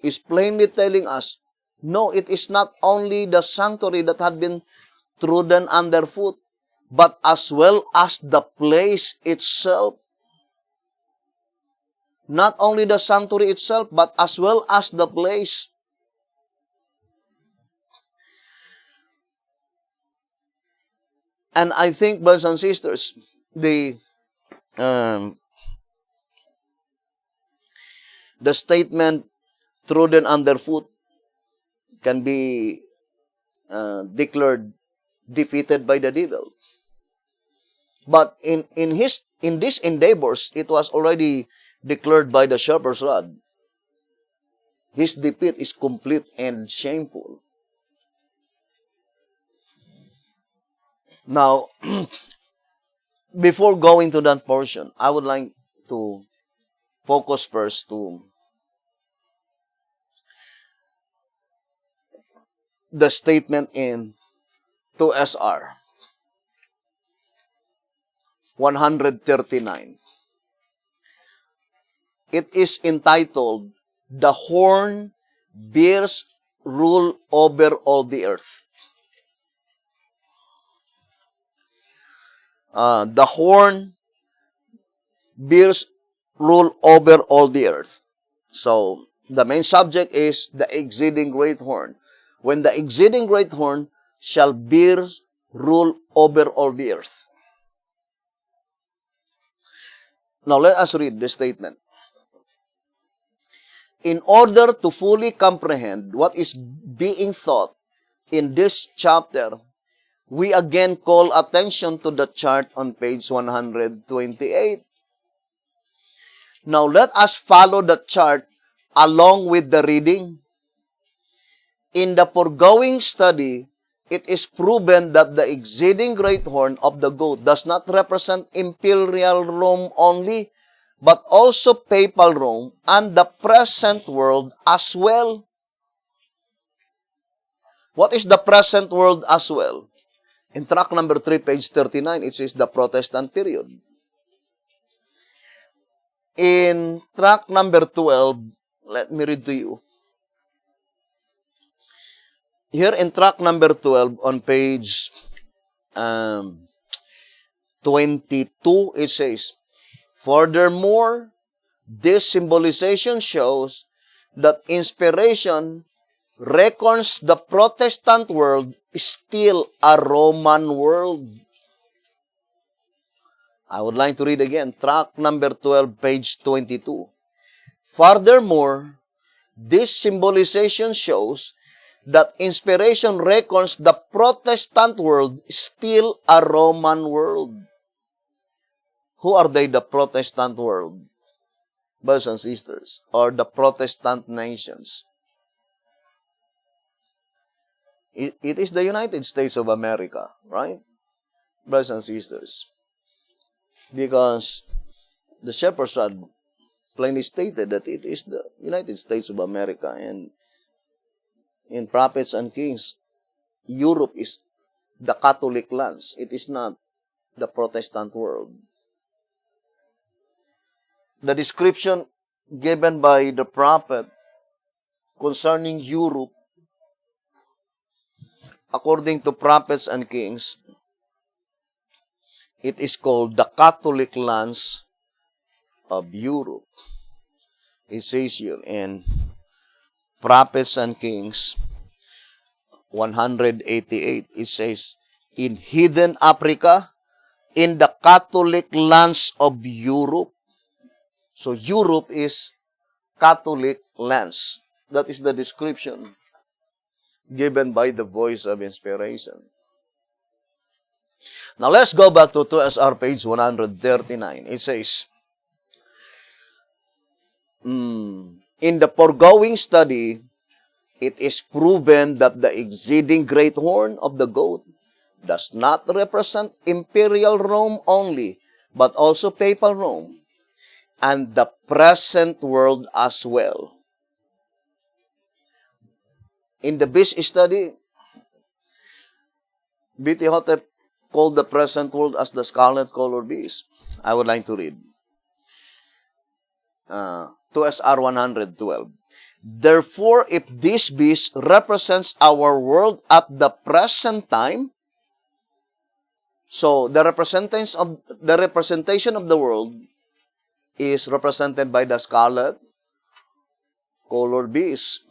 is plainly telling us, no, it is not only the sanctuary that had been trodden underfoot, but as well as the place itself. Not only the sanctuary itself, but as well as the place. And I think, brothers and sisters, the statement trodden underfoot can be declared defeated by the devil. But in these endeavors, it was already declared by the shepherd's rod. His defeat is complete and shameful. Now, before going to that portion, I would like to focus first to the statement in 2SR 139. It is entitled, The Horn Bears Rule Over All the Earth. The horn bears rule over all the earth. So, the main subject is the exceeding great horn. When the exceeding great horn shall bear rule over all the earth. Now, let us read the statement. In order to fully comprehend what is being taught in this chapter, we again call attention to the chart on page 128. Now, let us follow the chart along with the reading. In the foregoing study, it is proven that the exceeding great horn of the goat does not represent imperial Rome only, but also papal Rome and the present world as well. What is the present world as well? In track number 3, page 39, it says the Protestant period. In track number 12, let me read to you. Here in track number 12, on page 22, it says, furthermore, this symbolization shows that inspiration reckons the Protestant world still a Roman world. I would like to read again, track number 12, page 22. Furthermore, this symbolization shows that inspiration reckons the Protestant world still a Roman world. Who are they, the Protestant world? Brothers and sisters, or the Protestant nations? It is the United States of America, right? Brothers and sisters. Because the shepherd's rod plainly stated that it is the United States of America, and in Prophets and Kings, Europe is the Catholic lands. It is not the Protestant world. The description given by the prophet concerning Europe, according to Prophets and Kings, it is called the Catholic lands of Europe. It says here in Prophets and Kings 188, it says, in heathen Africa, in the Catholic lands of Europe. So Europe is Catholic lands. That is the description given by the voice of inspiration. Now let's go back to 2SR page 139. It says, In the foregoing study, it is proven that the exceeding great horn of the goat does not represent imperial Rome only, but also papal Rome, and the present world as well. In the beast study, B.T. Hotep called the present world as the scarlet colored beast. I would like to read 2SR 112. Therefore, if this beast represents our world at the present time, so the representation of the world is represented by the scarlet colored beast.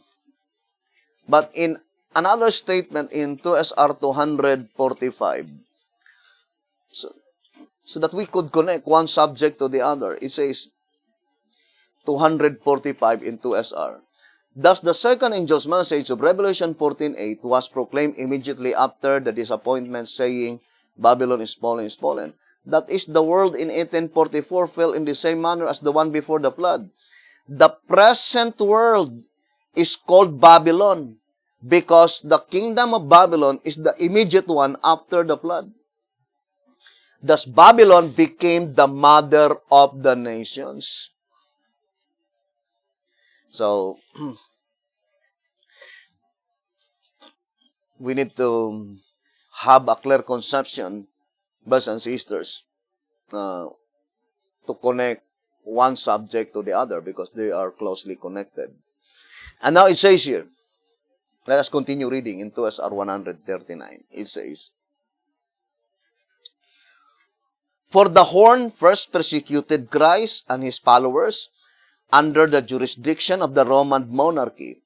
But in another statement in 2SR 245, so that we could connect one subject to the other, it says 245 in 2SR. Thus, the second angel's message of Revelation 14:8 was proclaimed immediately after the disappointment, saying, Babylon is fallen, is fallen. That is, the world in 1844 fell in the same manner as the one before the flood. The present world is called Babylon because the kingdom of Babylon is the immediate one after the flood. Thus, Babylon became the mother of the nations. So, we need to have a clear conception, brothers and sisters, to connect one subject to the other because they are closely connected. And now it says here, let us continue reading in 2SR 139. It says, For the horn first persecuted Christ and his followers under the jurisdiction of the Roman monarchy.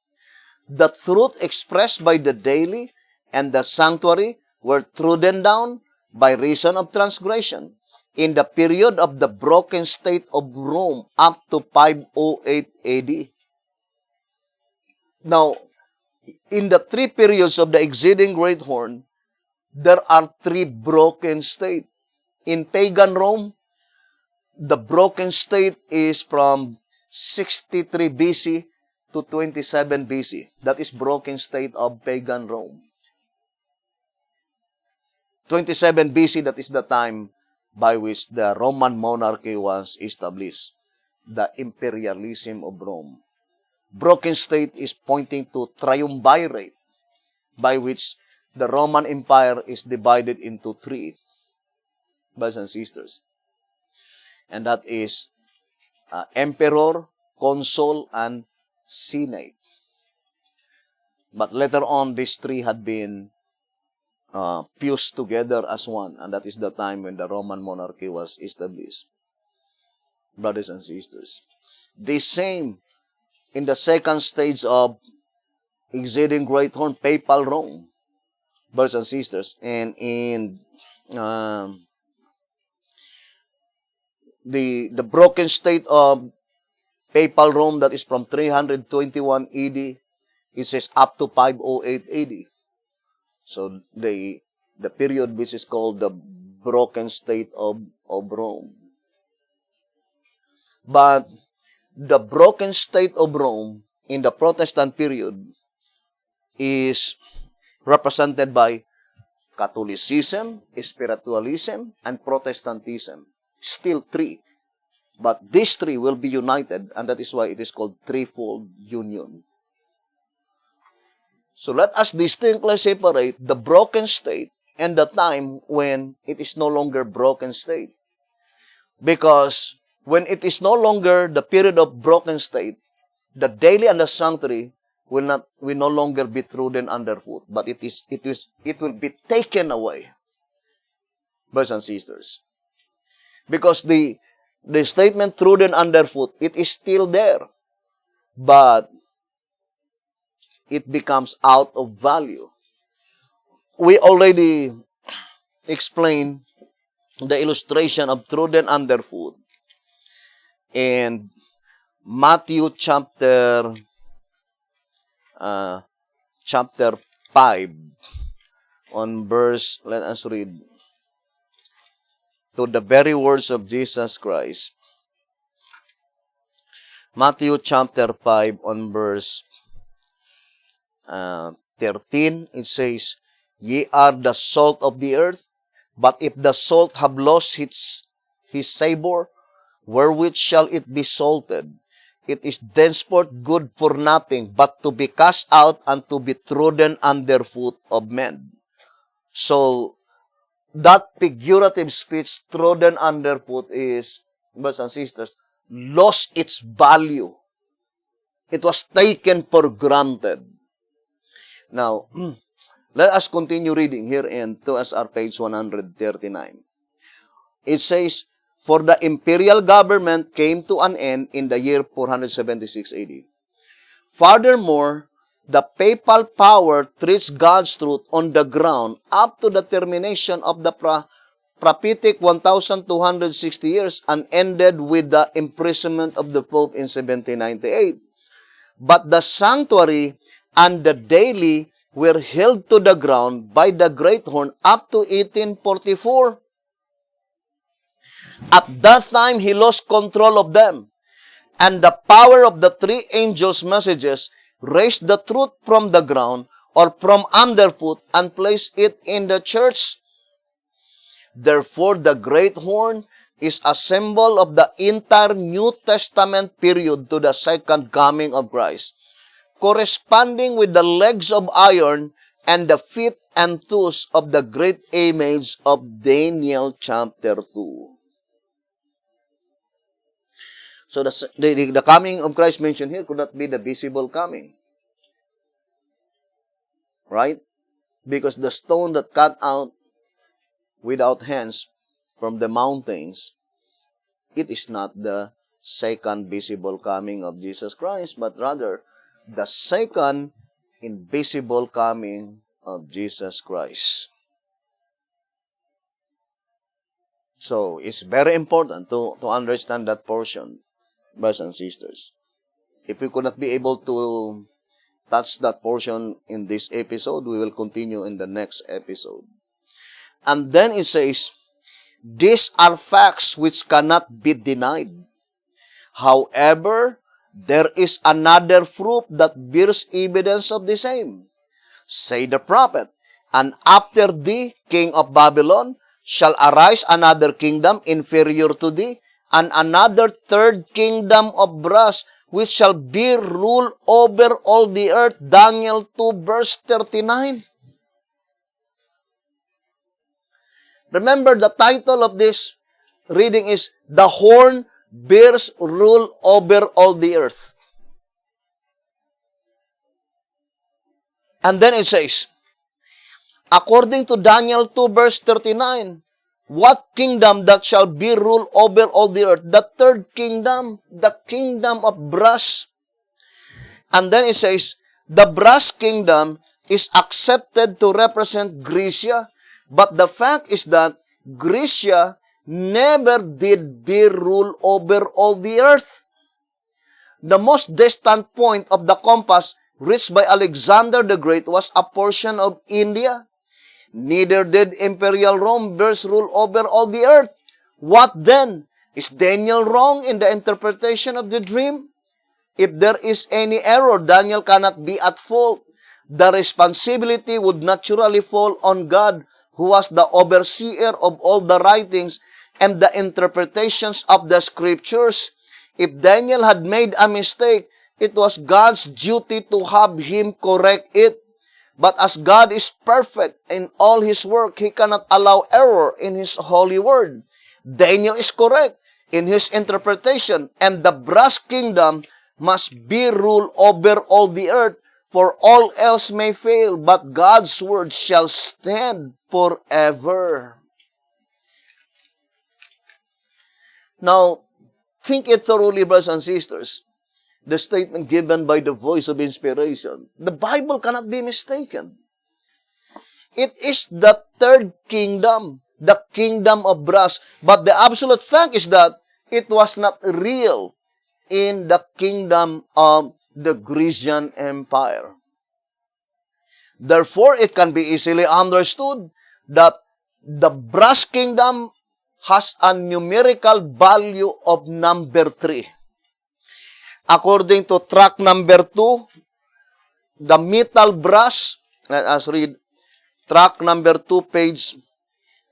The truth expressed by the daily and the sanctuary were trodden down by reason of transgression in the period of the broken state of Rome up to 508 AD. Now, in the three periods of the exceeding great horn, there are three broken states. In pagan Rome, the broken state is from 63 BC to 27 BC. That is broken state of pagan Rome. 27 BC, that is the time by which the Roman monarchy was established, the imperialism of Rome. Broken state is pointing to triumvirate, by which the Roman Empire is divided into three, brothers and sisters. And that is emperor, consul, and senate. But later on, these three had been fused together as one, and that is the time when the Roman monarchy was established. Brothers and sisters, the same in the second stage of exceeding great horn, papal Rome, brothers and sisters, and in the broken state of papal Rome, that is from 321 AD, it says up to 508 AD. So the period which is called the broken state of Rome. But the broken state of Rome in the Protestant period is represented by Catholicism, spiritualism, and Protestantism. Still three. But these three will be united, and that is why it is called threefold union. So let us distinctly separate the broken state and the time when it is no longer broken state. Because when it is no longer the period of broken state, the daily and the sanctuary will no longer be trodden underfoot, but it will be taken away, brothers and sisters. Because the statement trodden underfoot, it is still there, but it becomes out of value. We already explained the illustration of trodden underfoot in Matthew chapter 5 on verse, let us read, to the very words of Jesus Christ. Matthew chapter 5 on verse 13, it says, Ye are the salt of the earth, but if the salt have lost his savor, wherewith shall it be salted? It is thenceforth good for nothing, but to be cast out and to be trodden under foot of men. So, that figurative speech, trodden underfoot, is, brothers and sisters, lost its value. It was taken for granted. Now, let us continue reading here in 2SR page 139. It says, For the imperial government came to an end in the year 476 AD. Furthermore, the papal power treats God's truth on the ground up to the termination of the prophetic 1,260 years and ended with the imprisonment of the Pope in 1798. But the sanctuary and the daily were held to the ground by the Great Horn up to 1844. At that time, he lost control of them, and the power of the three angels' messages raised the truth from the ground or from underfoot and placed it in the church. Therefore, the Great Horn is a symbol of the entire New Testament period to the second coming of Christ, corresponding with the legs of iron and the feet and toes of the great image of Daniel chapter 2. So the coming of Christ mentioned here could not be the visible coming. Right? Because the stone that cut out without hands from the mountains, it is not the second visible coming of Jesus Christ, but rather the second invisible coming of Jesus Christ. So, it's very important to understand that portion, brothers and sisters. If we could not be able to touch that portion in this episode, we will continue in the next episode. And then it says, These are facts which cannot be denied. However, there is another proof that bears evidence of the same. Say the prophet, And after thee, king of Babylon, shall arise another kingdom inferior to thee, and another third kingdom of brass, which shall be rule over all the earth. Daniel 2 verse 39. Remember, the title of this reading is, The Horn Bears Rule Over All the Earth. And then it says, according to Daniel 2 verse 39, what kingdom that shall be ruled over all the earth? The third kingdom, the kingdom of brass. And then it says, the brass kingdom is accepted to represent Grecia, but the fact is that Grecia never did be ruled over all the earth. The most distant point of the compass reached by Alexander the Great was a portion of India. Neither did Imperial Rome bears rule over all the earth. What then? Is Daniel wrong in the interpretation of the dream? If there is any error, Daniel cannot be at fault. The responsibility would naturally fall on God, who was the overseer of all the writings and the interpretations of the scriptures. If Daniel had made a mistake, it was God's duty to have him correct it. But as God is perfect in all His work, He cannot allow error in His holy word. Daniel is correct in his interpretation, and the brass kingdom must be ruled over all the earth, for all else may fail, but God's word shall stand forever. Now, think it thoroughly, brothers and sisters. The statement given by the voice of inspiration. The Bible cannot be mistaken. It is the third kingdom, the kingdom of brass. But the absolute fact is that it was not real in the kingdom of the Grecian Empire. Therefore, it can be easily understood that the brass kingdom has a numerical value of number 3. according to track number 2, the metal brass, let us read track number 2, page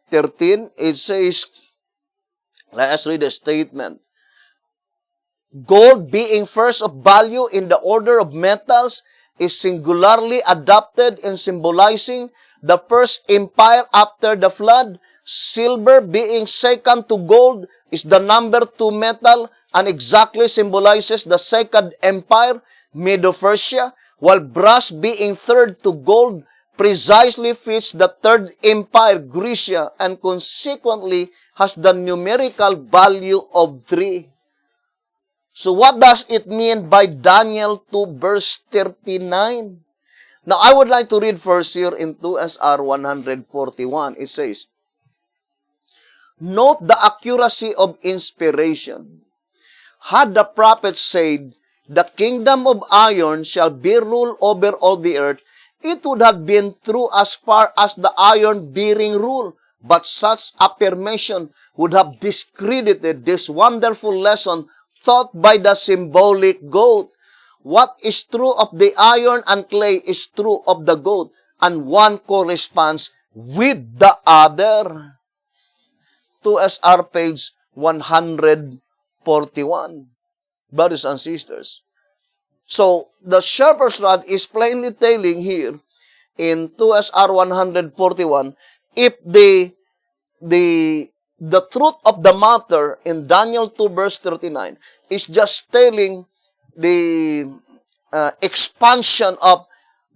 13. It says, let us read the statement. Gold, being first of value in the order of metals, is singularly adopted in symbolizing the first empire after the flood. Silver, being second to gold, is the number 2 metal and exactly symbolizes the second empire, Medo-Persia, while brass, being third to gold, precisely fits the third empire, Grecia, and consequently has the numerical value of 3. So what does it mean by Daniel 2 verse 39? Now I would like to read first here in 2SR 141. It says, note the accuracy of inspiration. Had the prophet said, the kingdom of iron shall be ruled over all the earth, it would have been true as far as the iron-bearing rule, but such affirmation would have discredited this wonderful lesson taught by the symbolic goat. What is true of the iron and clay is true of the goat, and one corresponds with the other. 2SR page 141. Brothers and sisters. So, the shepherd's rod is plainly telling here in 2SR 141, if the truth of the matter in Daniel 2 verse 39 is just telling the expansion of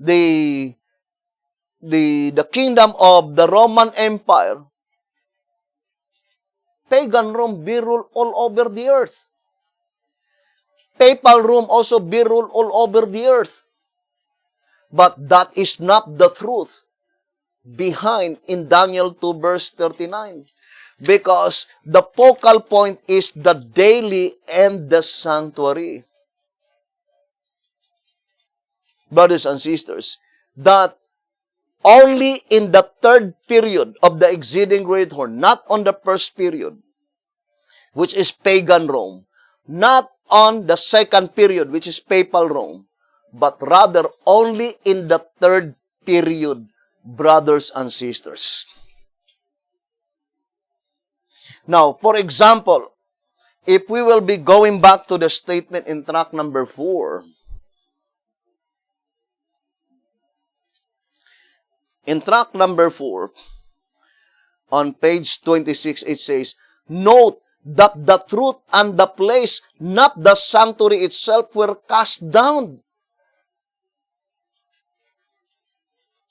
the kingdom of the Roman Empire, pagan Rome be ruled all over the earth. Papal Rome also be ruled all over the earth. But that is not the truth behind in Daniel 2 verse 39. Because the focal point is the daily and the sanctuary. Brothers and sisters, that only in the third period of the exceeding great horn, not on the first period, which is pagan Rome, not on the second period, which is papal Rome, but rather only in the third period, brothers and sisters. Now, for example, if we will be going back to the statement in track number 4, in track number 4, on page 26, it says, note that the truth and the place, not the sanctuary itself, were cast down.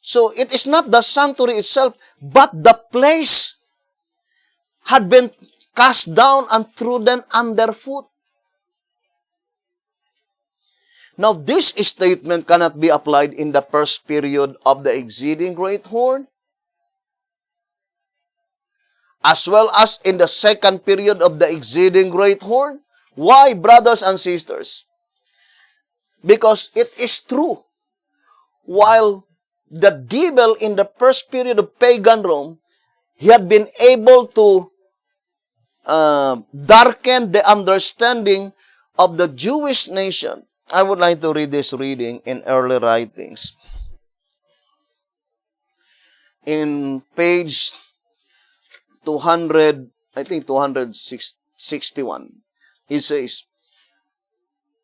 So, it is not the sanctuary itself, but the place had been cast down and trodden underfoot. Now, this statement cannot be applied in the first period of the exceeding great horn, as well as in the second period of the exceeding great horn. Why, brothers and sisters? Because it is true. While the devil in the first period of pagan Rome, he had been able to darken the understanding of the Jewish nation. I would like to read this reading in early writings. In page 261, it says,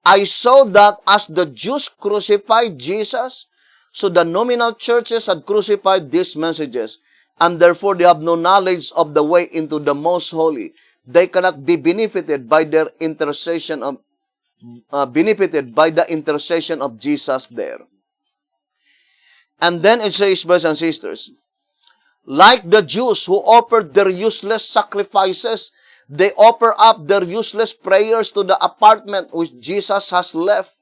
I saw that as the Jews crucified Jesus, so the nominal churches had crucified these messages, and therefore they have no knowledge of the way into the most holy. They cannot be benefited by their intercession of Jesus there. And then it says, brothers and sisters, like the Jews who offered their useless sacrifices, they offer up their useless prayers to the apartment which Jesus has left.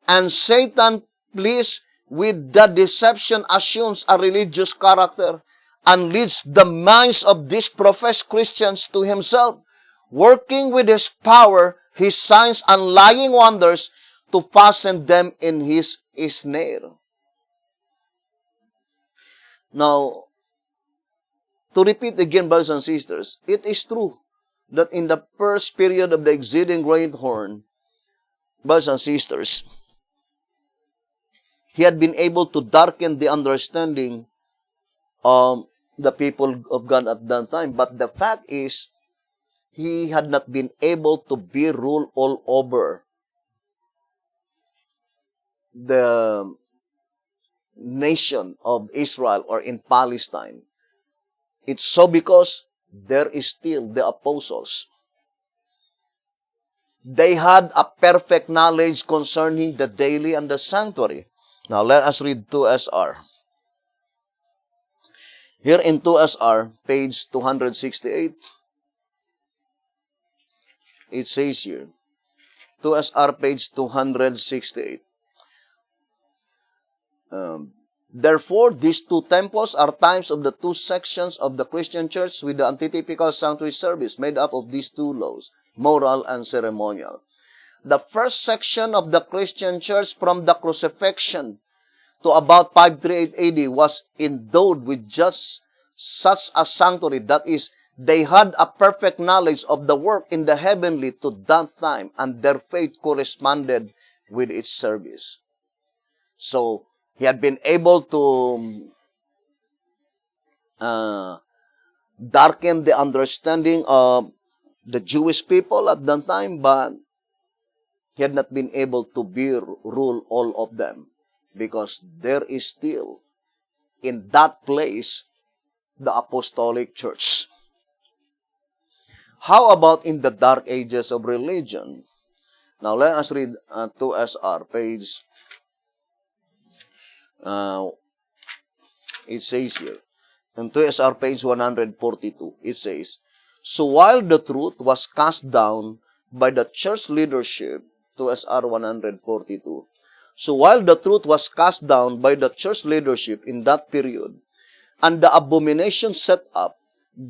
And Satan, pleased with the deception, assumes a religious character and leads the minds of these professed Christians to himself, working with his power, his signs, and lying wonders to fasten them in his snare. Now, to repeat again, brothers and sisters, it is true that in the first period of the exceeding great horn, brothers and sisters, he had been able to darken the understanding of the people of God at that time. But the fact is, he had not been able to be ruled all over the nation of Israel or in Palestine. It's so because there is still the apostles. They had a perfect knowledge concerning the daily and the sanctuary. Now let us read 2SR. Here in 2SR, page 268, it says here, 2SR page 268. Therefore, these two temples are times of the two sections of the Christian church with the antitypical sanctuary service made up of these two laws, moral and ceremonial. The first section of the Christian church from the crucifixion to about 538 AD was endowed with just such a sanctuary, that is, they had a perfect knowledge of the work in the heavenly to that time, and their faith corresponded with its service. So, he had been able to darken the understanding of the Jewish people at that time, but he had not been able to rule all of them, because there is still in that place the apostolic church. How about in the dark ages of religion? Now let us read 2SR page. It says here, in 2SR page 142, it says, so while the truth was cast down by the church leadership, 2SR 142, so while the truth was cast down by the church leadership in that period, and the abomination set up,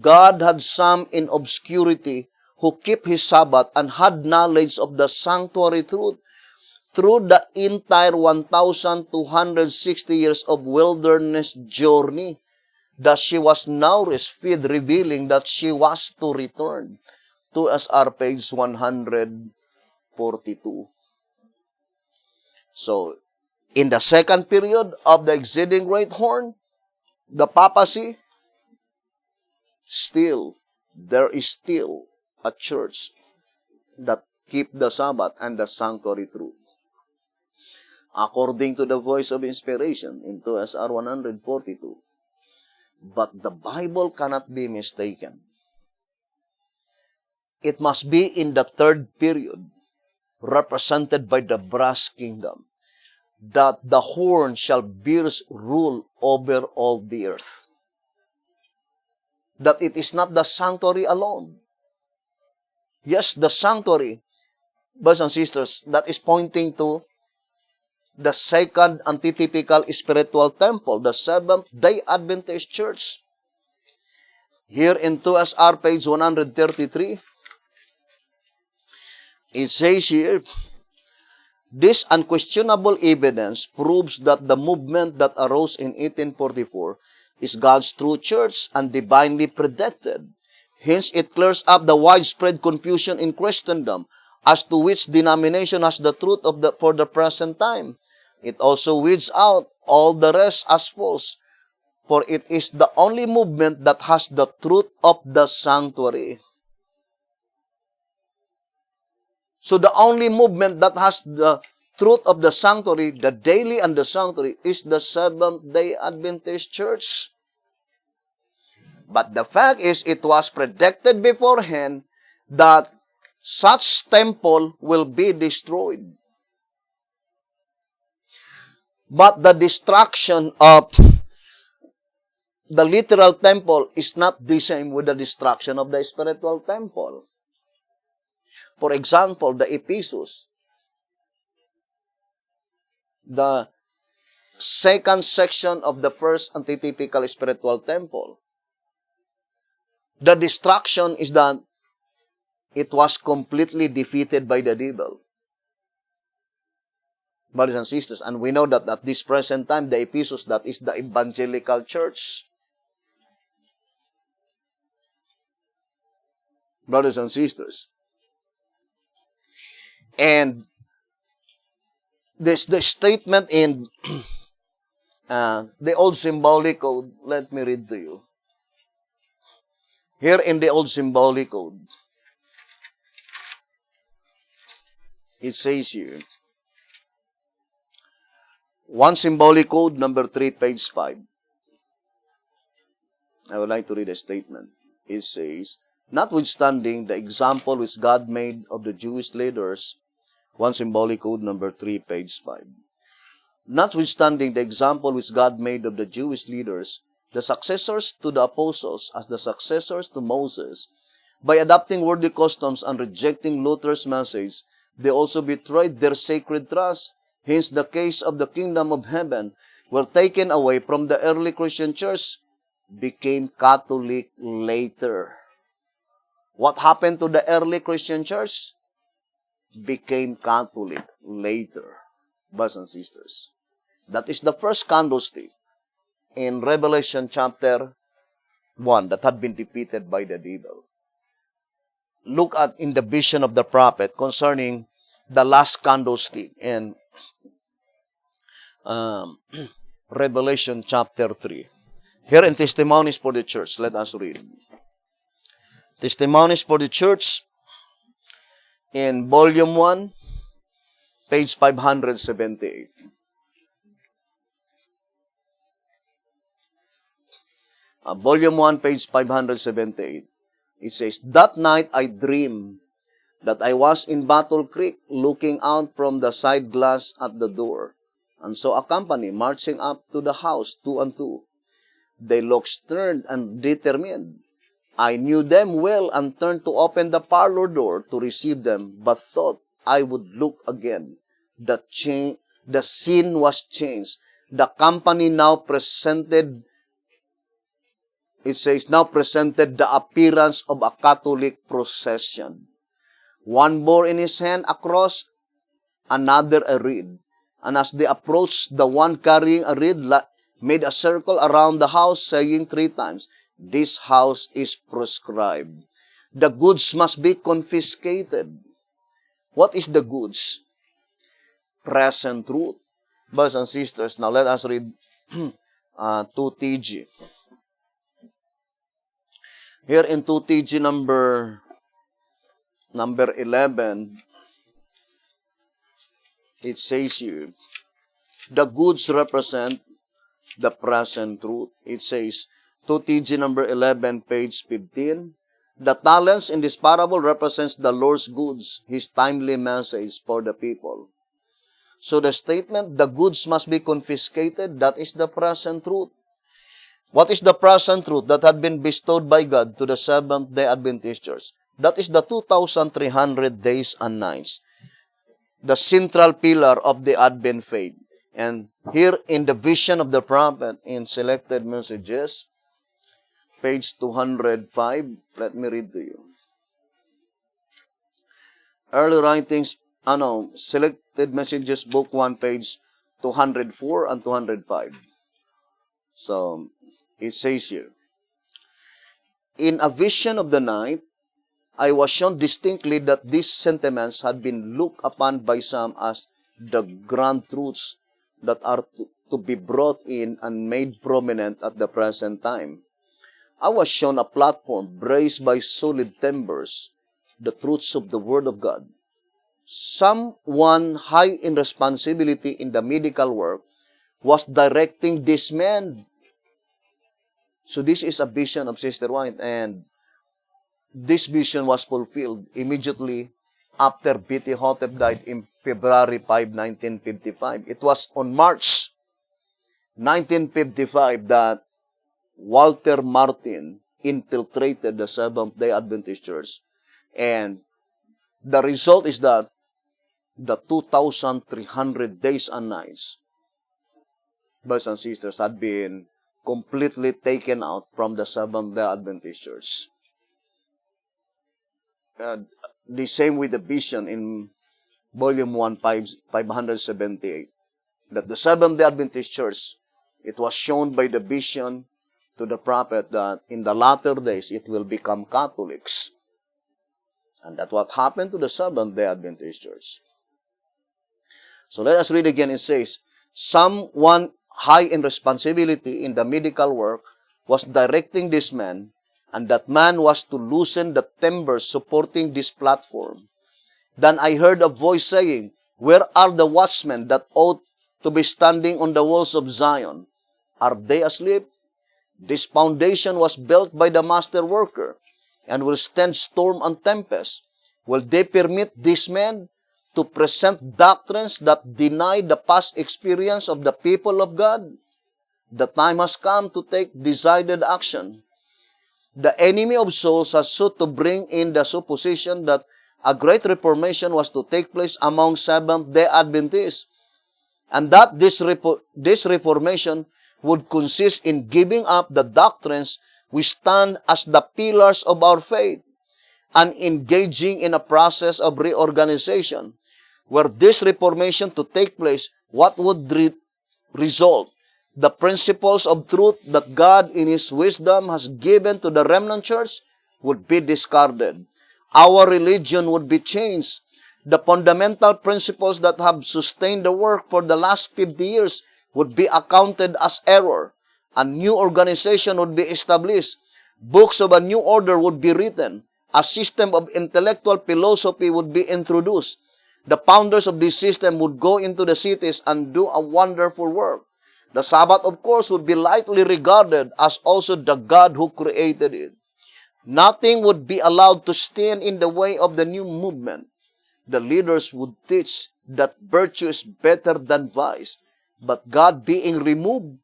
God had some in obscurity who kept his Sabbath and had knowledge of the sanctuary truth through the entire 1,260 years of wilderness journey, that she was now resfeed, revealing that she was to return. 2SR page 142. So, in the second period of the exceeding great horn, the papacy, there is still a church that keep the Sabbath and the sanctuary truth. According to the voice of inspiration in 2SR 142. But the Bible cannot be mistaken. It must be in the third period, represented by the brass kingdom, that the horn shall bear rule over all the earth. That it is not the sanctuary alone. Yes, the sanctuary, brothers and sisters, that is pointing to the second antitypical spiritual temple, the Seventh-day Adventist Church. Here in 2SR page 133, it says here, this unquestionable evidence proves that the movement that arose in 1844 is God's true church and divinely predicted. Hence, it clears up the widespread confusion in Christendom as to which denomination has the truth for the present time. It also weeds out all the rest as false, for it is the only movement that has the truth of the sanctuary. So the only movement that has the truth of the sanctuary, the daily and the sanctuary, is the Seventh-day Adventist Church. But the fact is, it was predicted beforehand that such temple will be destroyed. But the destruction of the literal temple is not the same with the destruction of the spiritual temple. For example, the Ephesus, the second section of the first antitypical spiritual temple, the destruction is that it was completely defeated by the devil. Brothers and sisters, and we know that at this present time, the Ephesus, that is the evangelical church. Brothers and sisters. And This the statement in the old symbolic code. Let me read to you. Here in the old symbolic code, it says here, one symbolic code, number 3, page 5. I would like to read a statement. It says, notwithstanding the example which God made of the Jewish leaders, one symbolic code, number 3, page 5. Notwithstanding the example which God made of the Jewish leaders, the successors to the apostles as the successors to Moses, by adopting worldly customs and rejecting Luther's message, they also betrayed their sacred trust. Hence, the case of the kingdom of heaven were taken away from the early Christian church, became Catholic later. What happened to the early Christian church? Became Catholic later. Brothers and sisters. That is the first candlestick in Revelation chapter 1 that had been defeated by the devil. Look at in the vision of the prophet concerning the last candlestick in Revelation chapter 3. Here in Testimonies for the Church, let us read. Testimonies for the Church in volume 1, page 578. Volume 1, page 578. It says, that night I dreamed that I was in Battle Creek looking out from the side glass at the door, and saw a company marching up to the house 2 and 2. They looked stern and determined. I knew them well and turned to open the parlor door to receive them, but thought I would look again. The scene was changed. The company now presented, it says, now presented the appearance of a Catholic procession. One bore in his hand a cross, another a reed. And as they approached, the one carrying a reed made a circle around the house, saying 3 times, this house is proscribed. The goods must be confiscated. What is the goods? Present truth. Brothers and sisters, now let us read 2TG. Here in 2TG number 11, it says here, the goods represent the present truth. It says, 2TG number 11, page 15, the talents in this parable represents the Lord's goods, His timely message for the people. So the statement, the goods must be confiscated, that is the present truth. What is the present truth that had been bestowed by God to the Seventh-day Adventist Church? That is the 2,300 days and nights, the central pillar of the Advent faith. And here in the vision of the prophet in Selected Messages, page 205, let me read to you. Early Writings, Selected Messages, book 1, page 204 and 205. So, it says here, in a vision of the night, I was shown distinctly that these sentiments had been looked upon by some as the grand truths that are to be brought in and made prominent at the present time. I was shown a platform braced by solid timbers, the truths of the Word of God. Someone high in responsibility in the medical work was directing this man. So this is a vision of Sister White, and this vision was fulfilled immediately after B.T. Hotep died in February 5, 1955. It was on March 1955 that Walter Martin infiltrated the Seventh-day Adventist Church. And the result is that the 2,300 days and nights, brothers and sisters, had been completely taken out from the Seventh-day Adventist Church. The same with the vision in volume 1, 578. That the Seventh-day Adventist Church, it was shown by the vision to the prophet that in the latter days it will become Catholics. And that's what happened to the Seventh-day Adventist Church. So let us read again. It says, someone high in responsibility in the medical work was directing this man, and that man was to loosen the timbers supporting this platform. Then I heard a voice saying, where are the watchmen that ought to be standing on the walls of Zion? Are they asleep? This foundation was built by the master worker and will stand storm and tempest. Will they permit these men to present doctrines that deny the past experience of the people of God? The time has come to take decided action. The enemy of souls has sought to bring in the supposition that a great reformation was to take place among Seventh-day Adventists, and that this reformation would consist in giving up the doctrines we stand as the pillars of our faith and engaging in a process of reorganization. Were this reformation to take place, what would result? The principles of truth that God in His wisdom has given to the remnant church would be discarded. Our religion would be changed. The fundamental principles that have sustained the work for the last 50 years would be accounted as error. A new organization would be established. Books of a new order would be written. A system of intellectual philosophy would be introduced. The founders of this system would go into the cities and do a wonderful work. The Sabbath, of course, would be lightly regarded as also the God who created it. Nothing would be allowed to stand in the way of the new movement. The leaders would teach that virtue is better than vice. But God being removed,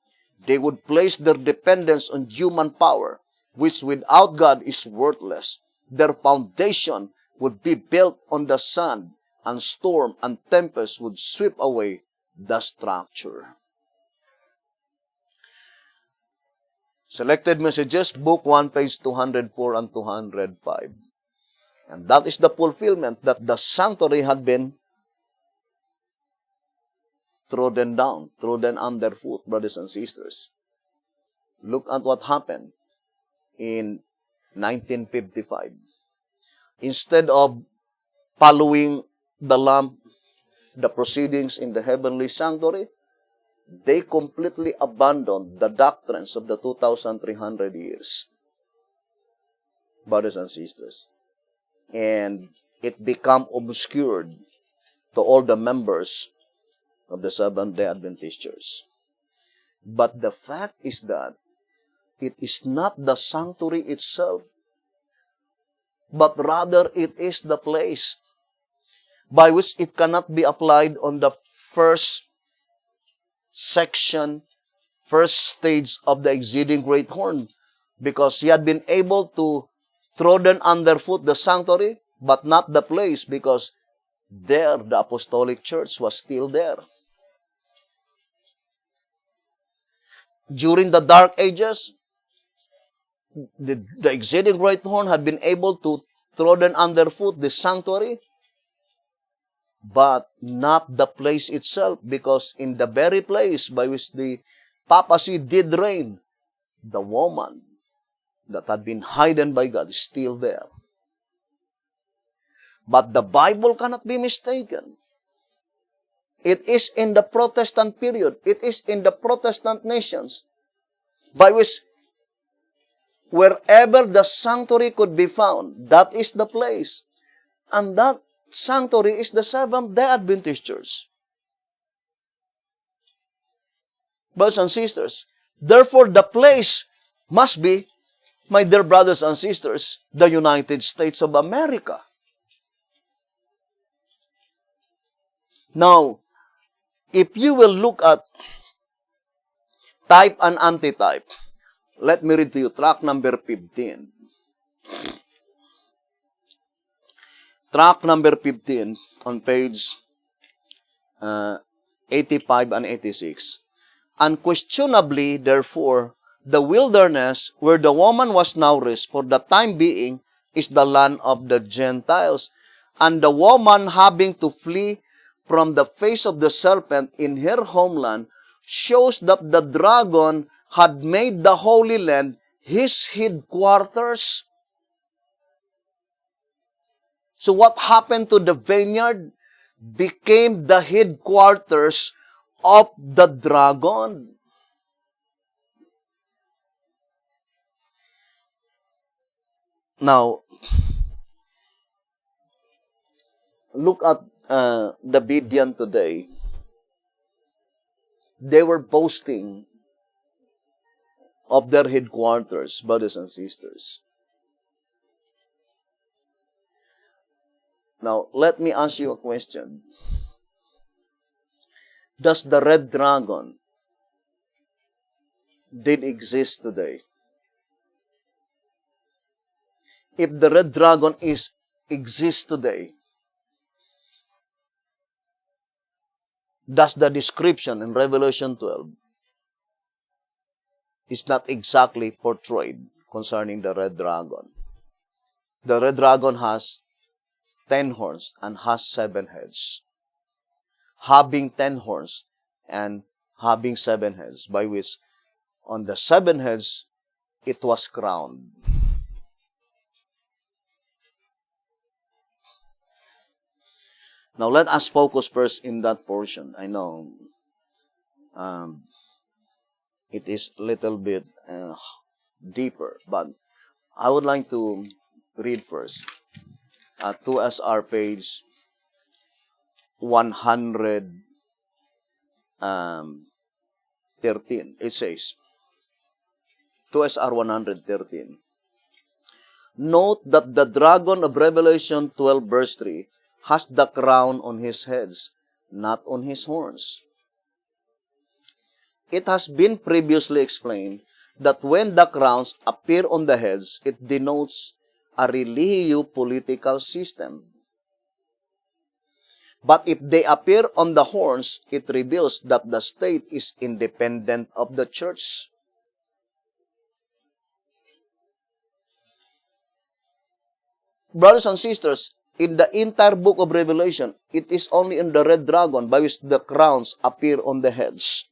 they would place their dependence on human power, which without God is worthless. Their foundation would be built on the sand, and storm and tempest would sweep away the structure. Selected Messages, Book 1, page 204 and 205. And that is the fulfillment that the sanctuary had been trodden down, trodden underfoot, brothers and sisters. Look at what happened in 1955. Instead of following the Lamb, the proceedings in the heavenly sanctuary, they completely abandoned the doctrines of the 2,300 years. Brothers and sisters. And it became obscured to all the members of the Seventh-day Adventist Church. But the fact is that it is not the sanctuary itself, but rather it is the place by which it cannot be applied on the first section, first stage of the exceeding great horn, because he had been able to trodden underfoot the sanctuary, but not the place, because there the apostolic church was still there. During the Dark Ages, the exceeding great horn had been able to trodden underfoot the sanctuary, but not the place itself, because in the very place by which the papacy did reign, the woman that had been hidden by God is still there. But the Bible cannot be mistaken. It is in the Protestant period, it is in the Protestant nations, by which wherever the sanctuary could be found, that is the place. And that sanctuary is the Seventh-day Adventist Church. Brothers and sisters, therefore the place must be, my dear brothers and sisters, the United States of America. Now, if you will look at type and antitype, let me read to you tract number 15. Tract number 15 on page 85 and 86. Unquestionably, therefore, the wilderness where the woman was nourished for the time being is the land of the Gentiles, and the woman having to flee from the face of the serpent in her homeland shows that the dragon had made the Holy Land his headquarters. So what happened to the vineyard? became the headquarters of the dragon. Now, look at the Midian today. They were boasting of their headquarters, brothers and sisters. Now, let me ask you a question. Does the red dragon did exist today? If the red dragon exists today, does the description in Revelation 12 is not exactly portrayed concerning the red dragon? The red dragon has 10 horns and has 7 heads. Having 10 horns and having 7 heads, by which on the 7 heads it was crowned. Now let us focus first in that portion. I know it is a little bit deeper, but I would like to read first 2SR page 113. It says, 2SR 113. Note that the dragon of Revelation 12 verse 3 has the crown on his heads, not on his horns. It has been previously explained that when the crowns appear on the heads, it denotes a religio-political system. But if they appear on the horns, it reveals that the state is independent of the church. Brothers and sisters, in the entire book of Revelation, it is only in the red dragon by which the crowns appear on the heads.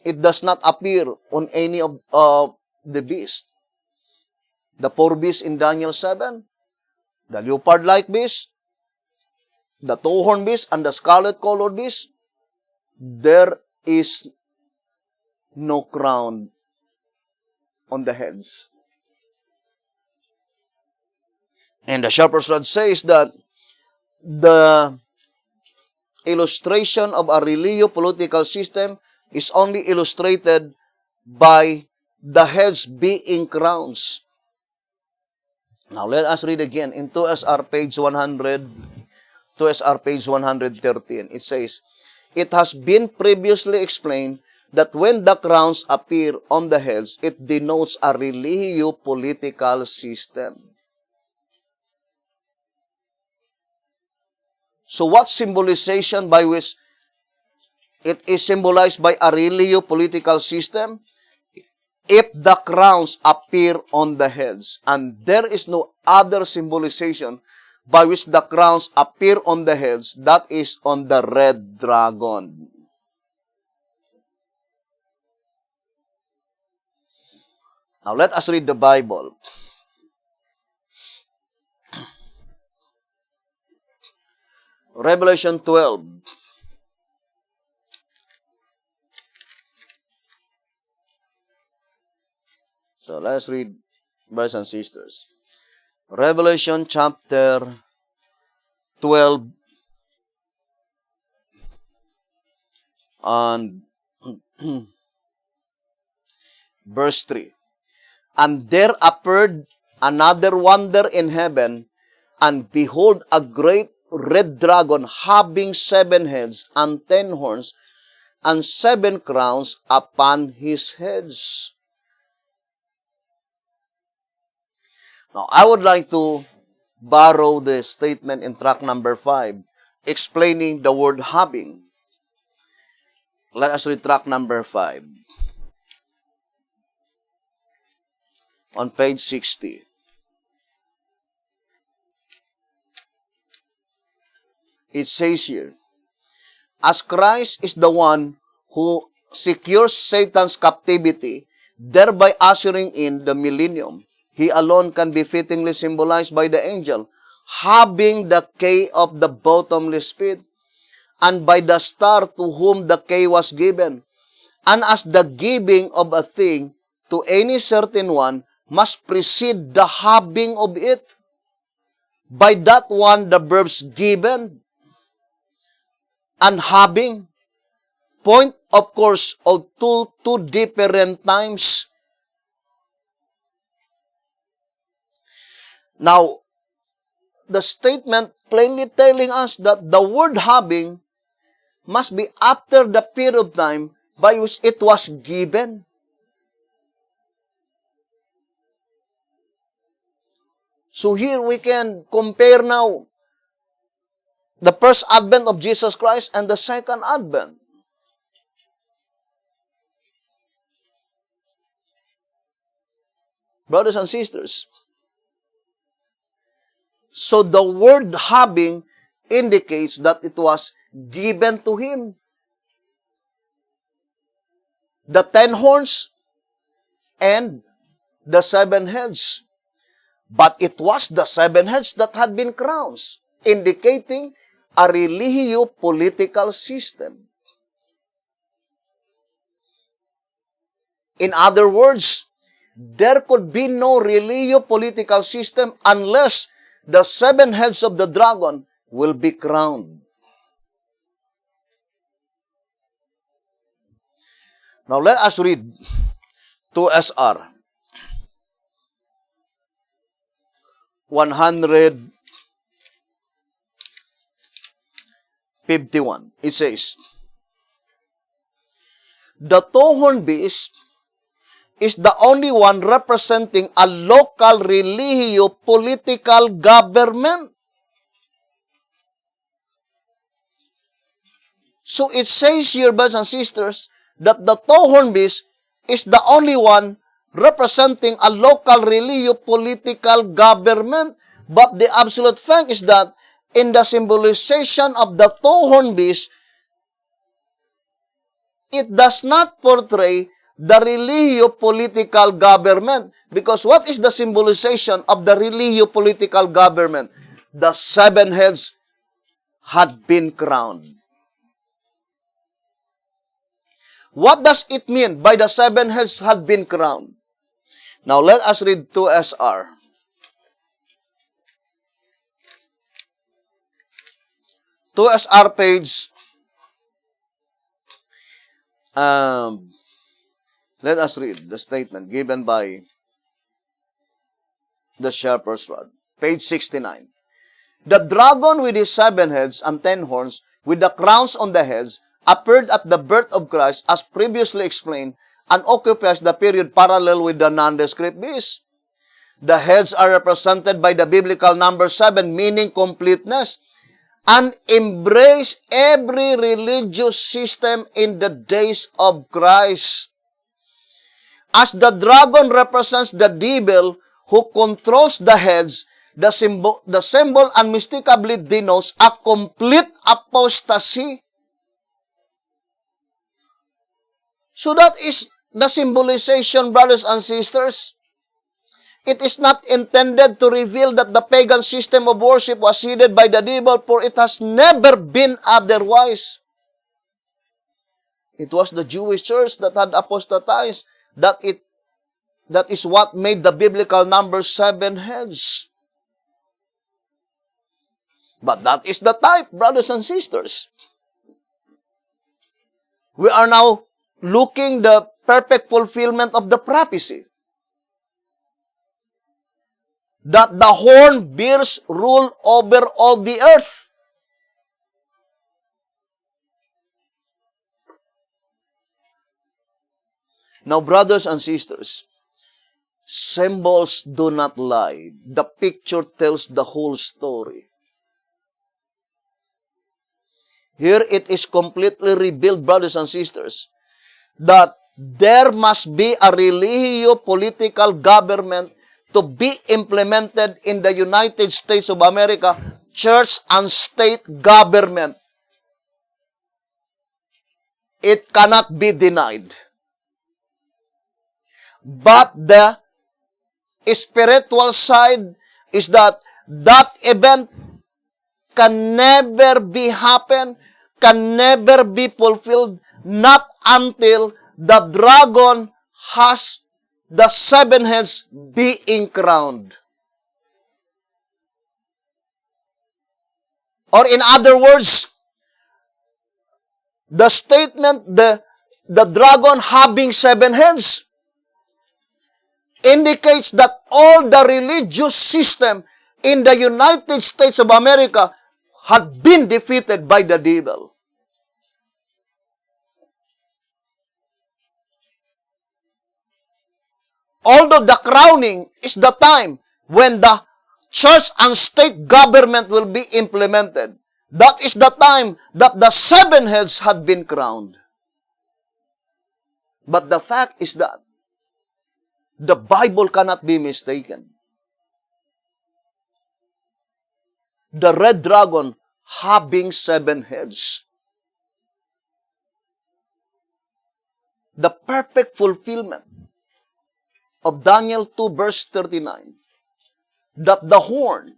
It does not appear on any of the beasts. The 4 beasts in Daniel 7, the leopard-like beast, the 2-horned beast, and the scarlet-colored beast, there is no crown on the heads. And the Shepherd's Rod says that the illustration of a religio-political system is only illustrated by the heads being crowns. Now, let us read again in 2SR page 100, 2SR page 113. It says, it has been previously explained that when the crowns appear on the heads, it denotes a religio-political system. So what symbolization by which it is symbolized by a religio-political system? If the crowns appear on the heads, and there is no other symbolization by which the crowns appear on the heads, that is on the red dragon. Now let us read the Bible. Revelation 12. So let's read, brothers and sisters. Revelation chapter 12 and verse 3. And there appeared another wonder in heaven, and behold, a great red dragon having 7 heads and 10 horns and 7 crowns upon his heads. Now, I would like to borrow the statement in track number 5, explaining the word having. Let us read track number 5. On page 60. It says here, as Christ is the one who secures Satan's captivity, thereby ushering in the millennium, He alone can be fittingly symbolized by the angel, having the key of the bottomless pit, and by the star to whom the key was given. And as the giving of a thing to any certain one must precede the having of it, by that one the verbs given and having point, of course, of two different times. Now, the statement plainly telling us that the word having must be after the period of time by which it was given. So here we can compare now the first advent of Jesus Christ and the second advent. Brothers and sisters, so the word having indicates that it was given to him. The 10 horns and the 7 heads. But it was the 7 heads that had been crowns, indicating a religio-political system. In other words, there could be no religio-political system unless the 7 heads of the dragon will be crowned. Now let us read 2SR 151. It says, the two-horned beast is the only one representing a local religio-political government. So it says here, brothers and sisters, that the two-horned beast is the only one representing a local religio-political government. But the absolute fact is that in the symbolization of the two-horned beast, it does not portray the religio-political government. Because what is the symbolization of the religio-political government? The 7 heads had been crowned. What does it mean by the 7 heads had been crowned? Now let us read 2SR. Page. Let us read the statement given by the Shepherd's Rod. Page 69. The dragon with his 7 heads and 10 horns, with the crowns on the heads, appeared at the birth of Christ as previously explained, and occupies the period parallel with the nondescript beast. The heads are represented by the biblical number 7, meaning completeness, and embrace every religious system in the days of Christ. As the dragon represents the devil who controls the heads, the symbol unmistakably denotes a complete apostasy. So that is the symbolization, brothers and sisters. It is not intended to reveal that the pagan system of worship was headed by the devil, for it has never been otherwise. It was the Jewish church that had apostatized. That is what made the biblical number 7 heads. But that is the type, brothers and sisters. We are now looking the perfect fulfillment of the prophecy that the horned bears rule over all the earth. Now, brothers and sisters, symbols do not lie. The picture tells the whole story. Here it is completely revealed, brothers and sisters, that there must be a religio-political government to be implemented in the United States of America, church and state government. It cannot be denied. But the spiritual side is that event can never be happen, can never be fulfilled, not until the dragon has the 7 heads being crowned. Or in other words, the statement, the dragon having 7 heads, indicates that all the religious system in the United States of America had been defeated by the devil. Although the crowning is the time when the church and state government will be implemented, that is the time that the 7 heads had been crowned. But the fact is that the Bible cannot be mistaken. The red dragon having 7 heads. The perfect fulfillment of Daniel 2 verse 39, that the horn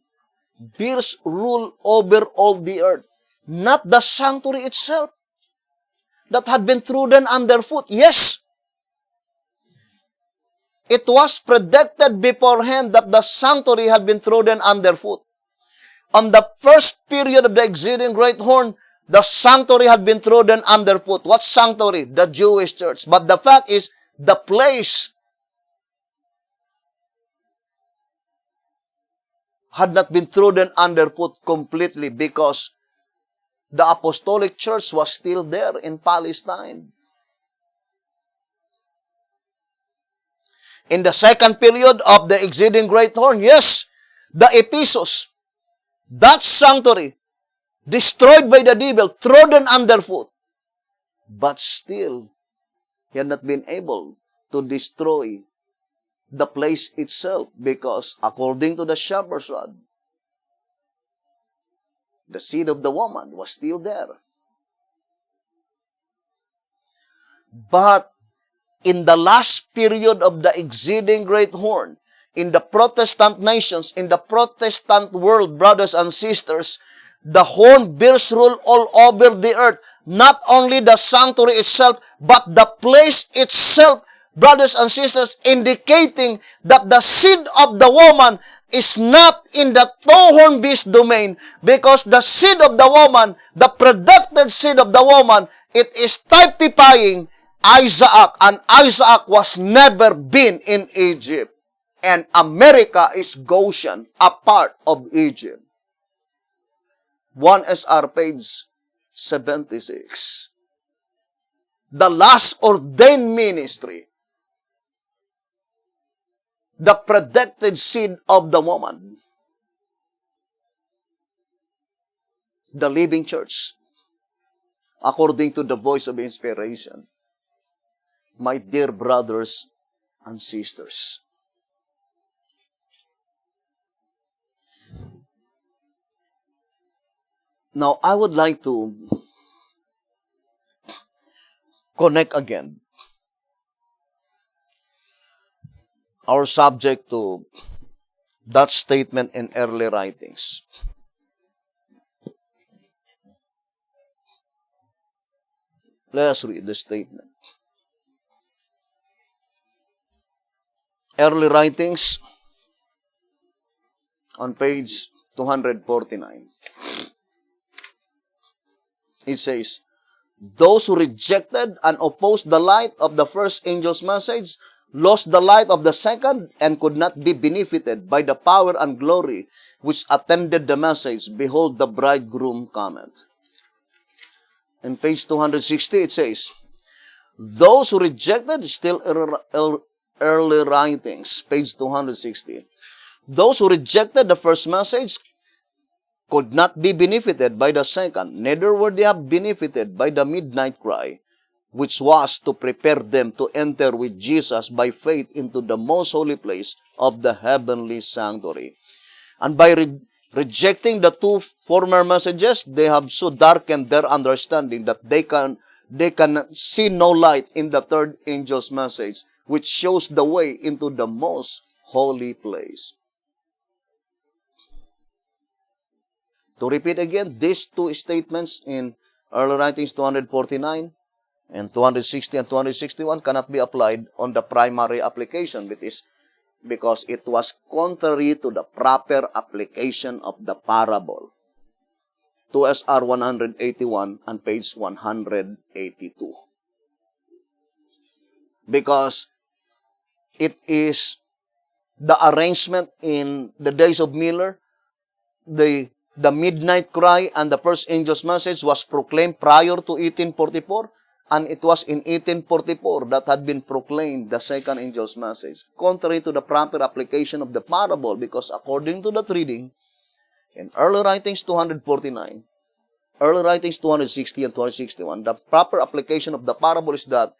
bears rule over all the earth, not the sanctuary itself that had been trodden underfoot. Yes, it was predicted beforehand that the sanctuary had been trodden underfoot. On the first period of the exceeding great horn, the sanctuary had been trodden underfoot. What sanctuary? The Jewish church. But the fact is, the place had not been trodden underfoot completely because the apostolic church was still there in Palestine. In the second period of the exceeding great horn, yes, the Ephesus, that sanctuary, destroyed by the devil, trodden underfoot. But still, he had not been able to destroy the place itself because according to the shepherd's rod, the seed of the woman was still there. But in the last period of the exceeding great horn, in the Protestant nations, in the Protestant world, brothers and sisters, the horn bears rule all over the earth. Not only the sanctuary itself, but the place itself, brothers and sisters, indicating that the seed of the woman is not in the two-horned beast domain, because the seed of the woman, the predicted seed of the woman, it is typifying Isaac, and Isaac was never been in Egypt. And America is Goshen, a part of Egypt. 1 SR page 76. The last ordained ministry, the predicted seed of the woman, the living church, according to the voice of inspiration. My dear brothers and sisters, now I would like to connect again our subject to that statement in early writings. Let us read the statement. Early writings on page 249. It says, those who rejected and opposed the light of the first angel's message lost the light of the second and could not be benefited by the power and glory which attended the message. Behold, the bridegroom cometh. In page 260, it says, those who rejected, still early writings, page 260. Those who rejected the first message could not be benefited by the second, neither were they benefited by the midnight cry, which was to prepare them to enter with Jesus by faith into the most holy place of the heavenly sanctuary. And by rejecting the two former messages, they have so darkened their understanding that they can see no light in the third angel's message, which shows the way into the most holy place. To repeat again, these two statements in Early Writings 249 and 260 and 261 cannot be applied on the primary application, which is because it was contrary to the proper application of the parable. 2SR 181 and page 182. Because it is the arrangement in the days of Miller, the midnight cry and the first angel's message was proclaimed prior to 1844, and it was in 1844 that had been proclaimed the second angel's message, contrary to the proper application of the parable, because according to that reading, in Early Writings 249, Early Writings 260 and 261, the proper application of the parable is that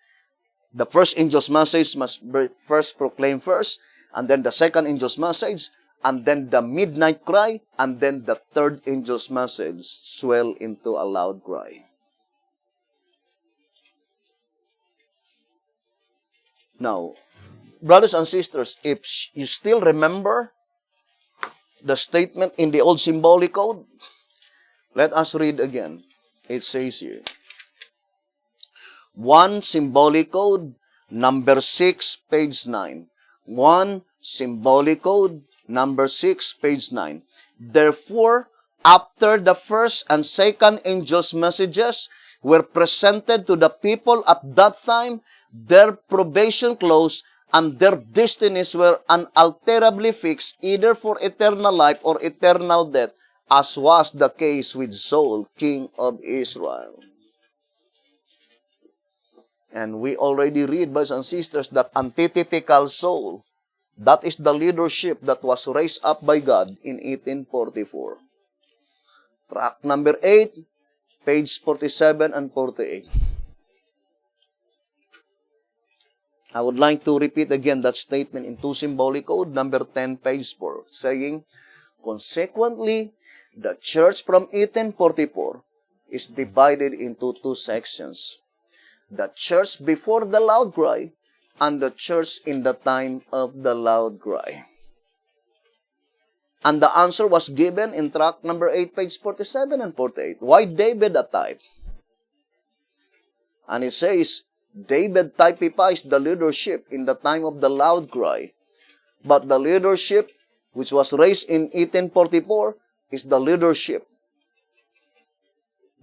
the first angel's message must be first proclaimed first, and then the second angel's message, and then the midnight cry, and then the third angel's message swell into a loud cry. Now, brothers and sisters, if you still remember the statement in the old symbolic code, let us read again. It says here, 1 symbolic code, number 6, page 9. 1 symbolic code, number 6, page 9. Therefore, after the first and second angels' messages were presented to the people at that time, their probation closed and their destinies were unalterably fixed either for eternal life or eternal death, as was the case with Saul, king of Israel. And we already read, brothers and sisters, that antitypical Saul, that is the leadership that was raised up by God in 1844. Tract number 8, page 47 and 48. I would like to repeat again that statement in 2 symbolic code, number 10, page 4, saying, consequently, the church from 1844 is divided into 2 sections. The church before the loud cry and the church in the time of the loud cry. And the answer was given in tract number 8, page 47 and 48. Why David a type? And it says, David typifies the leadership in the time of the loud cry. But the leadership which was raised in 1844 is the leadership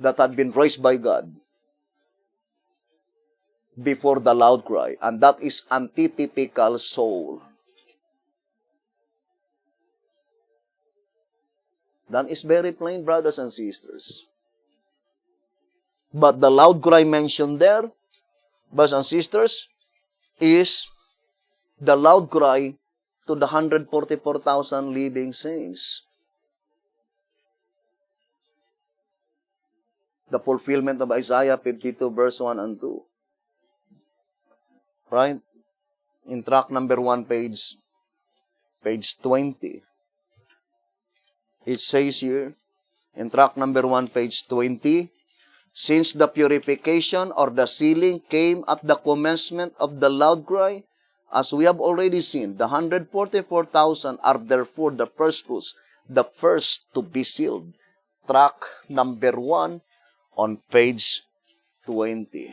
that had been raised by God before the loud cry. And that is antitypical Saul. That is very plain, brothers and sisters. But the loud cry mentioned there, brothers and sisters, is the loud cry to the 144,000 living saints. The fulfillment of Isaiah 52 verse 1 and 2. Right? In tract number 1, page 20. It says here, in tract number 1, page 20, since the purification or the sealing came at the commencement of the loud cry, as we have already seen, the 144,000 are therefore the first fruits, the first to be sealed. Tract number 1 on page 20.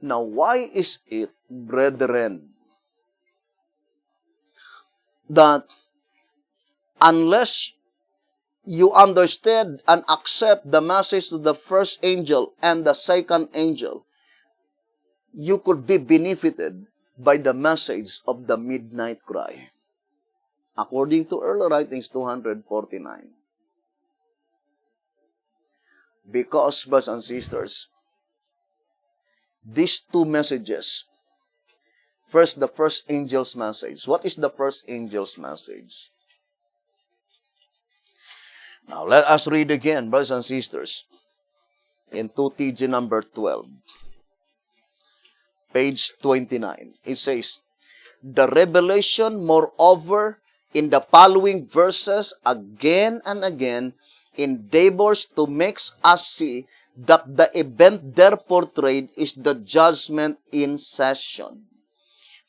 Now, why is it, brethren, that unless you understand and accept the message to the first angel and the second angel, you could be benefited by the message of the midnight cry, according to Early Writings 249. Because, brothers and sisters, these two messages, first, the first angel's message. What is the first angel's message? Now, let us read again, brothers and sisters, in 2TG number 12, page 29. It says, the revelation, moreover, in the following verses, again and again, endeavors to make us see that the event there portrayed is the judgment in session.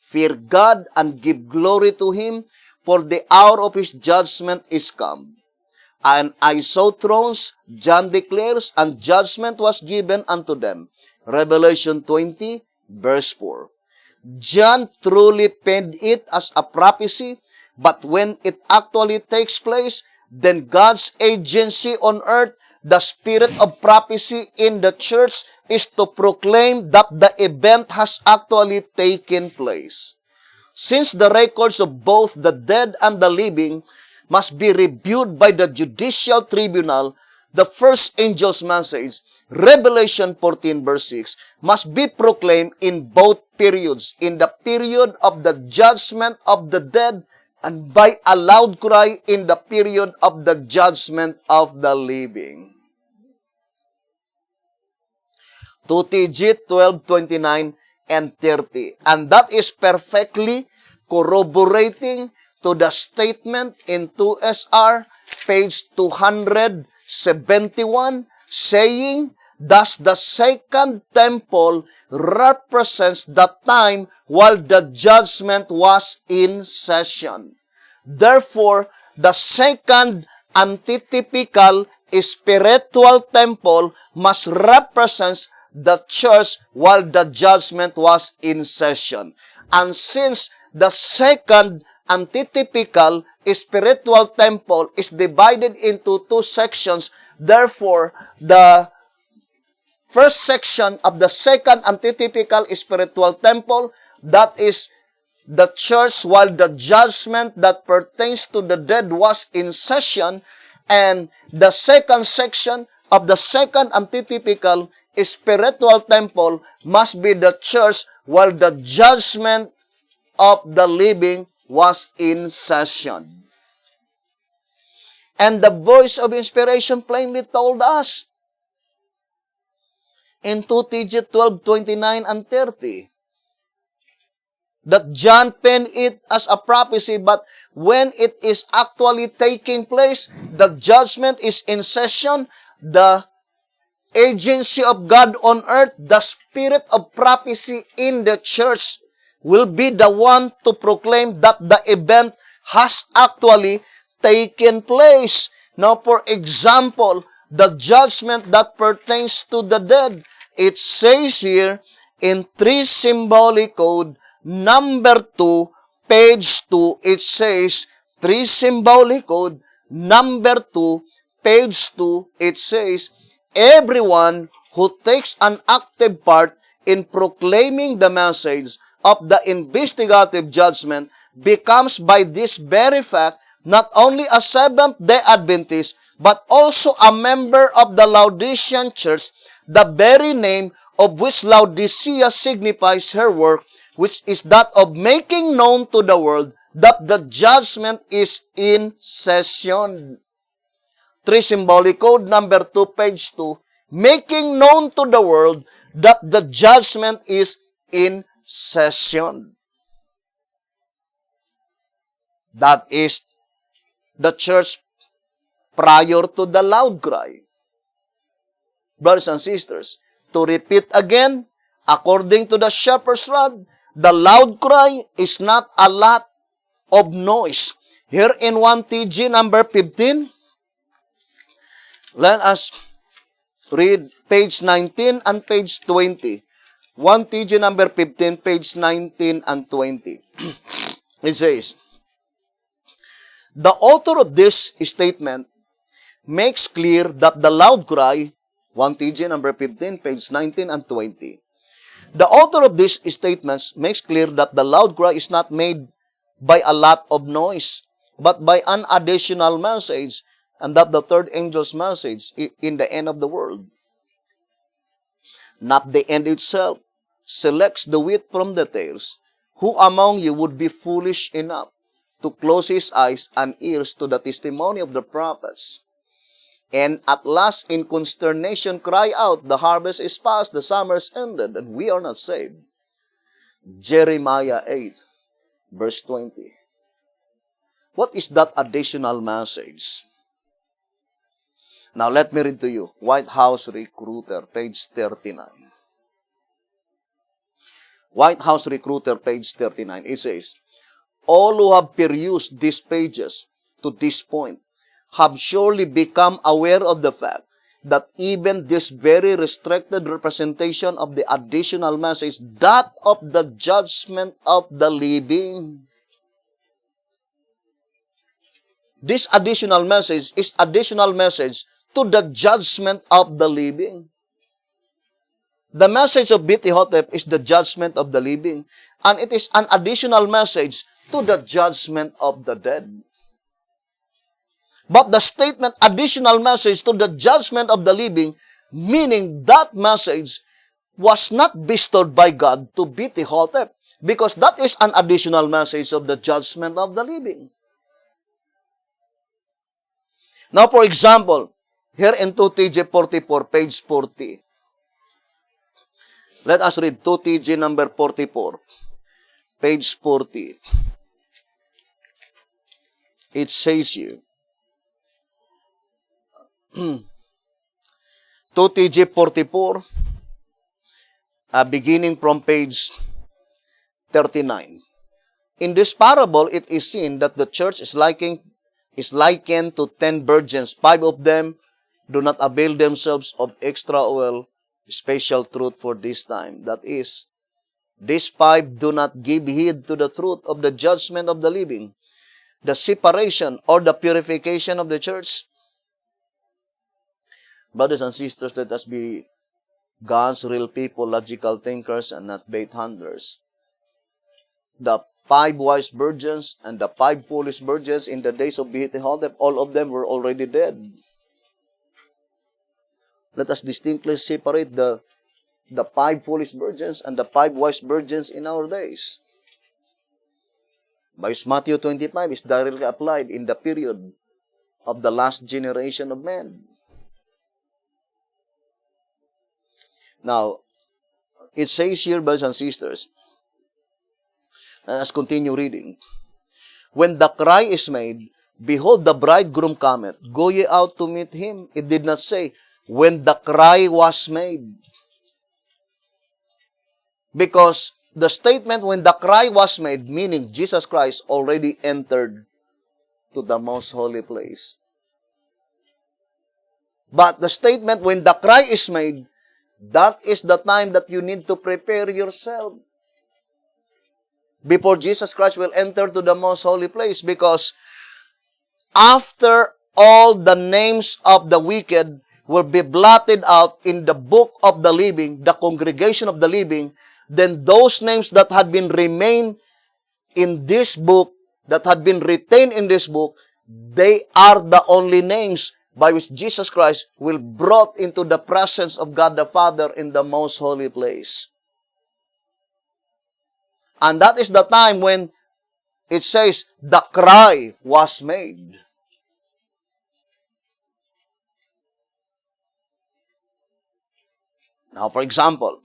Fear God and give glory to Him, for the hour of His judgment is come. And I saw thrones, John declares, and judgment was given unto them. Revelation 20, verse 4. John truly penned it as a prophecy, but when it actually takes place, then God's agency on earth, the spirit of prophecy in the church, is to proclaim that the event has actually taken place. Since the records of both the dead and the living must be reviewed by the judicial tribunal, the first angel's message, Revelation 14 verse 6, must be proclaimed in both periods, in the period of the judgment of the dead and by a loud cry in the period of the judgment of the living. 2 TG 12:29 and 30. And that is perfectly corroborating to the statement in 2SR, page 271, saying, thus the second temple represents the time while the judgment was in session. Therefore, the second antitypical spiritual temple must represent the church while the judgment was in session. And since the second antitypical spiritual temple is divided into two sections, therefore, the first section of the second antitypical spiritual temple, that is the church while the judgment that pertains to the dead was in session, and the second section of the second antitypical spiritual temple must be the church while the judgment of the living was in session. And the voice of inspiration plainly told us in 2 TG 12:29 and 30 that John penned it as a prophecy, but when it is actually taking place, the judgment is in session, the agency of God on earth, the spirit of prophecy in the church will be the one to proclaim that the event has actually taken place. Now, for example, the judgment that pertains to the dead, it says here in 3 Symbolic Code, number 2, page 2, it says, 3 Symbolic Code, number 2, page 2, it says, everyone who takes an active part in proclaiming the message of the investigative judgment becomes by this very fact not only a Seventh-day Adventist, but also a member of the Laodicean church, the very name of which Laodicea signifies her work, which is that of making known to the world that the judgment is in session. 3 Symbolic Code, number 2, page 2, making known to the world that the judgment is in session. That is the church prior to the loud cry. Brothers and sisters, to repeat again, according to the shepherd's rod, the loud cry is not a lot of noise. Here in 1 TG number 15, let us read page 19 and page 20. 1 TG number 15, page 19 and 20. It says, the author of this statement makes clear that the loud cry, 1 TG number 15, page 19 and 20. The author of these statements makes clear that the loud cry is not made by a lot of noise, but by an additional message, and that the third angel's message in the end of the world, not the end itself, selects the wheat from the tares. Who among you would be foolish enough to close his eyes and ears to the testimony of the prophets, and at last in consternation cry out, the harvest is past, the summer is ended, and we are not saved? Jeremiah 8, verse 20. What is that additional message? Now let me read to you. White House Recruiter, page 39. White House Recruiter, page 39. It says, all who have perused these pages to this point have surely become aware of the fact that even this very restricted representation of the additional message, that of the judgment of the living, this additional message is additional message to the judgment of the living. The message of Beth Hotep is the judgment of the living, and it is an additional message to the judgment of the dead. But the statement, additional message to the judgment of the living, meaning that message was not bestowed by God to Beth Hotep, because that is an additional message of the judgment of the living. Now, for example, here in 2TJ 44, page 40, let us read 2TJ number 44, page 40. It says here, 2TJ 44, beginning from page 39. In this parable, it is seen that the church is likened to 10 virgins. 5 of them do not avail themselves of extra oil, special truth for this time. That is, these 5 do not give heed to the truth of the judgment of the living, the separation or the purification of the church. Brothers and sisters, let us be God's real people, logical thinkers, and not bait handlers. The 5 wise virgins and the 5 foolish virgins in the days of Beth Hotep, all of them were already dead. Let us distinctly separate the 5 foolish virgins and the 5 wise virgins in our days. By Matthew 25 is directly applied in the period of the last generation of men. Now, it says here, brothers and sisters, let us continue reading. When the cry is made, behold, the bridegroom cometh, go ye out to meet him. It did not say, when the cry was made. Because the statement, when the cry was made, meaning Jesus Christ already entered to the most holy place. But the statement, when the cry is made, that is the time that you need to prepare yourself before Jesus Christ will enter to the most holy place. Because after all the names of the wicked will be blotted out in the book of the living, the congregation of the living, then those names that had been remained in this book, that had been retained in this book, they are the only names by which Jesus Christ will brought into the presence of God the Father in the most holy place. And that is the time when it says, the cry was made. Now, for example,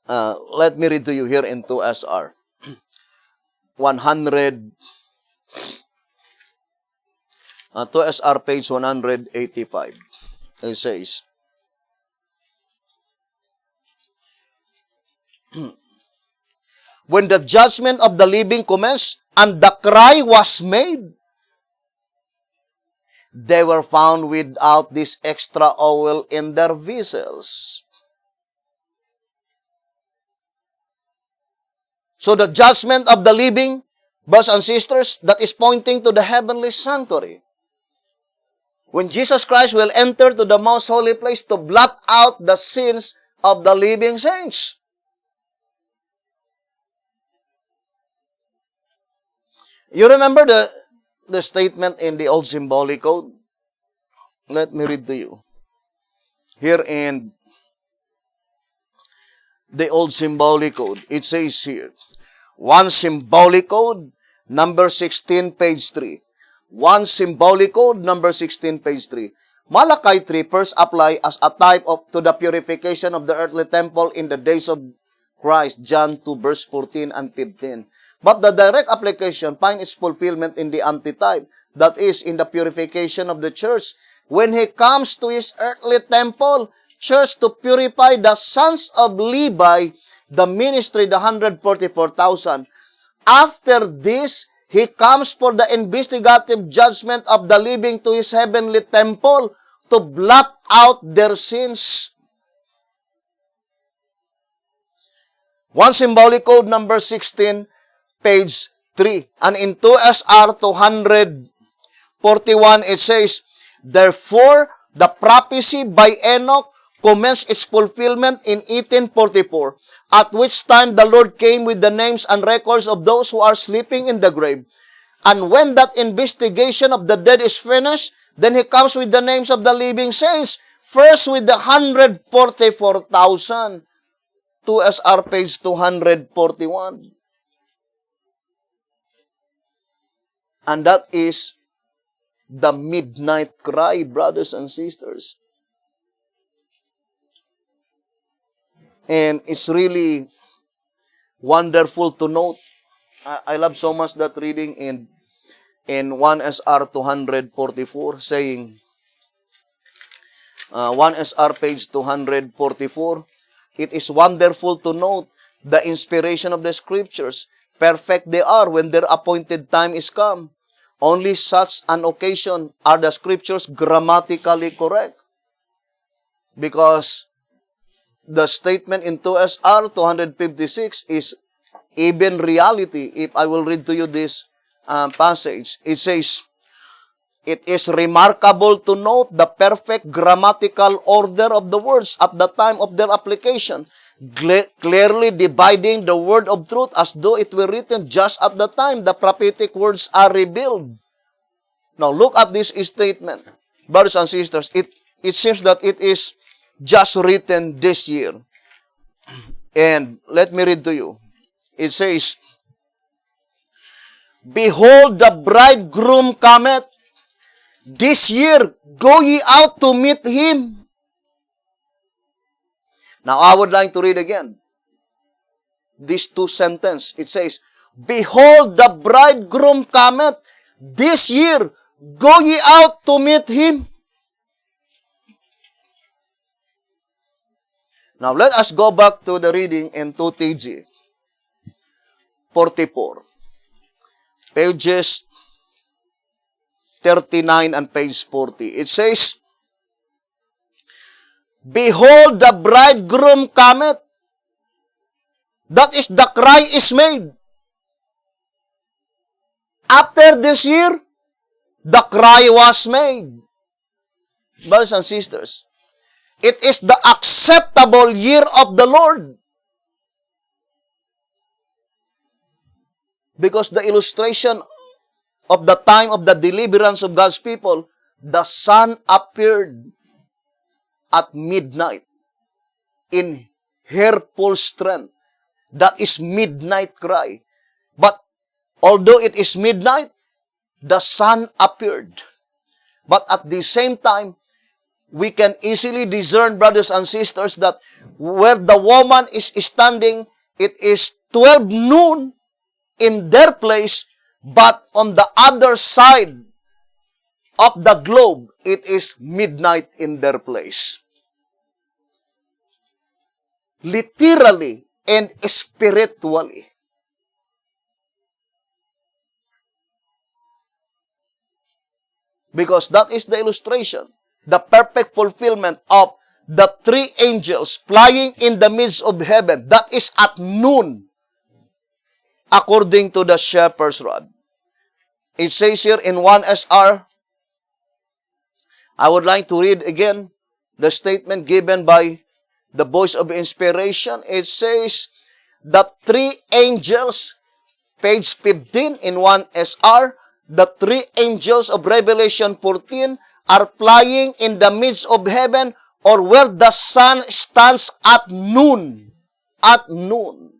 let me read to you here in 2SR 100, 2SR page 185. It says, when the judgment of the living commenced, and the cry was made, they were found without this extra oil in their vessels. So the judgment of the living, brothers and sisters, that is pointing to the heavenly sanctuary. When Jesus Christ will enter to the most holy place to blot out the sins of the living saints. You remember the statement in the Old Symbolic Code? Let me read to you. Here in the Old Symbolic Code, it says here, 1 Symbolic Code, number 16, page 3. 1 Symbolic Code, number 16, page 3. Malachi 3 first apply as a type to the purification of the earthly temple in the days of Christ, John 2, verse 14 and 15. But the direct application finds its fulfillment in the antitype, that is, in the purification of the church. When he comes to his earthly temple, church, to purify the sons of Levi, the ministry, the 144,000. After this, he comes for the investigative judgment of the living to his heavenly temple to blot out their sins. One symbolic code number 16, page 3. And in 2SR 241, it says, therefore, the prophecy by Enoch commenced its fulfillment in 1844, at which time the Lord came with the names and records of those who are sleeping in the grave. And when that investigation of the dead is finished, then he comes with the names of the living saints, first with the 144,000. 2SR page 241. And that is the midnight cry, brothers and sisters. And it's really wonderful to note. I love so much that reading in 1SR 244 saying, 1SR page 244, it is wonderful to note the inspiration of the scriptures. Perfect they are when their appointed time is come. Only such an occasion are the scriptures grammatically correct. Because the statement in 2SR 256 is even reality. If I will read to you this passage, it says, it is remarkable to note the perfect grammatical order of the words at the time of their application, clearly dividing the word of truth as though it were written just at the time the prophetic words are revealed. Now look at this statement. Brothers and sisters, it seems that it is just written this year. And let me read to you. It says, behold, the bridegroom cometh. This year, go ye out to meet him. Now, I would like to read again these two sentences. It says, behold, the bridegroom cometh. This year, go ye out to meet him. Now, let us go back to the reading in 2TG 44. Pages 39 and page 40. It says, behold, the bridegroom cometh. That is, the cry is made. After this year, the cry was made. Brothers and sisters, it is the acceptable year of the Lord. Because the illustration of the time of the deliverance of God's people, the sun appeared at midnight in her full strength. That is midnight cry. But although it is midnight, the sun appeared. But at the same time, we can easily discern, brothers and sisters, that where the woman is standing, it is 12 noon in their place, but on the other side of the globe, it is midnight in their place. Literally and spiritually. Because that is the illustration, the perfect fulfillment of the three angels flying in the midst of heaven. That is at noon, according to the shepherd's rod. It says here in 1SR, I would like to read again the statement given by the voice of inspiration. It says, the three angels, page 15 in 1SR, the three angels of Revelation 14 are flying in the midst of heaven, or where the sun stands at noon. At noon.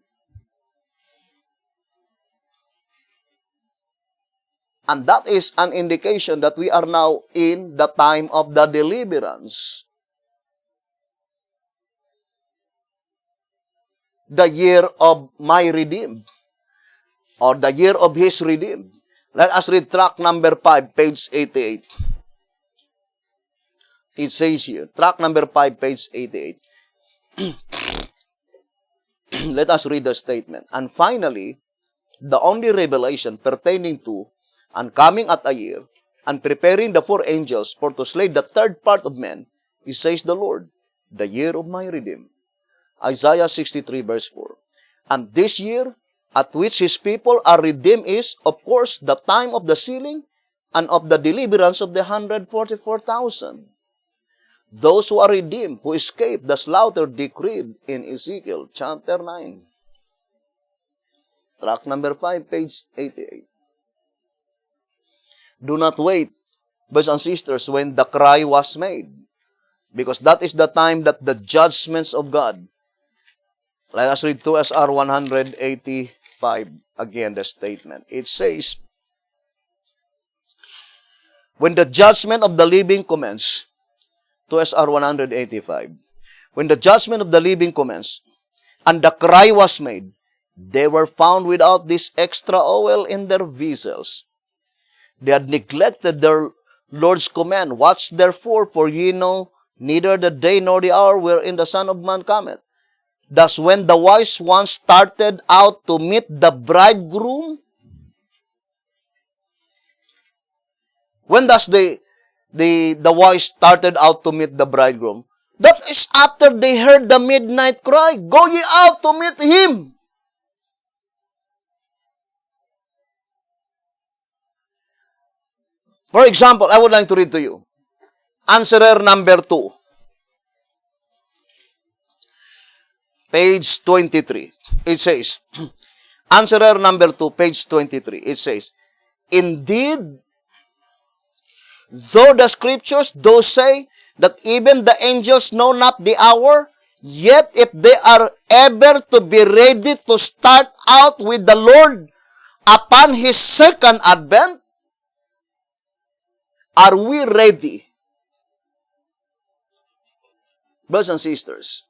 And that is an indication that we are now in the time of the deliverance. The year of my redeemed, or the year of his redeemed. Let us read track number 5, page 88. It says here, track number 5, page 88. let us read the statement. And finally, the only revelation pertaining to and coming at a year and preparing the four angels for to slay the third part of men, is, says the Lord, the year of my redeem. Isaiah 63 verse 4. And this year at which his people are redeemed is, of course, the time of the sealing and of the deliverance of the 144,000. Those who are redeemed, who escape the slaughter decreed in Ezekiel chapter 9. Track number 5, page 88. Do not wait, brothers and sisters, when the cry was made, because that is the time that the judgments of God. Let us read 2 SR 185, again the statement. It says, when the judgment of the living commence, 2 SR 185, when the judgment of the living commenced, and the cry was made, they were found without this extra oil in their vessels. They had neglected their Lord's command. Watch therefore, for ye know neither the day nor the hour wherein the Son of Man cometh. Thus when the wise ones started out to meet the bridegroom, when does the wise started out to meet the bridegroom? That is after they heard the midnight cry, go ye out to meet him. For example, I would like to read to you. Answerer number 2. Page 23. It says, Answerer number 2, page 23. It says, indeed, though the scriptures do say that even the angels know not the hour, yet if they are ever to be ready to start out with the Lord upon His second advent, are we ready? Brothers and sisters,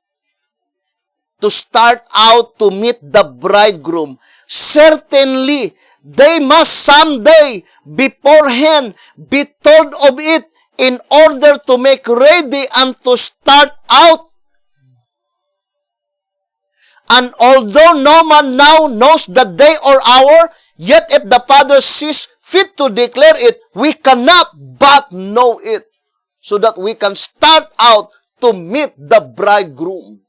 to start out to meet the bridegroom, certainly they must someday beforehand be told of it in order to make ready and to start out. And although no man now knows the day or hour, yet if the Father sees fit to declare it, we cannot but know it, so that we can start out to meet the bridegroom.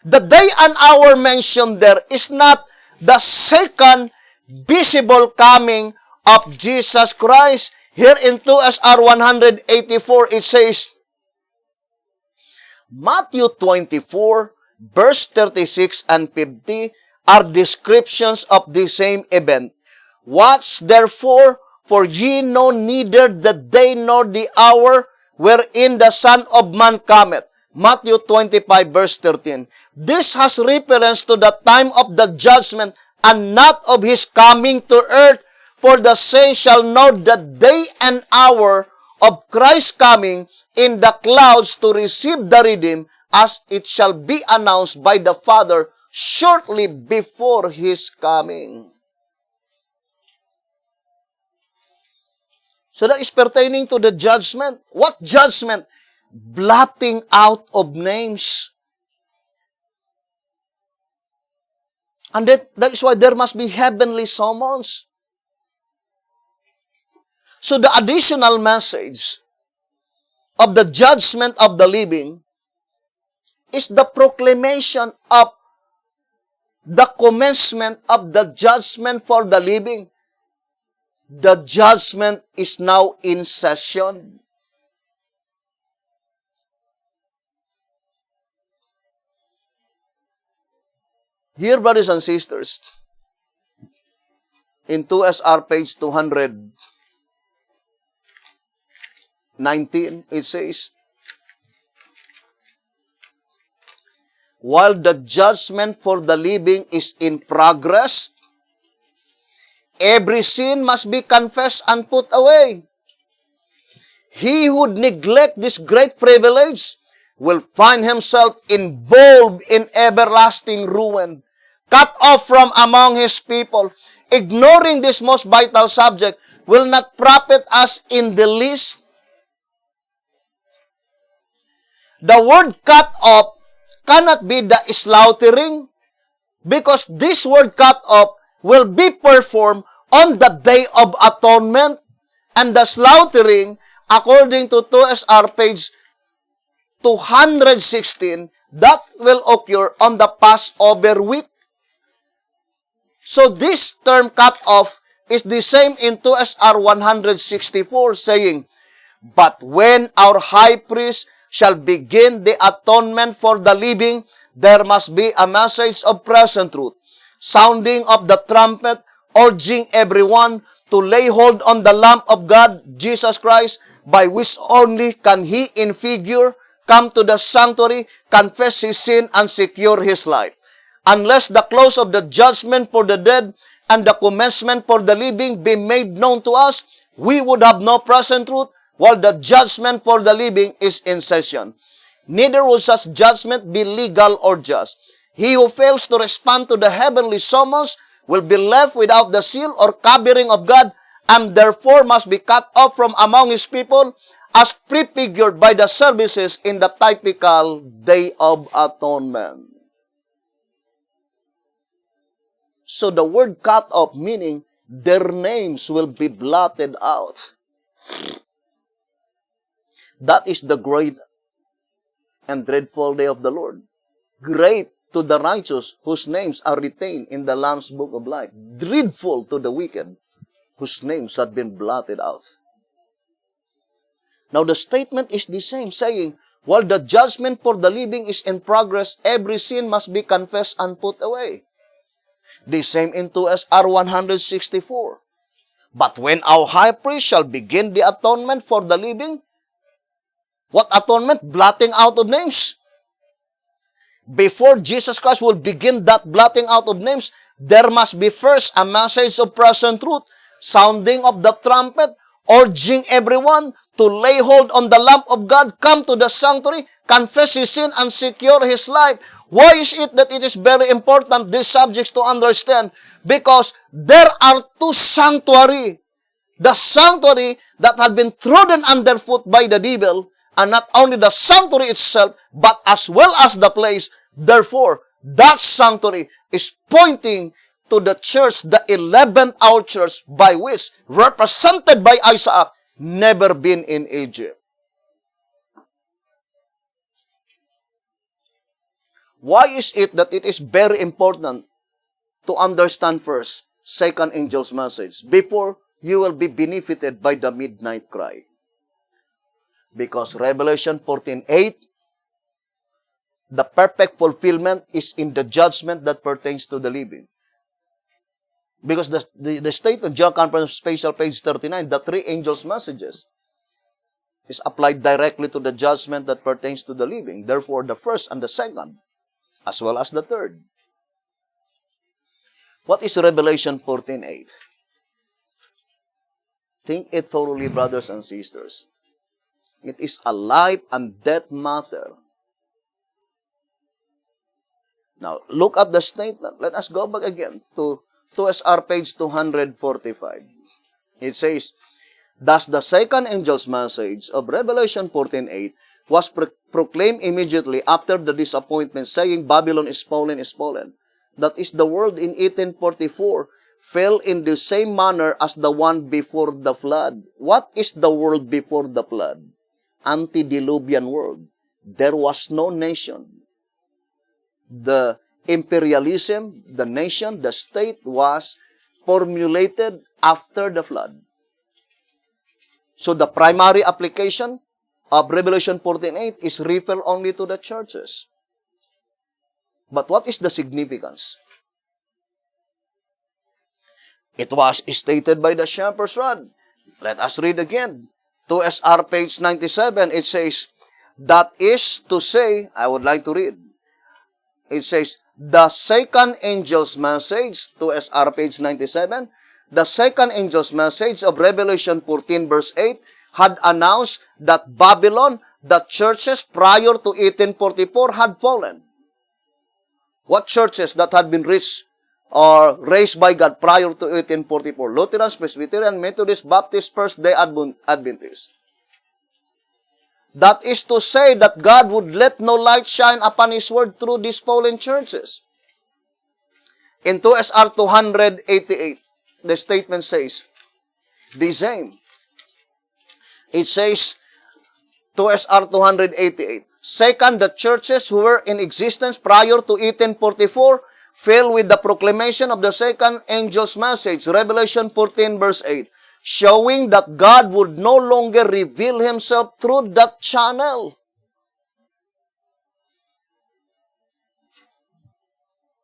The day and hour mentioned there is not the second visible coming of Jesus Christ. Here in 2 SR 184, it says, Matthew 24, verse 36 and 50 are descriptions of the same event. Watch therefore, for ye know neither the day nor the hour wherein the Son of Man cometh. Matthew 25, verse 13. This has reference to the time of the judgment and not of His coming to earth. For the saints shall know the day and hour of Christ's coming in the clouds to receive the redeemed, as it shall be announced by the Father shortly before His coming. So that is pertaining to the judgment. What judgment? Blotting out of names. And that is why there must be heavenly summons. So the additional message of the judgment of the living is the proclamation of the commencement of the judgment for the living. The judgment is now in session. Here, brothers and sisters, in 2 SR page 219, it says, while the judgment for the living is in progress, every sin must be confessed and put away. He who neglect this great privilege will find himself involved in everlasting ruin, cut off from among his people. Ignoring this most vital subject will not profit us in the least. The word cut off cannot be the slaughtering, because this word cut off will be performed on the Day of Atonement, and the slaughtering, according to 2SR page 216, that will occur on the Passover week. So this term cut off is the same in 2SR 164, saying, but when our high priest shall begin the atonement for the living, there must be a message of present truth, sounding of the trumpet, urging everyone to lay hold on the Lamb of God, Jesus Christ, by which only can he in figure come to the sanctuary, confess his sin, and secure his life. Unless the close of the judgment for the dead and the commencement for the living be made known to us, we would have no present truth, while the judgment for the living is in session. Neither will such judgment be legal or just. He who fails to respond to the heavenly summons will be left without the seal or covering of God, and therefore must be cut off from among his people, as prefigured by the services in the typical Day of Atonement. So the word cut off, meaning their names will be blotted out. That is the great and dreadful day of the Lord. Great to the righteous, whose names are retained in the Lamb's book of life. Dreadful to the wicked, whose names have been blotted out. Now the statement is the same, saying, while the judgment for the living is in progress, every sin must be confessed and put away. The same in 2SR 164. But when our high priest shall begin the atonement for the living, what atonement? Blotting out of names. Before Jesus Christ will begin that blotting out of names, there must be first a message of present truth, sounding of the trumpet, urging everyone to lay hold on the Lamb of God, come to the sanctuary, confess his sin, and secure his life. Why is it that it is very important, these subjects, to understand? Because there are two sanctuaries. The sanctuary that had been trodden underfoot by the devil, and not only the sanctuary itself, but as well as the place. Therefore, that sanctuary is pointing to the church, the 11th hour church, by which, represented by Isaac, never been in Egypt. Why is it that it is very important to understand first second angel's message before you will be benefited by the midnight cry? Because Revelation 14:8, the perfect fulfillment is in the judgment that pertains to the living. Because the statement, John Conference Special, page 39, the three angels' messages is applied directly to the judgment that pertains to the living. Therefore, the first and the second, as well as the third. What is Revelation 14:8? Think it thoroughly, brothers and sisters. It is a life and death matter. Now, look at the statement. Let us go back again to 2SR page 245. It says, thus the second angel's message of Revelation 14:8 was proclaimed immediately after the disappointment, saying, Babylon is fallen, is fallen. That is, the world in 1844 fell in the same manner as the one before the flood. What is the world before the flood? Antediluvian world. There was no nation. The imperialism, the nation, the state was formulated after the flood. So the primary application of Revelation 14:8 is referred only to the churches. But what is the significance? It was stated by the shepherd's rod. Let us read again. 2SR page 97, it says, that is to say, I would like to read. It says, the second angel's message, 2SR page 97, the second angel's message of Revelation 14 verse 8 had announced that Babylon, the churches prior to 1844, had fallen. What churches that had been raised by God prior to 1844? Lutherans, Presbyterian, Methodist, Baptist, First-day Adventist. That is to say that God would let no light shine upon His word through these fallen churches. In 2SR 288, the statement says, the same. It says, 2SR 288, second, the churches who were in existence prior to 1844 fell with the proclamation of the second angel's message, Revelation 14 verse 8, showing that God would no longer reveal Himself through that channel.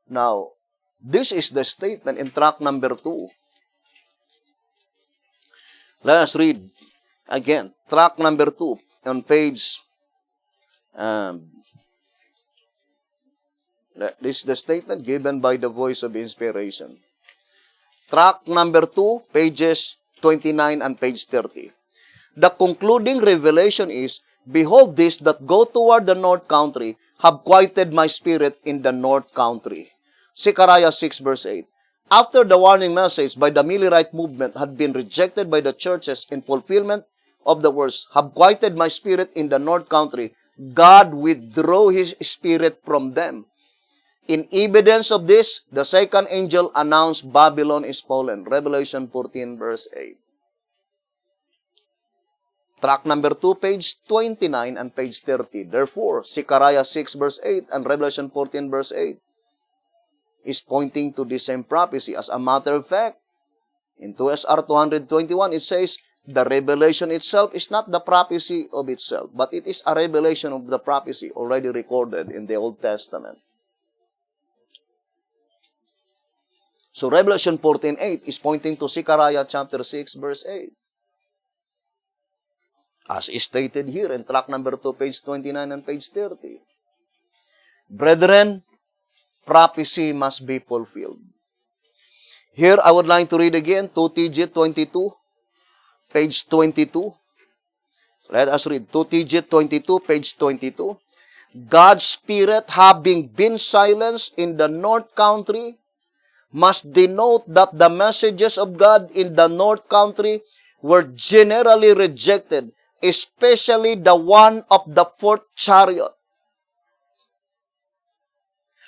Now, this is the statement in track number 2. Let us read again. Track number 2 on page... this is the statement given by the voice of inspiration. Track number 2, pages 29 and page 30. The concluding revelation is, behold, these that go toward the north country have quieted my spirit in the north country. Zechariah 6 verse 8. After the warning message by the Millerite movement had been rejected by the churches in fulfillment of the words, have quieted my spirit in the north country, God withdrew His spirit from them. In evidence of this, the second angel announced Babylon is fallen. Revelation 14 verse 8. Track number 2, page 29 and page 30. Therefore, Zechariah 6 verse 8 and Revelation 14 verse 8 is pointing to the same prophecy. As a matter of fact, in 2SR 221, it says, the revelation itself is not the prophecy of itself, but it is a revelation of the prophecy already recorded in the Old Testament. So Revelation 14:8 is pointing to Zechariah chapter 6 verse 8. As is stated here in track number 2, page 29 and page 30. Brethren, prophecy must be fulfilled. Here I would like to read again 2TG 22, page 22. Let us read 2TG 22, page 22. God's Spirit having been silenced in the north country must denote that the messages of God in the north country were generally rejected, especially the one of the fourth chariot.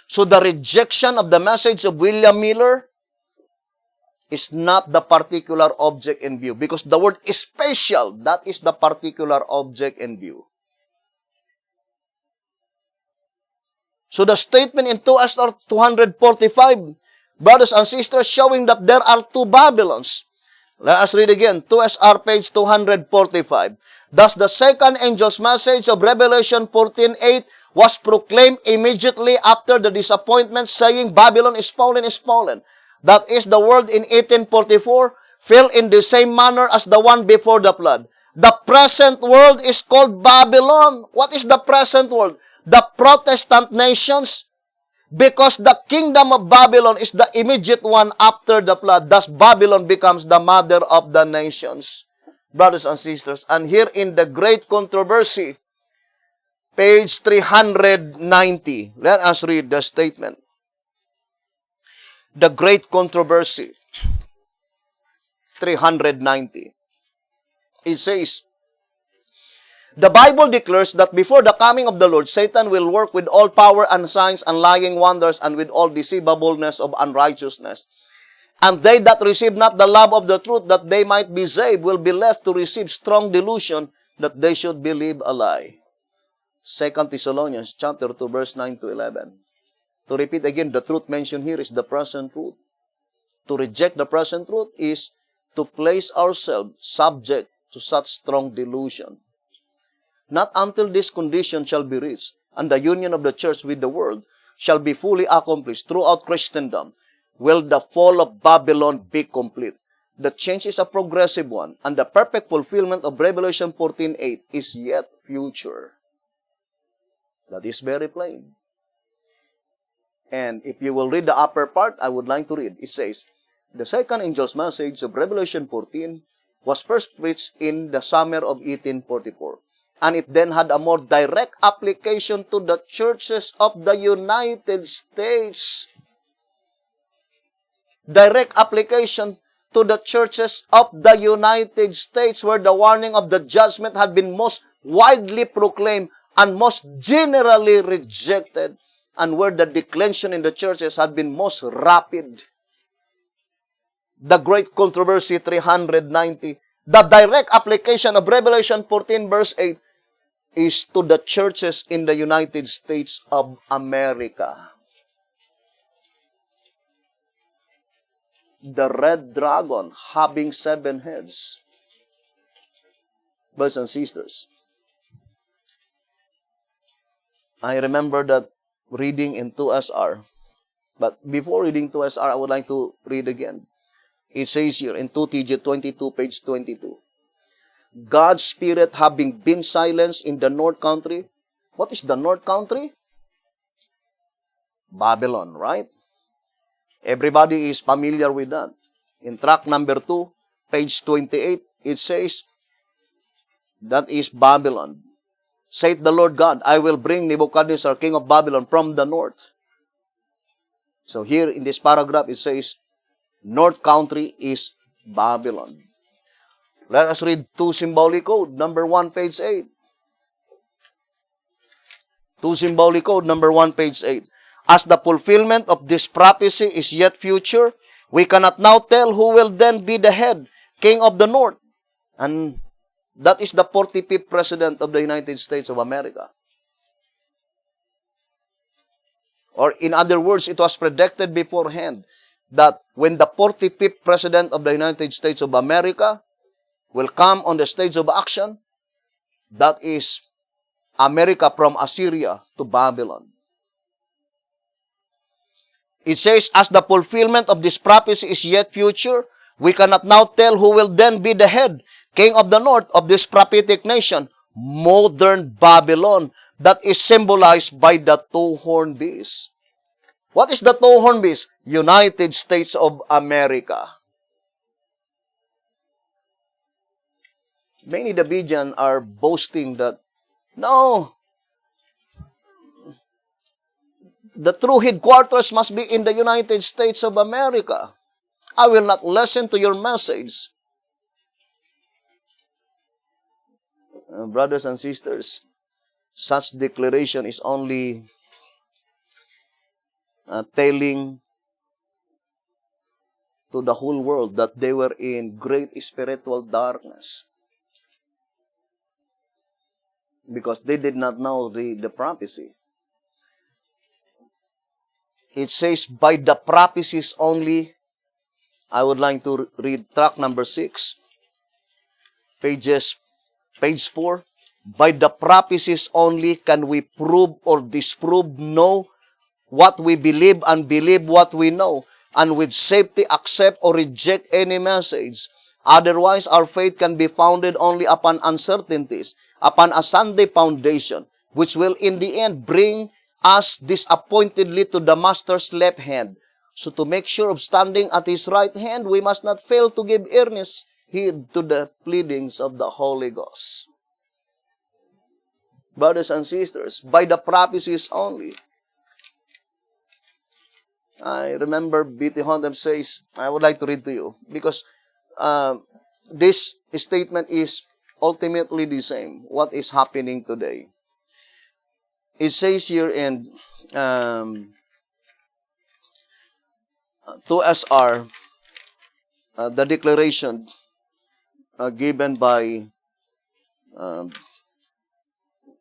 So the rejection of the message of William Miller is not the particular object in view, because the word is special, that is the particular object in view. So the statement in 2SR 245, brothers and sisters, showing that there are two Babylons. Let us read again, 2SR page 245. Thus the second angel's message of Revelation 14:8 was proclaimed immediately after the disappointment, saying, Babylon is fallen, is fallen. That is, the world in 1844 fell in the same manner as the one before the flood. The present world is called Babylon. What is the present world? The Protestant nations. Because the kingdom of Babylon is the immediate one after the flood. Thus, Babylon becomes the mother of the nations. Brothers and sisters, and here in the Great Controversy, page 390, let us read the statement. The Great Controversy, 390. It says, the Bible declares that before the coming of the Lord, Satan will work with all power and signs and lying wonders and with all deceivableness of unrighteousness. And they that receive not the love of the truth that they might be saved will be left to receive strong delusion that they should believe a lie. 2 Thessalonians chapter 2 verse 9 to 11. To repeat again, the truth mentioned here is the present truth. To reject the present truth is to place ourselves subject to such strong delusion. Not until this condition shall be reached, and the union of the church with the world shall be fully accomplished throughout Christendom, will the fall of Babylon be complete. The change is a progressive one, and the perfect fulfillment of Revelation 14:8 is yet future. That is very plain. And if you will read the upper part, I would like to read. It says, the second angel's message of Revelation 14 was first preached in the summer of 1844. And it then had a more direct application to the churches of the United States. Direct application to the churches of the United States, where the warning of the judgment had been most widely proclaimed, and most generally rejected, and where the declension in the churches had been most rapid. The great controversy 390, the direct application of Revelation 14 verse 8 is to the churches in the United States of America. The red dragon having 7 heads. Brothers and sisters, I remember that reading in 2SR. But before reading 2SR, I would like to read again. It says here in 2TG 22, page 22. God's Spirit having been silenced in the North Country. What is the North Country? Babylon, right? Everybody is familiar with that. In track number 2, page 28, it says, that is Babylon. Saith the Lord God, I will bring Nebuchadnezzar, king of Babylon, from the north. So here in this paragraph, it says, North Country is Babylon. Let us read 2 Symbolic Code, number 1, page 8. 2 Symbolic Code, number 1, page 8. As the fulfillment of this prophecy is yet future, we cannot now tell who will then be the head, king of the north. And that is the 45th President of the United States of America. Or in other words, it was predicted beforehand that when the 45th President of the United States of America will come on the stage of action, that is America from Assyria to Babylon. It says, as the fulfillment of this prophecy is yet future, we cannot now tell who will then be the head, king of the north of this prophetic nation, modern Babylon, that is symbolized by the 2-horned beast. What is the 2-horned beast? United States of America. Many Davidians are boasting that, no, the true headquarters must be in the United States of America. I will not listen to your message. Brothers and sisters, such declaration is only telling to the whole world that they were in great spiritual darkness, because they did not know the prophecy. It says, by the prophecies only. I would like to read track number 6, page 4. By the prophecies only can we prove or disprove, know what we believe and believe what we know, and with safety accept or reject any message. Otherwise, our faith can be founded only upon uncertainties, upon a Sunday foundation, which will in the end bring us disappointedly to the Master's left hand. So to make sure of standing at His right hand, we must not fail to give earnest heed to the pleadings of the Holy Ghost. Brothers and sisters, by the prophecies only. I remember B.T. Hontham says, I would like to read to you, because this statement is ultimately the same, what is happening today. It says here in 2SR, the declaration given by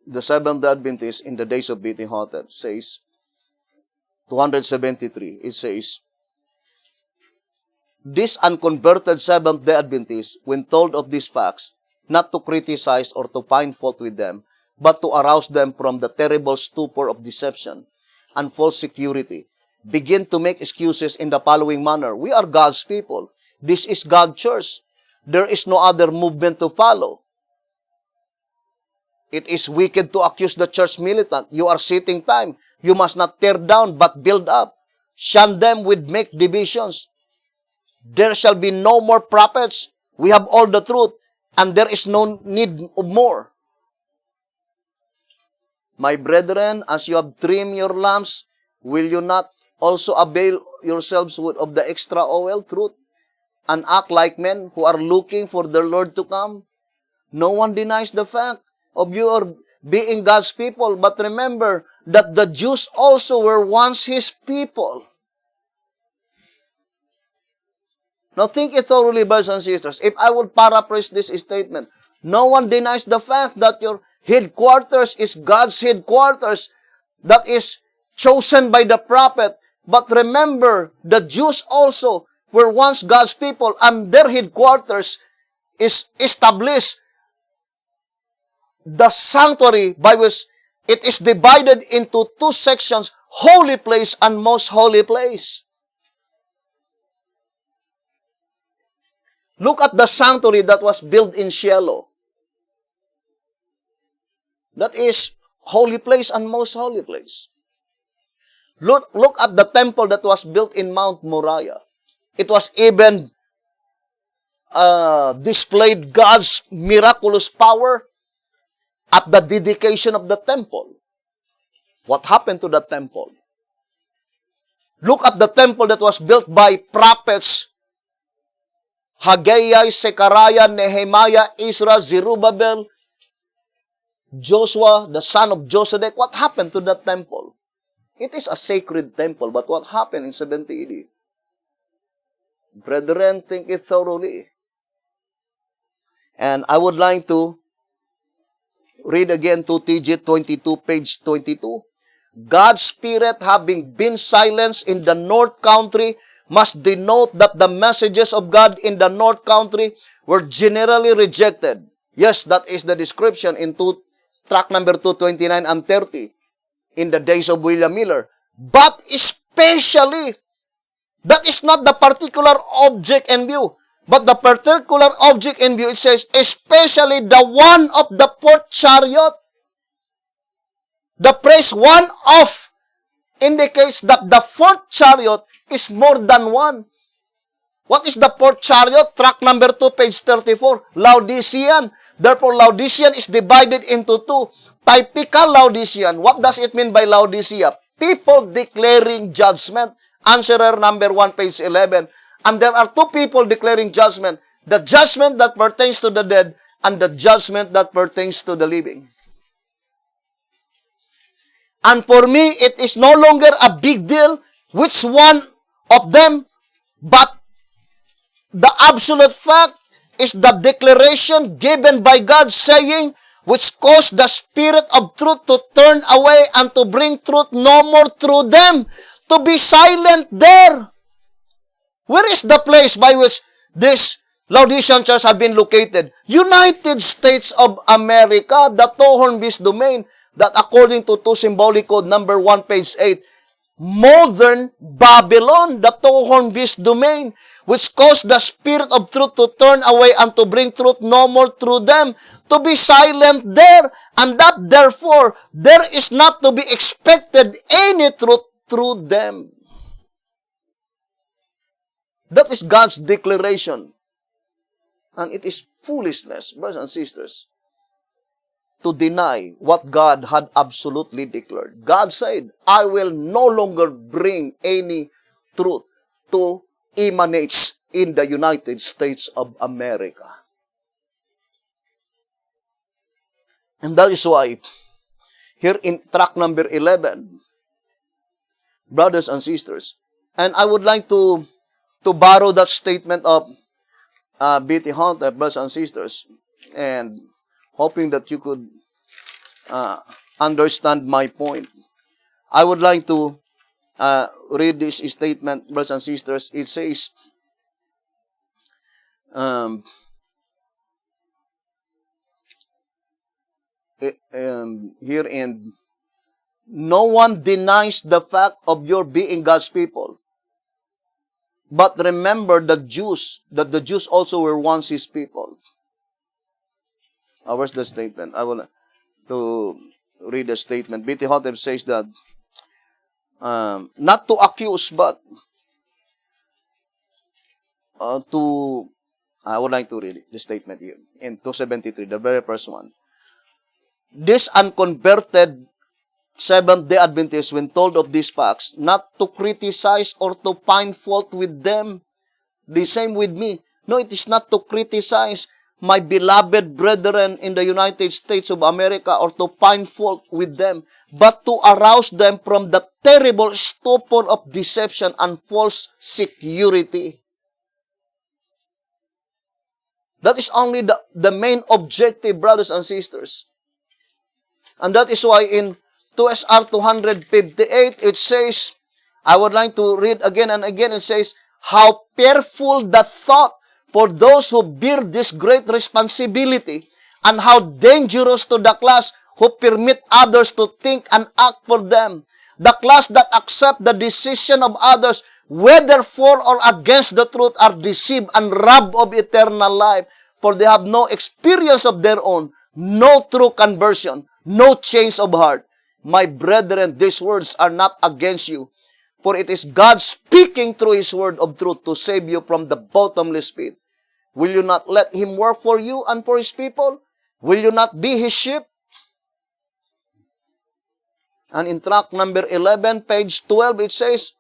the Seventh-day Adventists in the days of B.T. Hontham says, 273, it says, these unconverted Seventh-day Adventists, when told of these facts, not to criticize or to find fault with them, but to arouse them from the terrible stupor of deception and false security, begin to make excuses in the following manner. We are God's people. This is God's church. There is no other movement to follow. It is wicked to accuse the church militant. You are sitting time. You must not tear down, but build up. Shun them with make divisions. There shall be no more prophets. We have all the truth, and there is no need of more. My brethren, as you have trimmed your lamps, will you not also avail yourselves of the extra oil, truth, and act like men who are looking for their Lord to come? No one denies the fact of your being God's people. But remember that the Jews also were once His people. Now think it thoroughly, brothers and sisters. If I would paraphrase this statement, no one denies the fact that your headquarters is God's headquarters that is chosen by the prophet. But remember, the Jews also were once God's people, and their headquarters is established. The sanctuary by which it is divided into two sections, holy place and most holy place. Look at the sanctuary that was built in Shiloh. That is holy place and most holy place. Look at the temple that was built in Mount Moriah. It was even displayed God's miraculous power at the dedication of the temple. What happened to the temple? Look at the temple that was built by prophets Haggai, Zechariah, Nehemiah, Ezra, Zerubbabel, Joshua, the son of Josedek. What happened to that temple? It is a sacred temple, but what happened in 70 AD? Brethren, think it thoroughly. And I would like to read again 2 TG 22, page 22. God's Spirit having been silenced in the North Country must denote that the messages of God in the North Country were generally rejected. Yes, that is the description in track number 229 and 30 in the days of William Miller. But especially, that is not the particular object in view, but the particular object in view, it says, especially the one of the fourth chariot. The phrase one of indicates that the fourth chariot is more than one. What is the fourth chariot? Track number 2, page 34. Laodicean. Therefore, Laodicean is divided into two. Typical Laodicean. What does it mean by Laodicea? People declaring judgment. Answerer number 1, page 11. And there are two people declaring judgment. The judgment that pertains to the dead and the judgment that pertains to the living. And for me, it is no longer a big deal which one of them, but the absolute fact is the declaration given by God saying, which caused the Spirit of truth to turn away and to bring truth no more through them, to be silent there. Where is the place by which this Laodicean church have been located? United States of America, the Tohornby's domain, that according to 2 symbolic code number 1, page 8, modern Babylon, the Tohornby's domain, which caused the Spirit of truth to turn away and to bring truth no more through them, to be silent there, and that therefore there is not to be expected any truth through them. That is God's declaration. And it is foolishness, brothers and sisters, to deny what God had absolutely declared. God said, I will no longer bring any truth to emanates in the United States of America. And that is why, here in track number 11, brothers and sisters, and I would like to borrow that statement of B.T. Hunter, brothers and sisters, and hoping that you could understand my point. I would like to read this statement, brothers and sisters. It says, herein, no one denies the fact of your being God's people. But remember that the Jews also were once His people. Where's the statement? I will to read the statement. B.T. Hotep says that, not to accuse, but I would like to read the statement here in 273, the very first one. This unconverted Seventh-day Adventists, when told of these facts, not to criticize or to find fault with them. The same with me. No, it is not to criticize, my beloved brethren in the United States of America or to find fault with them, but to arouse them from the terrible stupor of deception and false security. That is only the main objective, brothers and sisters. And that is why in 2SR 258, it says, I would like to read again and again, it says, how fearful the thought for those who bear this great responsibility, and how dangerous to the class who permit others to think and act for them. The class that accept the decision of others, whether for or against the truth, are deceived and robbed of eternal life, for they have no experience of their own, no true conversion, no change of heart. My brethren, these words are not against you, for it is God speaking through His word of truth to save you from the bottomless pit. Will you not let Him work for you and for His people? Will you not be His sheep? And in tract number 11, page 12, it says,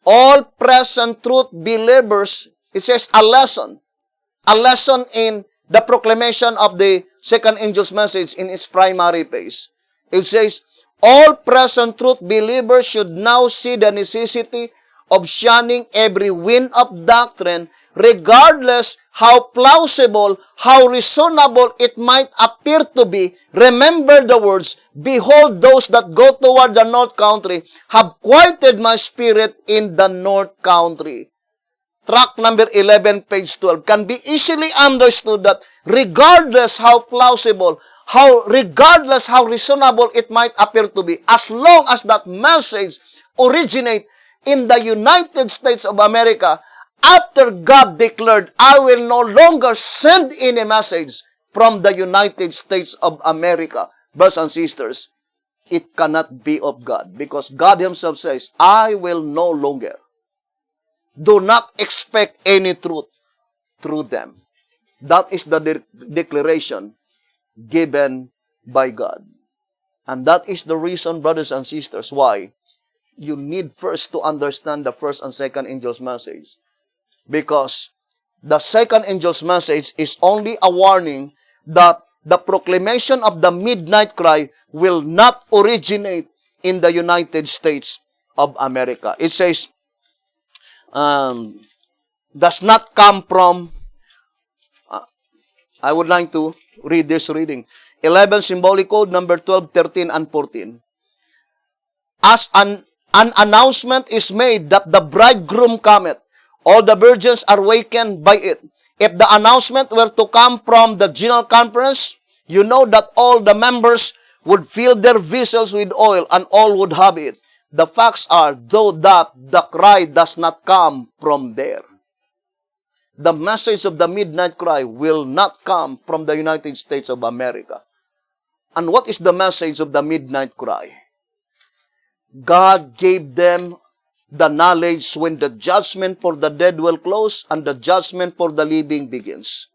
all present truth believers, it says a lesson in the proclamation of the second angel's message in its primary phase. It says, all present truth believers should now see the necessity of shunning every wind of doctrine, regardless how plausible, how reasonable it might appear to be. Remember the words, behold, those that go toward the north country have quieted my spirit in the north country. Tract number 11, page 12, can be easily understood that regardless how plausible, regardless how reasonable it might appear to be, as long as that message originate in the United States of America, after God declared, I will no longer send any message from the United States of America, brothers and sisters, it cannot be of God, because God Himself says, I will no longer. Do not expect any truth through them. That is the declaration given by God. And that is the reason, brothers and sisters, why you need first to understand the first and second angel's message. Because the second angel's message is only a warning that the proclamation of the midnight cry will not originate in the United States of America. It says, does not come from, I would like to read this reading. 11 symbolic code, number 12, 13, and 14. As an announcement is made that the bridegroom cometh, all the virgins are wakened by it. If the announcement were to come from the general conference, you know that all the members would fill their vessels with oil and all would have it. The facts are, though, that the cry does not come from there. The message of the midnight cry will not come from the United States of America. And what is the message of the midnight cry? God gave them the knowledge when the judgment for the dead will close and the judgment for the living begins.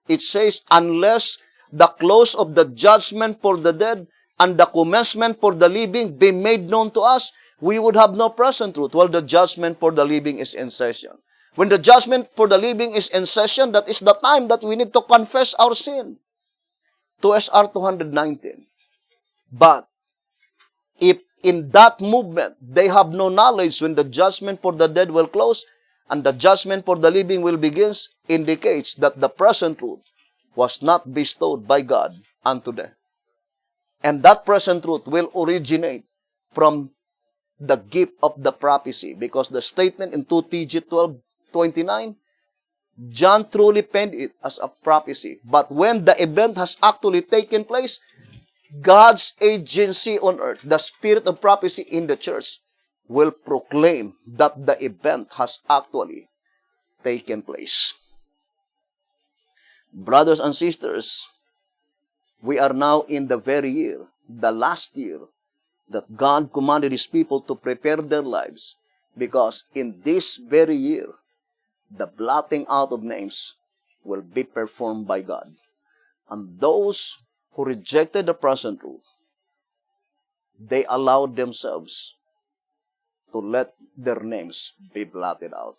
It says, unless the close of the judgment for the dead and the commencement for the living be made known to us, we would have no present truth while the judgment for the living is in session. When the judgment for the living is in session, that is the time that we need to confess our sin. 2SR 219. But if in that movement they have no knowledge when the judgment for the dead will close and the judgment for the living will begin, indicates that the present truth was not bestowed by God unto them. And that present truth will originate from the gift of the prophecy, because the statement in 2TG 12:29, John truly penned it as a prophecy. But when the event has actually taken place, God's agency on earth, the spirit of prophecy in the church, will proclaim that the event has actually taken place. Brothers and sisters, we are now in the very year, the last year, that God commanded His people to prepare their lives, because in this very year, the blotting out of names will be performed by God. And those who rejected the present truth, they allowed themselves to let their names be blotted out.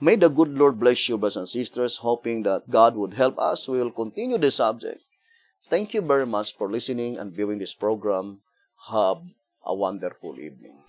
May the good Lord bless you, brothers and sisters, hoping that God would help us. We will continue this subject. Thank you very much for listening and viewing this program. Have a wonderful evening.